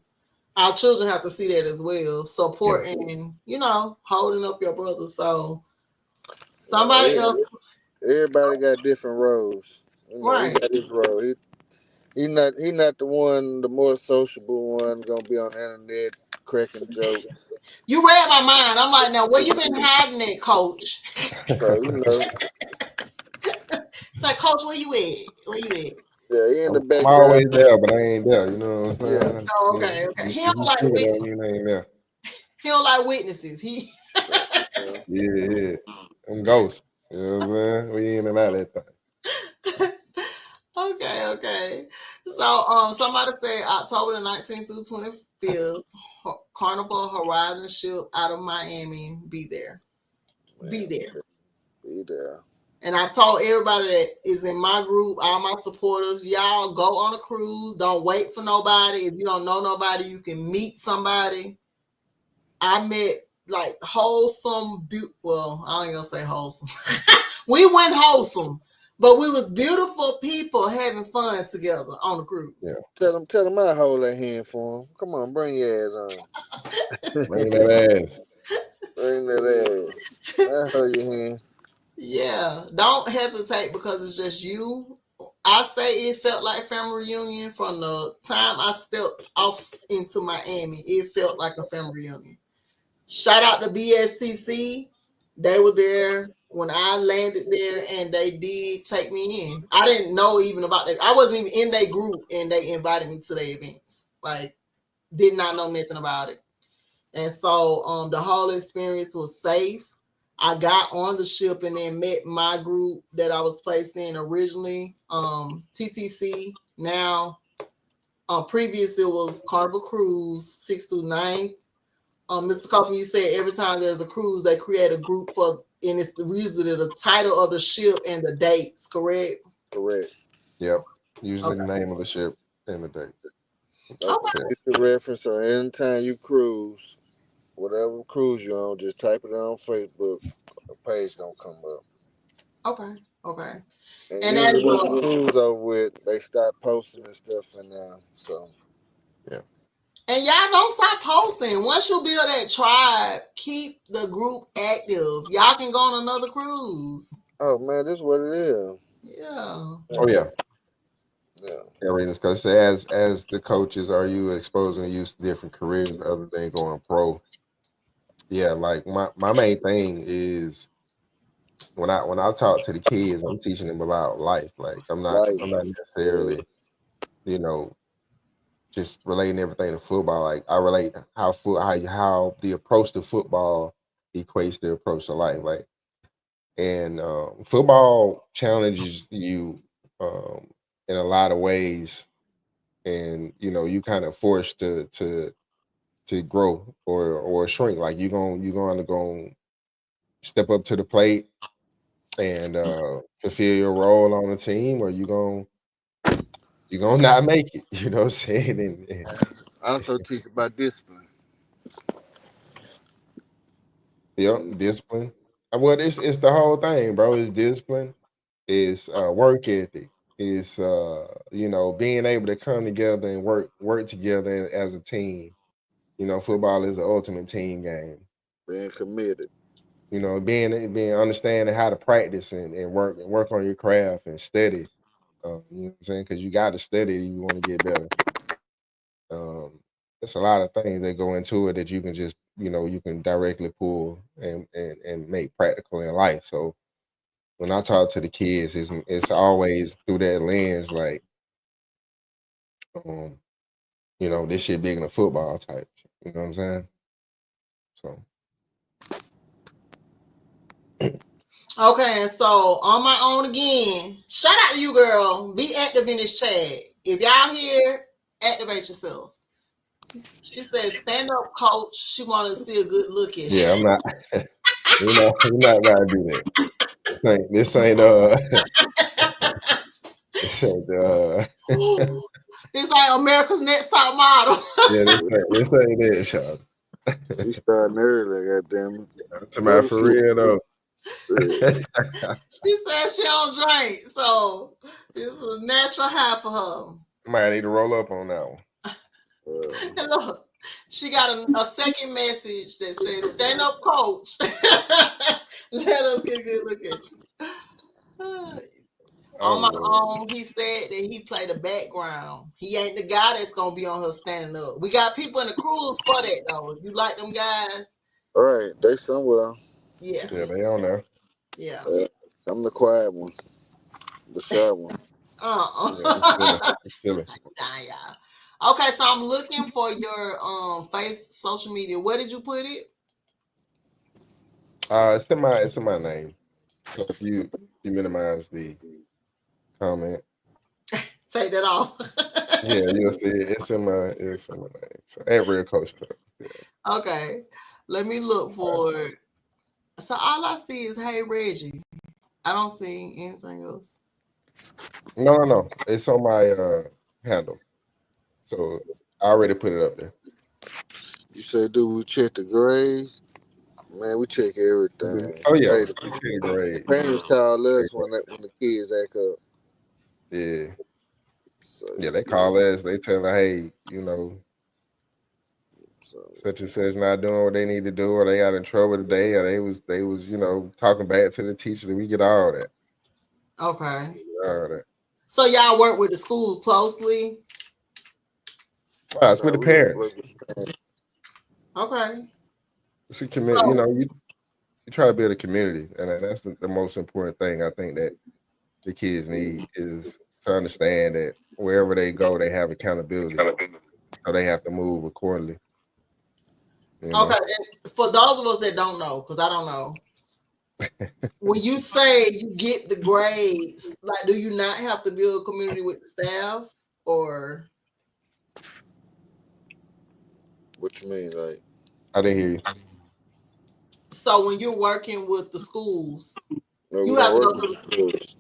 Our children have to see that as well. Yeah. Supporting, holding up your brother. So somebody Yeah, else, everybody got different roles. He right. got his role. He not the one, the more sociable one, gonna be on the internet cracking jokes. You read my mind. I'm like, now where you been hiding it, coach? So Like, coach, where you at? Where you at? yeah, he in the I'm background. always there, but I ain't there. You know what I'm Yeah, saying? Oh, Yeah. okay, okay. If He don't you like see it, that witnesses. mean I ain't there. He don't like witnesses. He yeah. Yeah. I'm ghost. You know what I'm saying? We in and out of that thing. okay, okay. So somebody said October the 19th through 25th, Carnival Horizon ship out of Miami. Be there. Be Man, there. be there. And I told everybody that is in my group, all my supporters, y'all go on a cruise. Don't wait for nobody. If you don't know nobody, you can meet somebody. I met like wholesome, well, I ain't gonna say wholesome. We went wholesome, but we was beautiful people having fun together on the cruise. Yeah. Tell him I hold that hand for him. Come on, bring your ass on. Bring that ass. Bring that ass. I hold your hand. Yeah, don't hesitate because it's just you. I say it felt like family reunion from the time I stepped off into Miami. It felt like a family reunion. Shout out to BSCC. They were there when I landed there and they did take me in. I didn't know even about that. I wasn't even in their group and they invited me to their events. Like, did not know nothing about it. And so the whole experience was safe. I got on the ship and then met my group that I was placed in originally, TTC. Now, previous it was Carnival Cruise 6 through 9. Mr. Copeland, you said every time there's a cruise, they create a group and it's usually the title of the ship and the dates, correct? Correct. Yep. Usually Okay. the name of the ship and the date. Like Like I for said. future reference or anytime you cruise, whatever cruise you're on, just type it on Facebook. The page gonna come up. Okay. Okay. And And that's usually once the cruise over with, they start posting and stuff, and so Yeah. and y'all don't stop posting. Once you build that tribe, keep the group active. Y'all can go on another cruise. oh man, this is what it is. Yeah. Oh yeah. Yeah, Yeah, Rena's coach. So as the coaches, are you exposing the youth to different careers other than going pro? Yeah, like my main thing is when I talk to the kids, I'm teaching them about life. Like like I'm not necessarily, you know, just relating everything to football. Like I relate how the approach to football equates the approach to life. Like and football challenges you in a lot of ways, and you kind of forced to grow or shrink. Like you're going to go step up to the plate and fulfill your role on the team, or you're gonna not make it. You know what I'm saying? And I also teach about discipline. yep, discipline. Well, it's the whole thing, bro. It's discipline. It's work ethic. It's being able to come together and work together as a team. Football is the ultimate team game. Being committed. Being understanding how to practice and work on your craft and study. You know what I'm saying? Because you got to study if you want to get better. There's a lot of things that go into it that you can just you can directly pull and make practical in life. So when I talk to the kids, it's always through that lens, like um, this shit bigger than football type. You know what I'm saying? So Okay, and so on my own again, shout out to you, girl. Be active in this chat. If y'all here, activate yourself. She says, stand up, coach. She wanted to see a good look at yeah, you. I'm not. We're not about to do that. This ain't this ain't It's like America's Next Top Model. yeah, this ain't it, Sean. She starting early, goddamn it. Go Somebody to for sleep. real though. She says she don't drink, so it's a natural high for her. Might need to roll up on that one. And look, she got a second message that says, stand up, coach. Let us get a good look at you. Oh On my Lord. own, he said that he played the background. He ain't the guy that's gonna be on her standing up. We got people in the cruise for that though. If you like them guys, All right, they somewhere. yeah, Yeah, they on there. yeah. I'm the quiet one, the shy one. Yeah, it's chilling. Uh-uh. It's chilling. Nah, yeah. Okay, so I'm looking for your social media. Where did you put it? It's in my name. So if you minimize the comment, Take that off. yeah, you'll see it. It's in my name. So every coach talk. Yeah. Okay. Let me look for it. So all I see is hey Reggie. I don't see anything else. No. It's on my handle. So I already put it up there. You say, do we check the grades? Man, we check everything. Oh yeah. Hey, We check the the grade. parents call us when the kids act up. Yeah. So, Yeah, they call us, they tell her, hey, so such and such not doing what they need to do, or they got in trouble today, or they was talking bad to the teacher. We get all that. Okay. All that. So y'all work with the school closely. It's with the we parents. work with parents. Okay. It's a community. So You try to build a community, and that's the most important thing I think that the kids need is to understand that wherever they go, they have accountability, so they have to move accordingly. okay, and for those of us that don't know, because I don't know, when you say you get the grades, like do you not have to build a community with the staff? Or What you mean, like? I didn't hear you. so when you're working with the schools, No, we you don't have to work go with through the schools.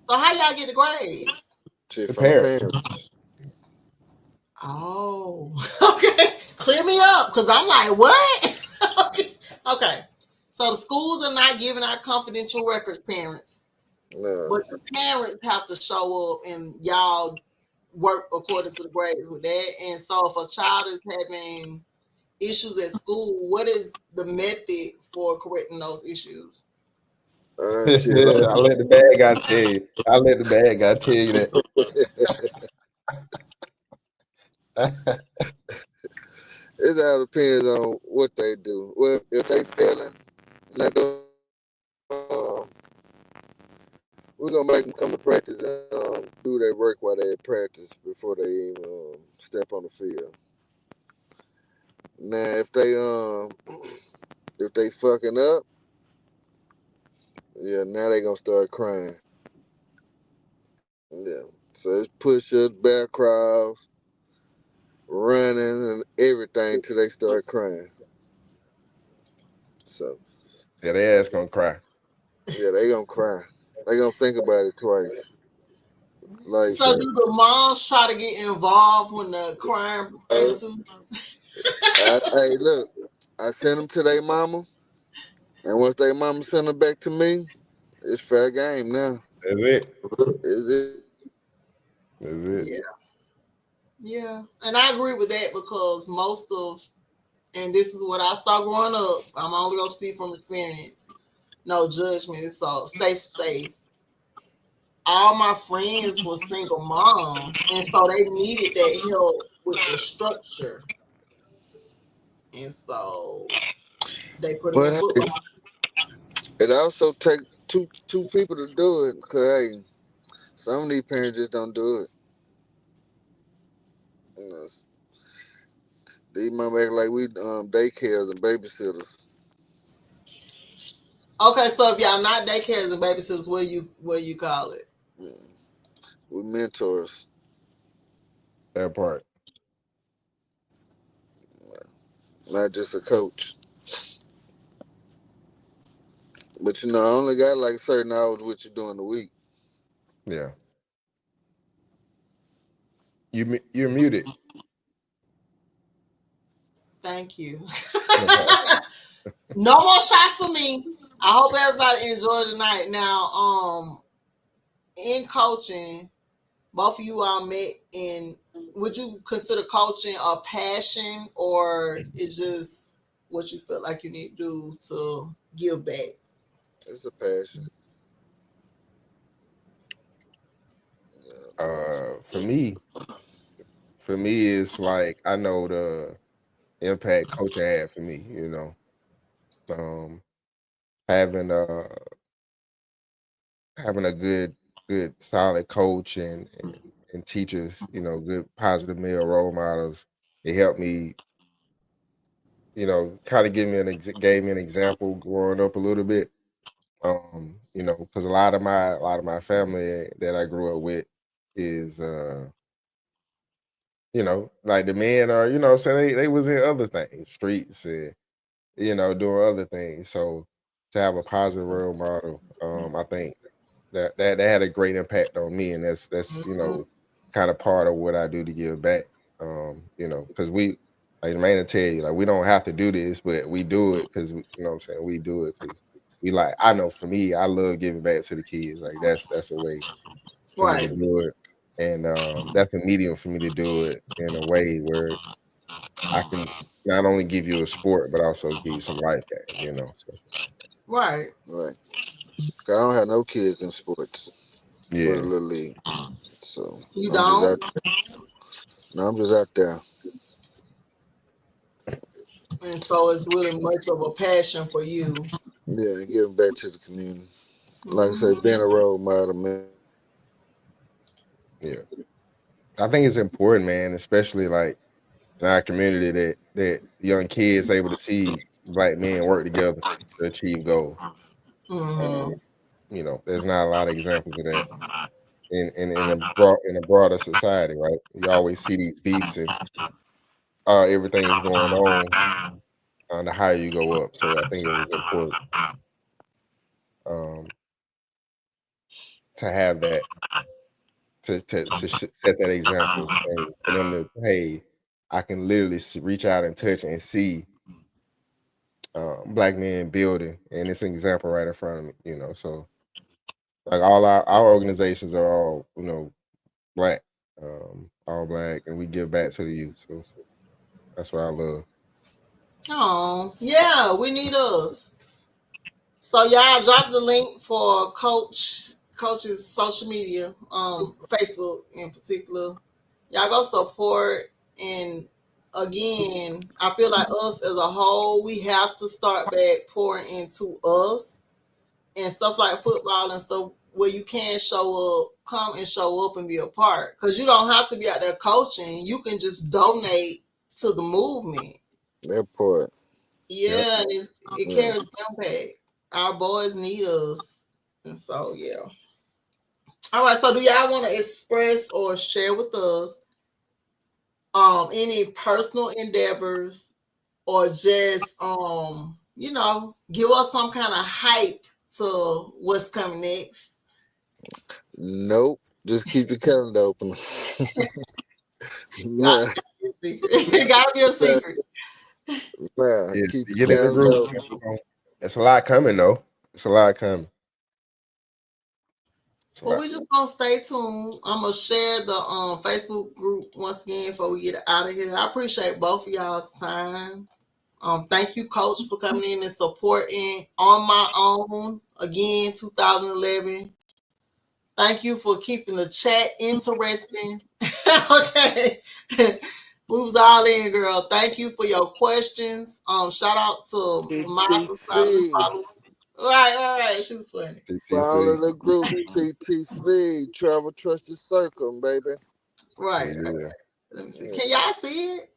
so how y'all get the grades? Shit The from the parents. parents. Oh, okay. Clear me up, because I'm like, what? Okay. So the schools are not giving out confidential records, parents. No. but the parents have to show up and y'all work according to the grades with that. And so if a child is having issues at school, what is the method for correcting those issues? Shit, I let the bad guy tell you. I let the bad guy tell you that. it all depends on what they do. Well, if they failing, they go. We're gonna make them come to practice and do their work while they at practice before they even step on the field. Now, if they fucking up, yeah, now they gonna start crying. Yeah, so it's push-ups, back crawls, running, and everything till they start crying. So Yeah, they ass gonna cry. yeah, they gonna cry. They gonna think about it twice. Like, So do the moms try to get involved when the crime ensues? hey, look, I send them to their mama, and once their mama send them back to me, it's fair game now. That's it. Is it? That's it. Yeah, yeah, and I agree with that because most of, and this is what I saw growing up. I'm only gonna speak from experience. No judgment. It's a safe space. All my friends were single moms, and so they needed that help with the structure, and so they put them in But hey, football. it also take two people to do it. Cause hey, some of these parents just don't do it. You know, these mom act like we daycares and babysitters. Okay, so if y'all not daycares and babysitters, what do you call it? Mm, we mentors, That part. not just a coach. But I only got like certain hours what you during the week. Yeah. You're muted. Thank you. No problem. No more shots for me. I hope everybody enjoyed the night. Now, in coaching, both of you all met in. Would you consider coaching a passion, or it's just what you feel like you need to do to give back? It's a passion. For me, it's like I know the impact coaching had for me. Um, having having a good solid coach and teachers. Good positive male role models. It helped me. Kind of gave me an example growing up a little bit. Because a lot of my family that I grew up with is like the men are, so they was in other things, streets and doing other things. So to have a positive role model, I think that had a great impact on me, and that's Mhm. kind of part of what I do to give back. Because we like Jermaine tell you, like we don't have to do this, but we do it because what I'm saying, we do it because we like. I know for me, I love giving back to the kids. Like that's a way for me to Right, do it, and that's a medium for me to do it in a way where I can not only give you a sport, but also give you some life game. So right. Right. 'Cause I don't have no kids in sports but a yeah, little league. So You I'm just don't, out. No, I'm just out there. and so it's really much of a passion for you. Yeah, and giving back to the community. Like I say, Mhm. being a role model, man. yeah. I think it's important, man, especially like in our community that young kids able to see black men work together to achieve goals. Mhm. Um, there's not a lot of examples of that in a broader society, right? You always see these beefs and everything is going on the higher you go up. So I think it was important um, to have that to set that example and for them to hey, I can literally reach out and touch and see black men building, and it's an example right in front of me. So Like all organizations are all black, all black, and we give back to the youth. So that's what I love. Oh, yeah, we need us. So y'all drop the link for Coach's social media, Facebook in particular. Y'all go support, and again, I feel like us as a whole, we have to start back pouring into us and stuff like football and stuff where you can show up, come and show up and be a part. Because you don't have to be out there coaching. You can just donate to the movement. That part. Yep. Yeah, and it Yeah. carries impact. Our boys need us. And so, yeah. All right. So, do y'all want to express or share with us any personal endeavors or just give us some kind of hype to what's coming next? Nope. Just keep your calendar open. Gotta Nah, be a secret. It gotta be a nah, secret. nah. Yeah, Keep get your in the calendar group. open. It's a lot coming though. It's a lot coming. It's a Well, lot. we just gonna stay tuned. I'm gonna share the Facebook group once again before we get out of here. I appreciate both of y'all's time. Thank you, Coach, for coming in and supporting on my own again, 2011. Thank you for keeping the chat interesting. Okay. We was all in, girl. Thank you for your questions. Shout out to my subscribers and TTC. followers. All right. She was funny. Follow TTC. the group. TTC. Travel Trusted Circle, baby. Right. Yeah. Let me see. Yeah. Can y'all see it?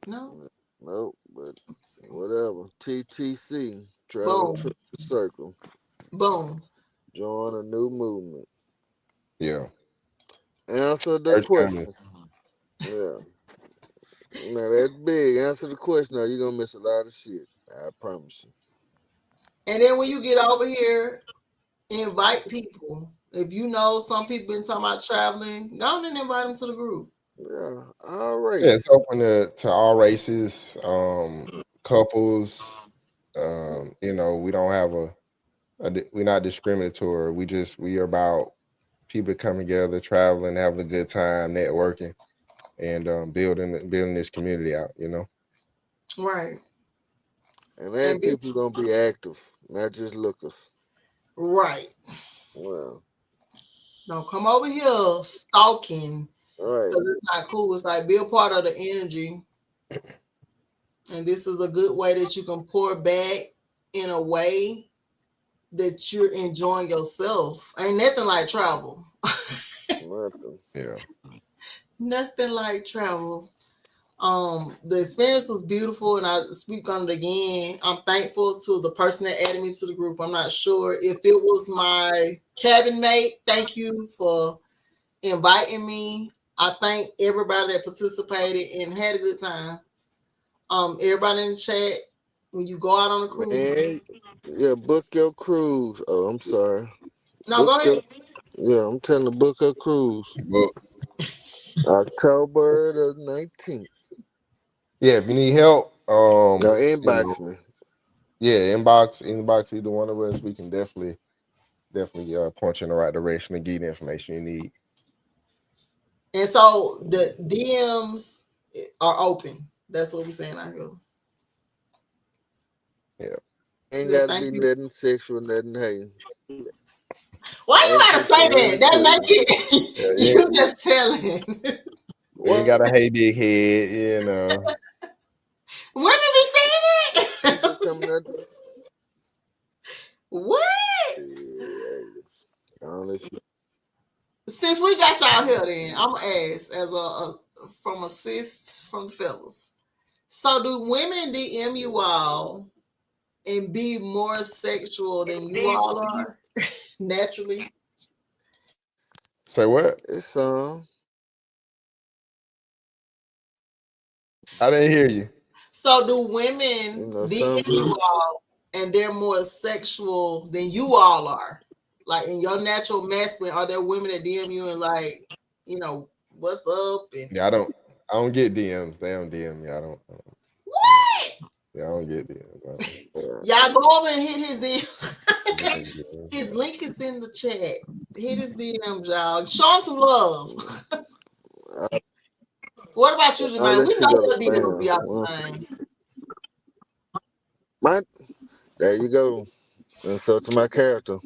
No? Nope, but Let me see. whatever. TTC. Travel Boom. Trusted Circle. Boom. Join a new movement. Yeah. Answer the First coming. questions. Yeah. Now that's big. Answer the question or you're gonna miss a lot of shit. I promise you. And then when you get over here, invite people. If you know some people been talking about traveling, go on and invite them to the group. Yeah. All Yeah, it's race. open to all races, couples. We don't have we're not discriminatory. We are about people coming together, traveling, having a good time, networking, and building this community out. Right. And And that be people gonna be active, not just lookers. right. Well, Don't come over here stalking all right. because it's not cool. It's like be a part of the energy. And this is a good way that you can pour back in a way that you're enjoying yourself. Ain't nothing like travel. Nothing. Yeah. Nothing like travel. The experience was beautiful, and I speak on it again. I'm thankful to the person that added me to the group. I'm not sure if it was my cabin mate. Thank you for inviting me. I thank everybody that participated and had a good time. Everybody in the chat, when you go out on a cruise, Man, yeah, book your cruise. Oh, I'm sorry. no, Book go ahead. your Yeah, I'm telling you, book a cruise. Well, October the 19th. yeah. If you need help, Now inbox me. yeah, inbox either one of us. We can definitely point you in the right direction and give you the information you need. And so the DMs are open. That's what we're saying out here. Yeah. Ain't Good, gotta thank be you. nothing sexual, nothing hey. Why you Ask gotta me for say that? any That make question. it Yeah, you just telling. you ain't What got a hey big head. Women be saying you that. just coming out What? yeah, I don't know if you Since we got y'all here, then I'm gonna ask as a from a sis from the fellas. So do women DM you all and be more sexual than you all are naturally? Say what? it's I didn't hear you. So do women some DM you people all and they're more sexual than you all are? Like in your natural masculine, are there women that DM you and like, what's up and Yeah, I don't get DMs. They don't DM me. I don't. what? Yeah, I don't get it. Y'all go over and hit his DM. Yeah. His link is in the chat. Hit his DM, y'all. Show him some love. What about you, I'll Jermaine? let We you know go to your DM will be spam. out Well, the thing. there you go. Insult to my character.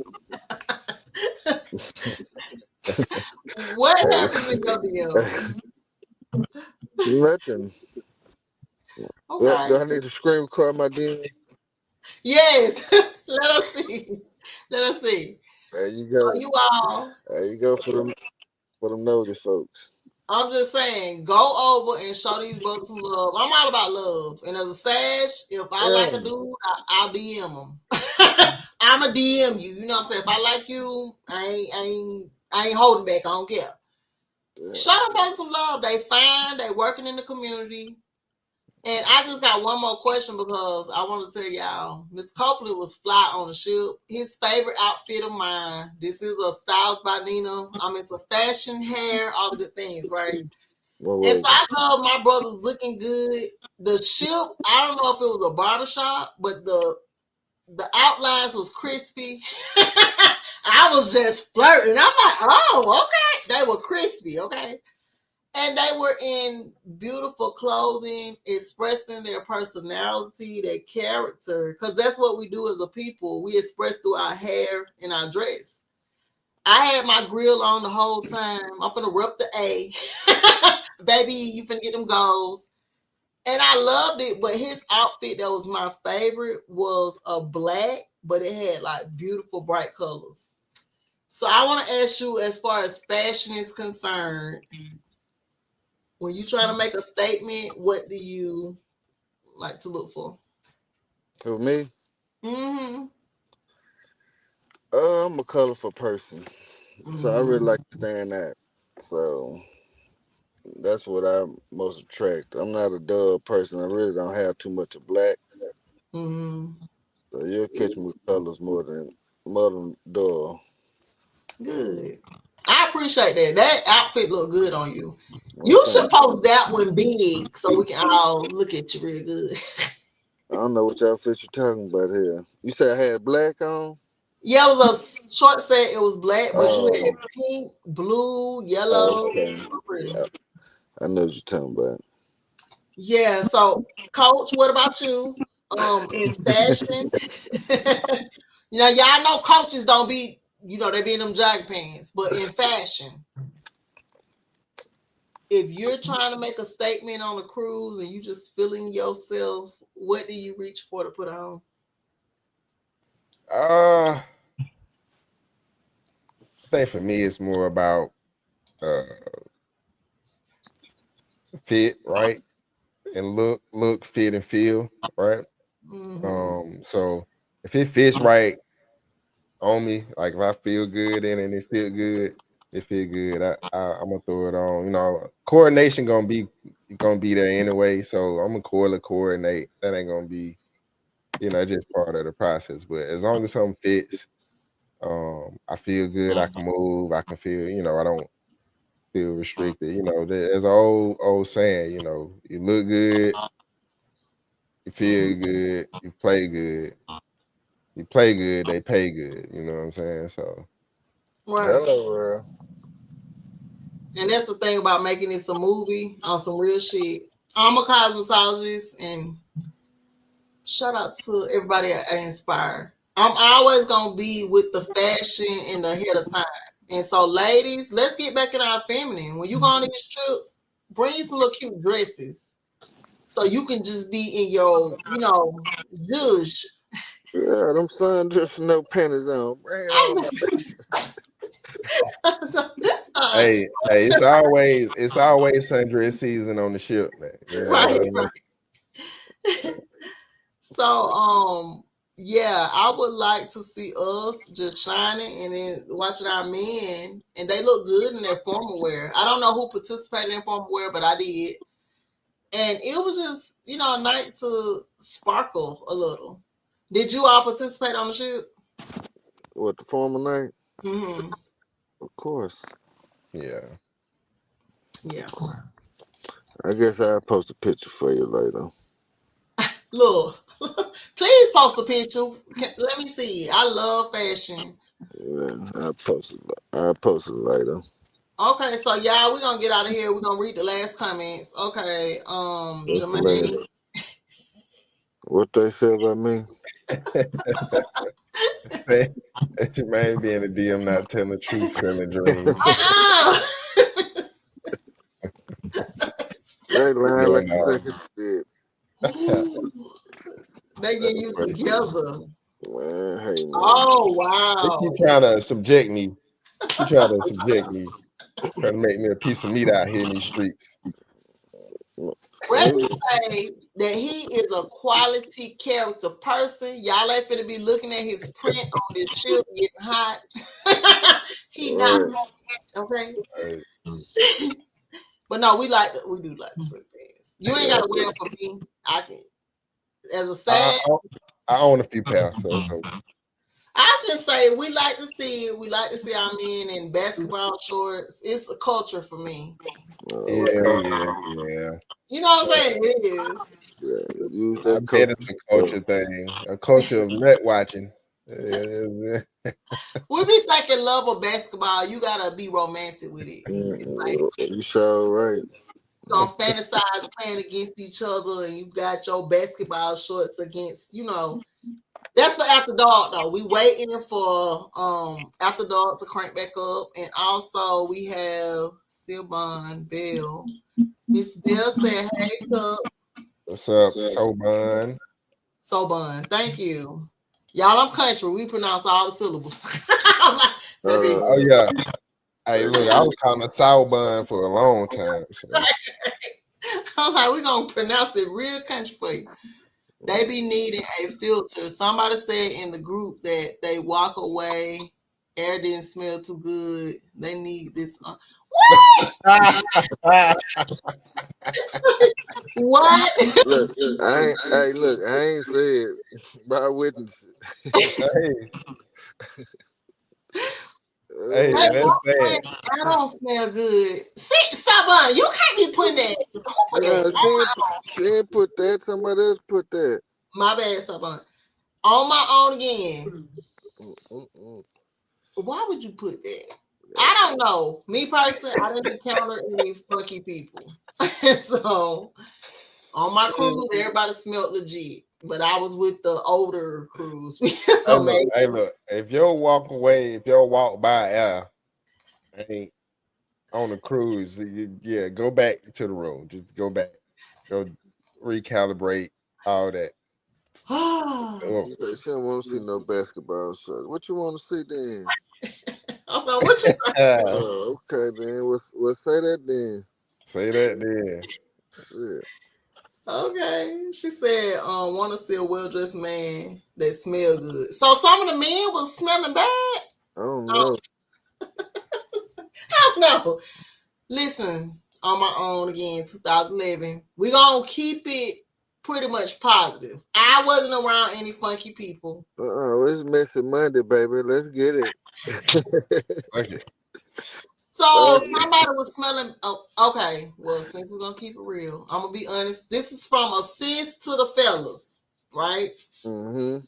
What happens in your DM? Nothing. Okay. Do I need to screen record my DM? Yes. Let us see. Let us see. There you So go. you all, There you go for them nosy folks. I'm just saying, go over and show these brothers some love. I'm all about love. And as a Sag, if I like a Yeah. dude, I'll DM him. I'm a DM you. You know what I'm saying? If I like you, I ain't holding back. I don't care. Show them brothers some love. They fine. They working in the community. And I just got one more question because I want to tell y'all, Miss Copeland was fly on the ship. His favorite outfit of mine. This is a Styles by Nina. I'm into fashion, hair, all the good things, right? What And was so I love my brothers looking good. The ship, I don't know if it was a barbershop, but the outlines was crispy. I was just flirting. I'm like, oh, okay. They were crispy, okay? And they were in beautiful clothing, expressing their personality, their character, because that's what we do as a people. We express through our hair and our dress. I had my grill on the whole time. I'm finna rep the A. Baby, you finna get them goals. And I loved it, but his outfit that was my favorite was a black, but it had like beautiful bright colors. So I want to ask you, as far as fashion is concerned, when you trying to make a statement, what do you like to look for? for me? Mm-hmm. I'm a colorful person, so I really Mm-hmm. like to stand that. So that's what I'm most attract. I'm not a dull person. I really don't have too much of black. Mm-hmm. So you'll catch me with colors more than dull. Good. I appreciate that. That outfit look good on you. Well, You should thank you. post that one big so we can all look at you real good. I don't know which outfit you're talking about here. You said I had black on? Yeah, it was a short set. It was black, but you Oh, had pink, blue, oh, yellow. okay. Pretty. Yeah, I know what you're talking about. Yeah. So, Coach, what about you? In fashion, y'all know coaches don't be, they be in them jogging pants, but in fashion, if you're trying to make a statement on a cruise and you just feeling yourself, what do you reach for to put on? I think for me, it's more about uh, fit, right, and look, fit, and feel, right. Mm-hmm. So if it fits right on me, like if I feel good in it and it feel good. I'm gonna throw it on. Coordination gonna be there anyway. So I'm gonna coordinate. That ain't gonna be just part of the process. But as long as something fits, I feel good. I can move. I can feel. I don't feel restricted. There's an old saying. You look good, you feel Mm-hmm. good, you play good. You play good, they pay good. You know what I'm saying? So Right. Hello, world. And that's the thing about making this a movie on some real shit. I'm a cosmetologist, and shout out to everybody I inspire. I'm always gonna be with the fashion and the head of time. And so, ladies, let's get back in our feminine. When you go on these trips, bring you some little cute dresses so you can just be in your, zhuzh. Yeah, them sundress with no panties on. Bring it I'm on. hey, it's always sundress season on the ship, man. You know what I right, mean? right. So, yeah, I would like to see us just shining and then watching our men, and they look good in their formal wear. I don't know who participated in formal wear, but I did, and it was just a night to sparkle a little. Did you all participate on the shoot? What, the former night? Mm-hmm. Of course. Yeah. Yeah. I guess I'll post a picture for you later. Look, please post a picture. Let me see. I love fashion. Yeah, I'll post it later. Okay, so y'all, we're gonna get out of here. We're gonna read the last comments. Okay, What's the Jermaine. last? What they say about me? Jermaine being a DM, not telling the truth, selling dreams. Uh-uh. They lying like Doing a second shit. They get you together. Man, hey man. Oh They wow. keep trying to subject me. Keep trying to subject me. Trying to make me a piece of meat out here in these streets. Reggie say that he is a quality character person. Y'all ain't finna be looking at his print on this chip getting hot. He not Right. okay. Uh, But no, we do like the silk pants. You ain't gotta wear them for me. I can as a I, sad. I own a few pairs, so it's okay. I should say we like to see it. We like to see our men in basketball shorts. It's a culture for me. Uh, Yeah. You know what I'm saying? It is. yeah. Use I that bet coach. it's a culture thing, a culture of nut watching. Yeah. We be thinking love of basketball. You gotta be romantic with it. It's like You sure right. don't fantasize playing against each other, and you got your basketball shorts against. That's for after dark though. We waiting for after dark to crank back up, and also we have Cinabon Bell. Miss Bell said, "Hey, Tuck, What's up, Soban? Sobun, thank you, y'all. I'm country. We pronounce all the syllables. Baby, Oh yeah. Hey, look, I was calling a sour bun for a long time. So. I'm like, we gonna pronounce it real country for you. They be needing a filter. Somebody said in the group that they walk away, air didn't smell too good. They need this. What? Look, look, I ain't said by witness. hey, They hey, that's walk away. sad. I don't smell good. See, Sabon, you can't be putting that. Who put Nah, that? she ain't put that. Somebody else put that. My bad, Sabon. On my own again. Mm-mm. Why would you put that? I don't know. Me personally, I didn't encounter any funky people. So on my cruise, everybody smelled legit. But I was with the older cruise. So maybe Hey, look. If you'll walk away, if you'll walk by air, ain't on the cruise, yeah, go back to the room. Just go back, go recalibrate all that. So, She said she don't want to see no basketball shots. What you want to see then? I'm like, what you Oh, okay then. We'll say that then. say that then. Shit. okay? She said, want to see a well dressed man that smell good. So some of the men was smelling bad. I I don't know. don't know. Listen, on my own again, 2011. We gonna keep it pretty much positive. I wasn't around any funky people. It's Messy Monday, baby. Let's get it. Okay. So somebody was smelling. Oh, okay. Well, since we're gonna keep it real, I'm gonna be honest. This is from a sis to the fellas, right? Mm-hmm.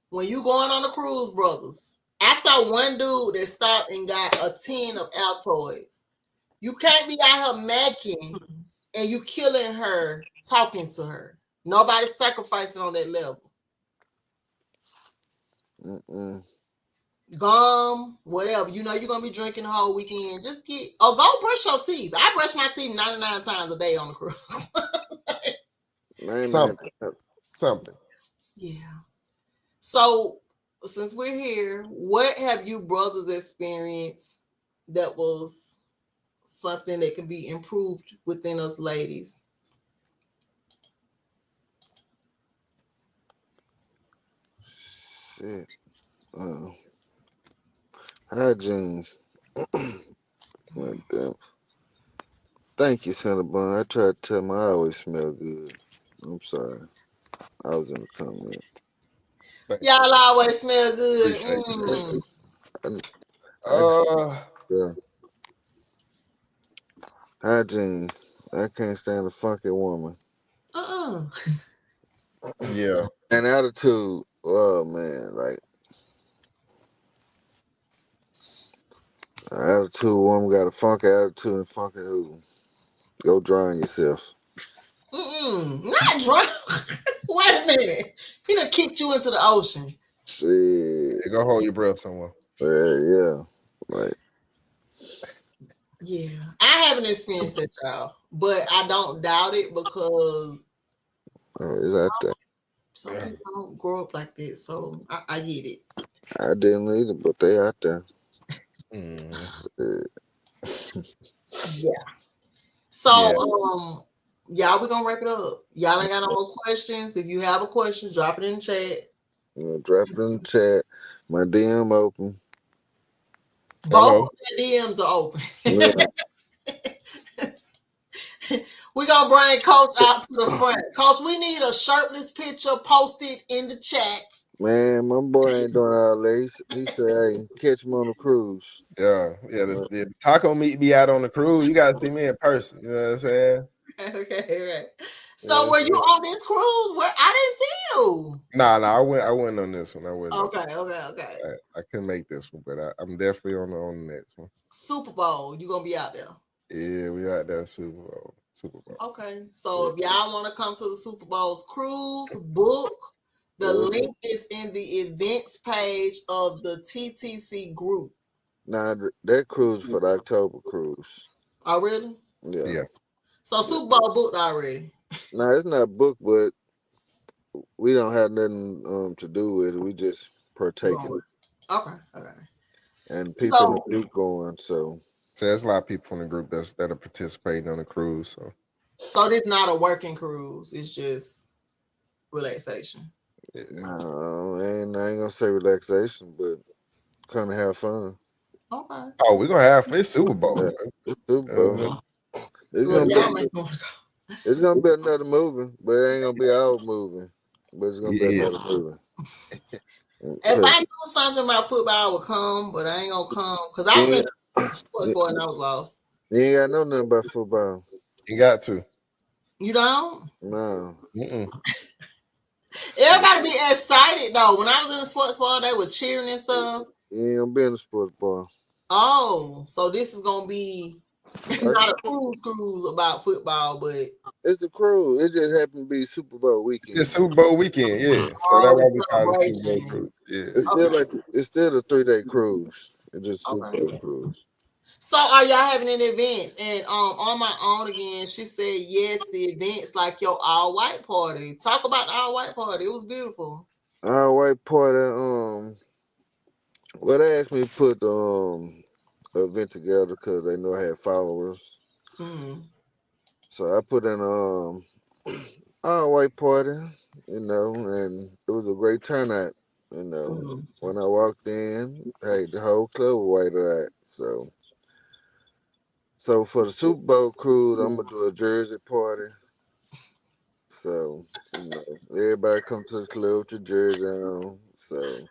When you going on a cruise, brothers, I saw one dude that stopped and got a tin of Altoids. You can't be out here macking and you killing her, talking to her. Nobody's sacrificing on that level. Mm-mm. Gum, whatever. You know you're gonna be drinking the whole weekend. Just go brush your teeth. I brush my teeth 99 times a day on the cruise. Man. Something. Yeah. So since we're here, what have you brothers experienced that was something that can be improved within us ladies? Shit. Hygienes. Damn. Thank you, Cinabon. I tried to tell my I always smell good. I'm sorry. I was in the comment. Thank you. Y'all always smell good. Appreciate you. I, Uh, yeah. Hygienes. I can't stand a funky woman. Uh-uh. Yeah. And attitude. Oh man, like attitude woman got a funky attitude and funky who. Go drown yourself. Not drunk. Wait a minute. He done kicked you into the ocean. Shit. Go hold your breath somewhere. Yeah. Like Yeah. I haven't experienced that, y'all. But I don't doubt it because it's out there. some people don't grow up like that. So I get it. I didn't either, but they out there. Mm. Yeah. So Yeah. y'all, we're gonna wrap it up. Y'all ain't got no more questions. If you have a question, drop it in the chat. Drop it in the chat. My DM open. Both Hello. of the DMs are open. Yeah. We're gonna bring Coach out to the front. Coach, we need a shirtless picture posted in the chat. Man, my boy ain't doing all that. He said, hey, catch him on the cruise. Yeah. The taco meet be out on the cruise. You gotta see me in person. You know what I'm saying? Okay, right. So Yeah, were you on this cruise? Where I didn't see you. Nah, I went on this one. I went on. Okay. I couldn't make this one, but I'm definitely on the next one. Super Bowl, you gonna be out there. Yeah, we out there Super Bowl. Super Bowl. Okay. So if y'all want to come to the Super Bowl's cruise, book. The link is in the events page of the TTC group. Nah, that cruise for the October cruise. Oh, really? Yeah. So Super Bowl booked already. Nah, it's not booked, but we don't have nothing to do with it. We just partaking. Okay. And people in the So, group going, so. So there's a lot of people from the group that are participating on the cruise. so this not a working cruise. It's just relaxation. Yeah. No, I ain't gonna say relaxation, but kind of have fun. Okay. Oh, we're gonna have it's Super Bowl. Yeah, it's Super Bowl. It's Look, gonna y'all be make me want to go. it's gonna be another movie, but it ain't gonna be our movie. But it's gonna be Yeah. another movie. If I knew something about football, I would come, but I ain't gonna come because I Yeah, finished sports boy and I was lost. you ain't got know nothing about football. You got to. You don't? No. Mm-mm. Everybody be excited though. When I was in the sports bar, they were cheering and stuff. You ain't gonna be in the sports bar. Oh, so this is gonna be Like, not a cruise about football, but it's the cruise. It just happened to be Super Bowl weekend. It's Super Bowl weekend, yeah. So that's why we call it Super Bowl celebration. cruise. Yeah. It's still a 3-day cruise. It's just Super Okay. Bowl cruise. So are y'all having an event? And on my own again, she said yes, the event's like your all white party. Talk about the all white party. It was beautiful. All white party. Well, they asked me to put event together because they know I had followers. Mm-hmm. So I put in all white party, and it was a great turnout. Mm-hmm. When I walked in, hey, the whole club was white eyed. So for the Super Bowl cruise, I'm gonna do a jersey party. So everybody come to the club with your jersey on. So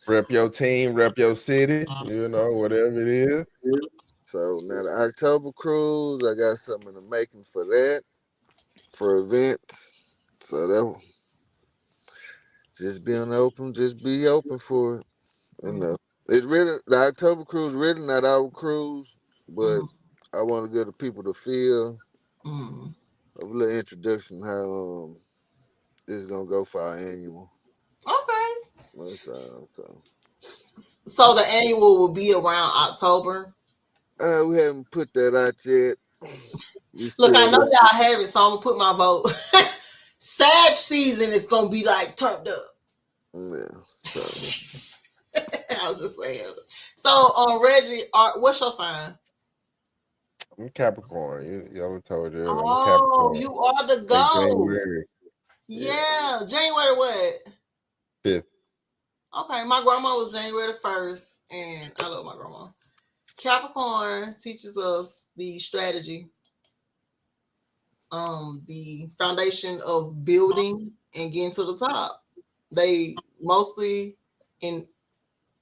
Rep your team, rep your city, whatever it is. now the October cruise, I got something in the making for that, for events. So that just be open for it. It's really the October cruise, really not our cruise, but I want to give the people the feel of a little introduction how it's gonna go for our annual. Okay. So So the annual will be around October. we haven't put that out yet. We Look, I still know y'all have it, so I'm gonna put my vote. Sag season is gonna be like turned up. yeah. So I was just saying. So, Reggie, what's your sign? I'm Capricorn. You told you earlier. I'm a Oh, Capricorn. you are the Like goat. January. Yeah, January what? 5th. Okay, my grandma was January 1st, and I love my grandma. Capricorn teaches us the strategy, the foundation of building and getting to the top. They mostly in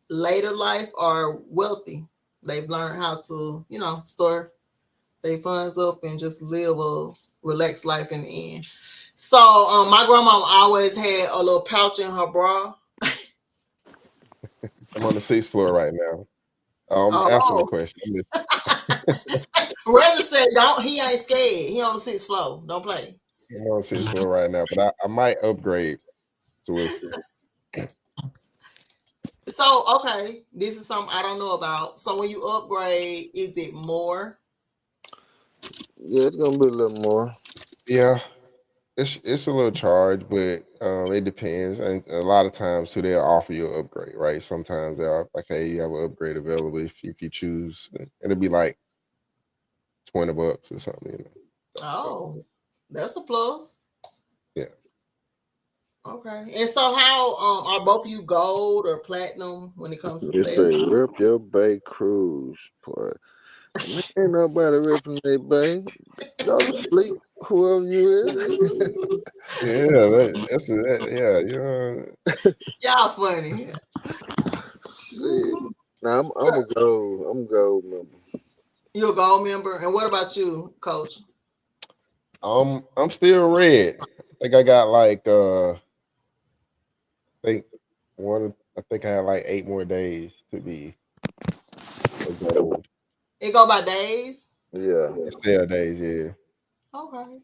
later life are wealthy. They've learned how to, store their funds up and just live a relaxed life in the end. So my grandma always had a little pouch in her bra. I'm on the 6th floor right now. I'm answering the Oh, question. I'm just, Reggie said, "Don't." He ain't scared. He on the 6th floor. Don't play. I'm on the 6th floor right now, but I might upgrade. So we'll see. So okay, this is something I don't know about. So when you upgrade, is it more? Yeah, it's gonna be a little more. Yeah, it's a little charge, but it depends. And a lot of times too, they'll offer you an upgrade, right? Sometimes they're like, hey, you have an upgrade available if you choose. And it'll be like $20 or something, So, Oh, that's a plus. yeah. Okay. And so how are both of you gold or platinum when it comes to They say sales? rep your bay cruise, boy. Man, ain't nobody ripping their bay. Go to sleep, whoever you is. Yeah, yeah, Y'all funny. Shit. Nah, I'm a gold. I'm a gold member. You're a gold member. And what about you, coach? I'm still red. I think I got like think I think I have like 8 more days to be a gold. It go by days? Yeah. It's sale days, yeah. Okay.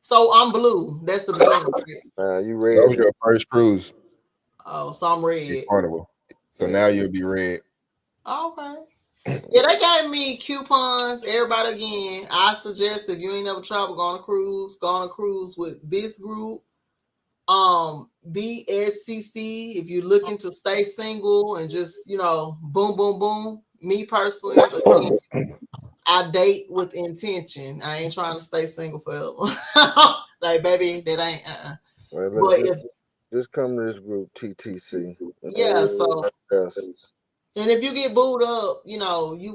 So I'm blue. That's the beginning, right? Nah, you So that ready was now. your first cruise Oh, so I'm in red. Carnival. So Yeah. now you'll be red. Okay. Yeah, they gave me coupons. Everybody again. I suggest if you ain't never traveled, go on a cruise with this group. BSCC, if you're looking to stay single and just, boom, boom, boom. Me personally, again, I date with intention. I ain't trying to stay single forever. Like, baby, that ain't. Well, look, But if just come to this group TTC. yeah, so Yes. and if you get booed up, you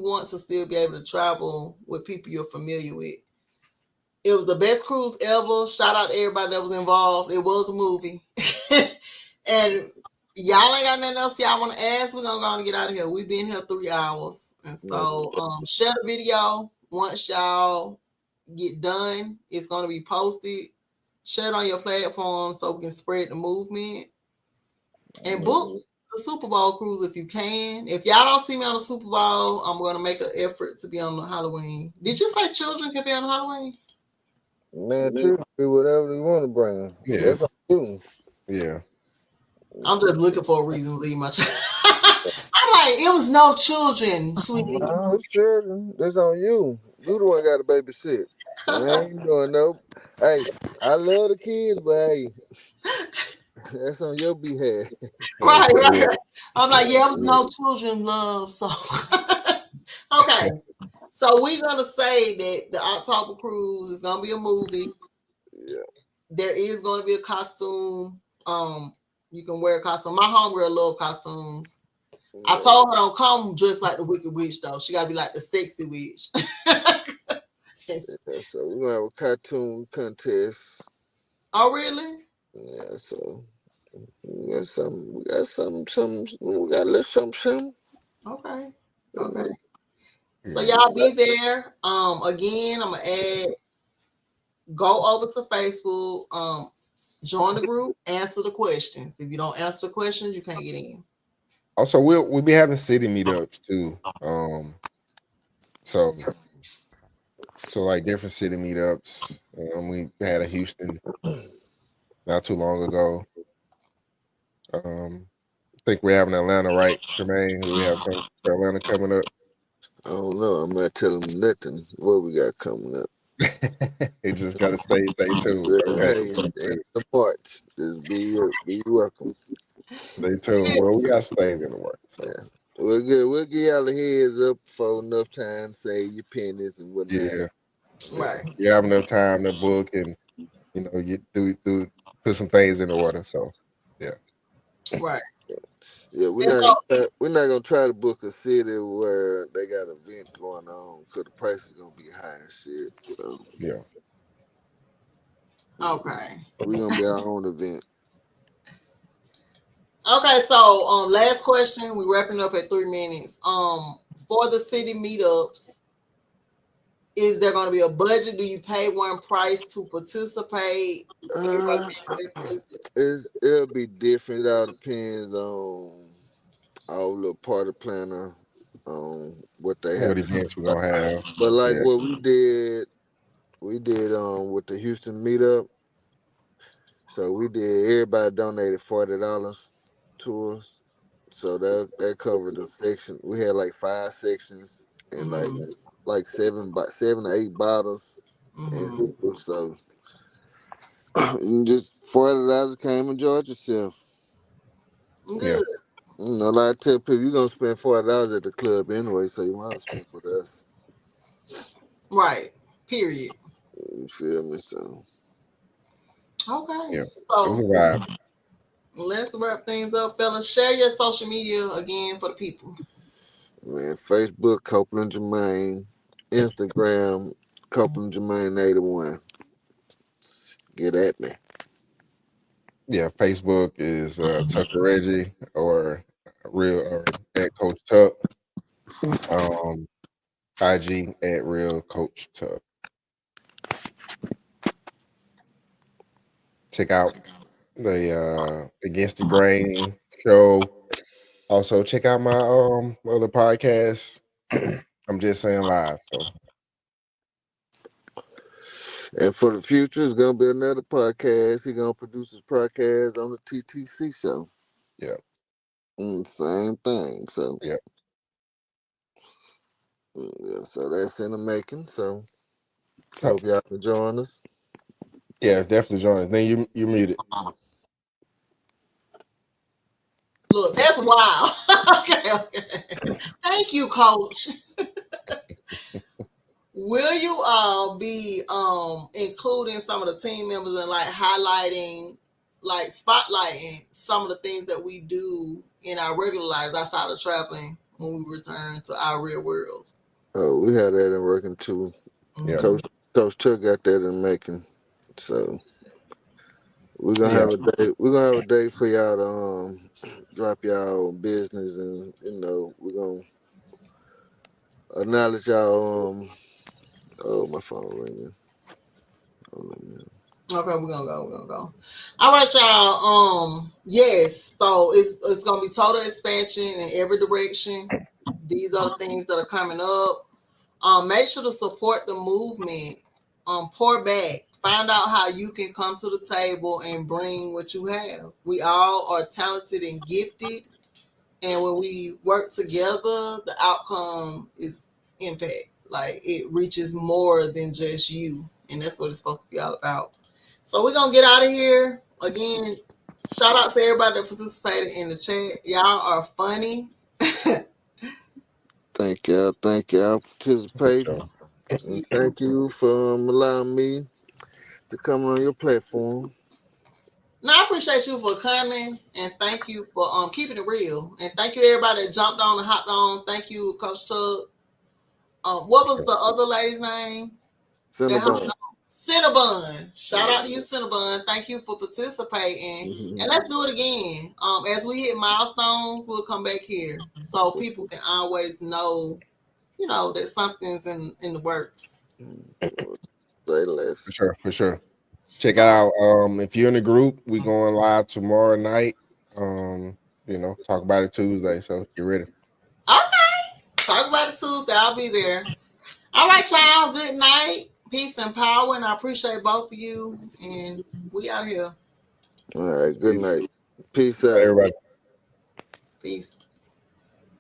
want to still be able to travel with people you're familiar with. It was the best cruise ever. Shout out to everybody that was involved. It was a movie. And y'all ain't got nothing else y'all want to ask. We're gonna go and get out of here. We've been here 3 hours. And so share the video once y'all get done. It's gonna be posted. Share it on your platform so we can spread the movement. And book the Super Bowl cruise if you can. If y'all don't see me on the Super Bowl, I'm gonna make an effort to be on the Halloween. Did you say children can be on Halloween? Man, children do whatever they want to bring. That's up Yes. to you. Yeah. I'm just looking for a reason to leave my child. I'm like, it was no children, sweetie. No, it's children. That's on you. You the one got to babysit. I ain't doing no. Hey, I love the kids, but hey, that's on your behalf. Yeah, Right, for real. right. I'm like, yeah, it was no children, love. So, okay. So we're gonna say that the October cruise is gonna be a movie. Yeah. There is gonna be a costume. You can wear a costume. My homegirl love costumes. I Yeah. told her don't come dressed like the Wicked Witch though. She gotta be like the sexy witch. So we're gonna have a cartoon contest. Oh really? Yeah, so we got a little something. Okay. Okay. So Yeah. y'all be there. Again, I'm gonna add. Go over to Facebook. Join the group. Answer the questions. If you don't answer the questions, you can't get in. Also, we'll be having city meetups too. So like different city meetups. We had a Houston not too long ago. I think we're having Atlanta, right, Jermaine? We have some for Atlanta coming up. I don't know. I'm not telling them nothing. What we got coming up? It just gotta stay tuned. Okay, Hey, in the parts. Just be welcome. stay tuned. Well, we got some things in the works. So Yeah. We'll give y'all a heads up for enough time, save your pennies and whatnot. yeah, Right. you have enough time to book and you do put some things in the order. So yeah, Right. Yeah, And so, we're not gonna try to book a city where they got an event going on because the price is gonna be high and shit. So yeah. okay. we're gonna be our own event. Okay, so last question. We're wrapping up at 3 minutes. For the city meetups, Is there going to be a budget? Do you pay one price to participate? Everybody Uh, paying different. it'll be different. It all depends on our little party planner, what they have. What events we're gonna have? But like Yeah. what we did with the Houston meetup. So we did. Everybody donated $40 to us. So that covered the section. We had like 5 sections and Mm-hmm. like 7 to 8 bottles and Mm-hmm. hookers. So you just $40 came enjoyed yourself. Yeah. Good. Like I tell people, you're gonna spend $40 at the club anyway, so you might as well spend with us. Right. Period. You feel me? So Okay. Yeah. It was a So vibe. let's wrap things up, fellas. Share your social media again for the people. man, Facebook Copeland Jermaine, Instagram Copeland Jermaine 81. Get at me. Yeah. Facebook is Tucker Reggie or real or at Coach Tuck. Um, IG at real Coach Tuck. Check out the Against the Grain show. Also check out my other podcast. I'm just saying live. So And for the future, it's gonna be another podcast. He gonna produce his podcast on the TTC show. yeah, Same thing. So yeah. yeah, so that's in the making. So Oh, hope y'all can join us. yeah, definitely join us. Then you muted. Look, that's wild. Okay, okay. Thank you, Coach. Will you all be including some of the team members and like highlighting, like spotlighting some of the things that we do in our regular lives outside of traveling when we return to our real worlds? Oh, we had that in working too. Yeah, Mm-hmm. Coach Chuck got that in making. So we're gonna yeah, have a day. We're gonna have a day for y'all to drop y'all business, and we're gonna acknowledge y'all. Oh, my phone ringing. Hold on a minute. Okay, we're gonna go. We're gonna go. All right, y'all. Yes. So it's gonna be total expansion in every direction. These are the things that are coming up. Make sure to support the movement. Pour back. Find out how you can come to the table and bring what you have. We all are talented and gifted, and when we work together, the outcome is impact. Like it reaches more than just you, and that's what it's supposed to be all about. So we're gonna get out of here. Again, shout out to everybody that participated in the chat. Y'all are funny. Thank y'all. Thank y'all for for participating. sure. And thank you for allowing me to come on your platform. No, I appreciate you for coming, and thank you for keeping it real. And thank you to everybody that jumped on and hopped on. Thank you, Coach Tug. What was Sure. the other lady's name? That hopped Cinabon. on? Cinnabon. Shout out to you, Cinnabon. Thank you for participating. And let's do it again. As we hit milestones, we'll come back here so people can always know, that something's in the works. Say For less. sure, for sure. Check it All right. out. If you're in the group, we going live tomorrow night. Talk about it Tuesday. So get ready. Okay. Talk about it Tuesday. I'll be there. All right, y'all. Good night. Peace and power. And I appreciate both of you. And we out here. All right. Good Peace. night. Peace Bye, out. everybody. Peace.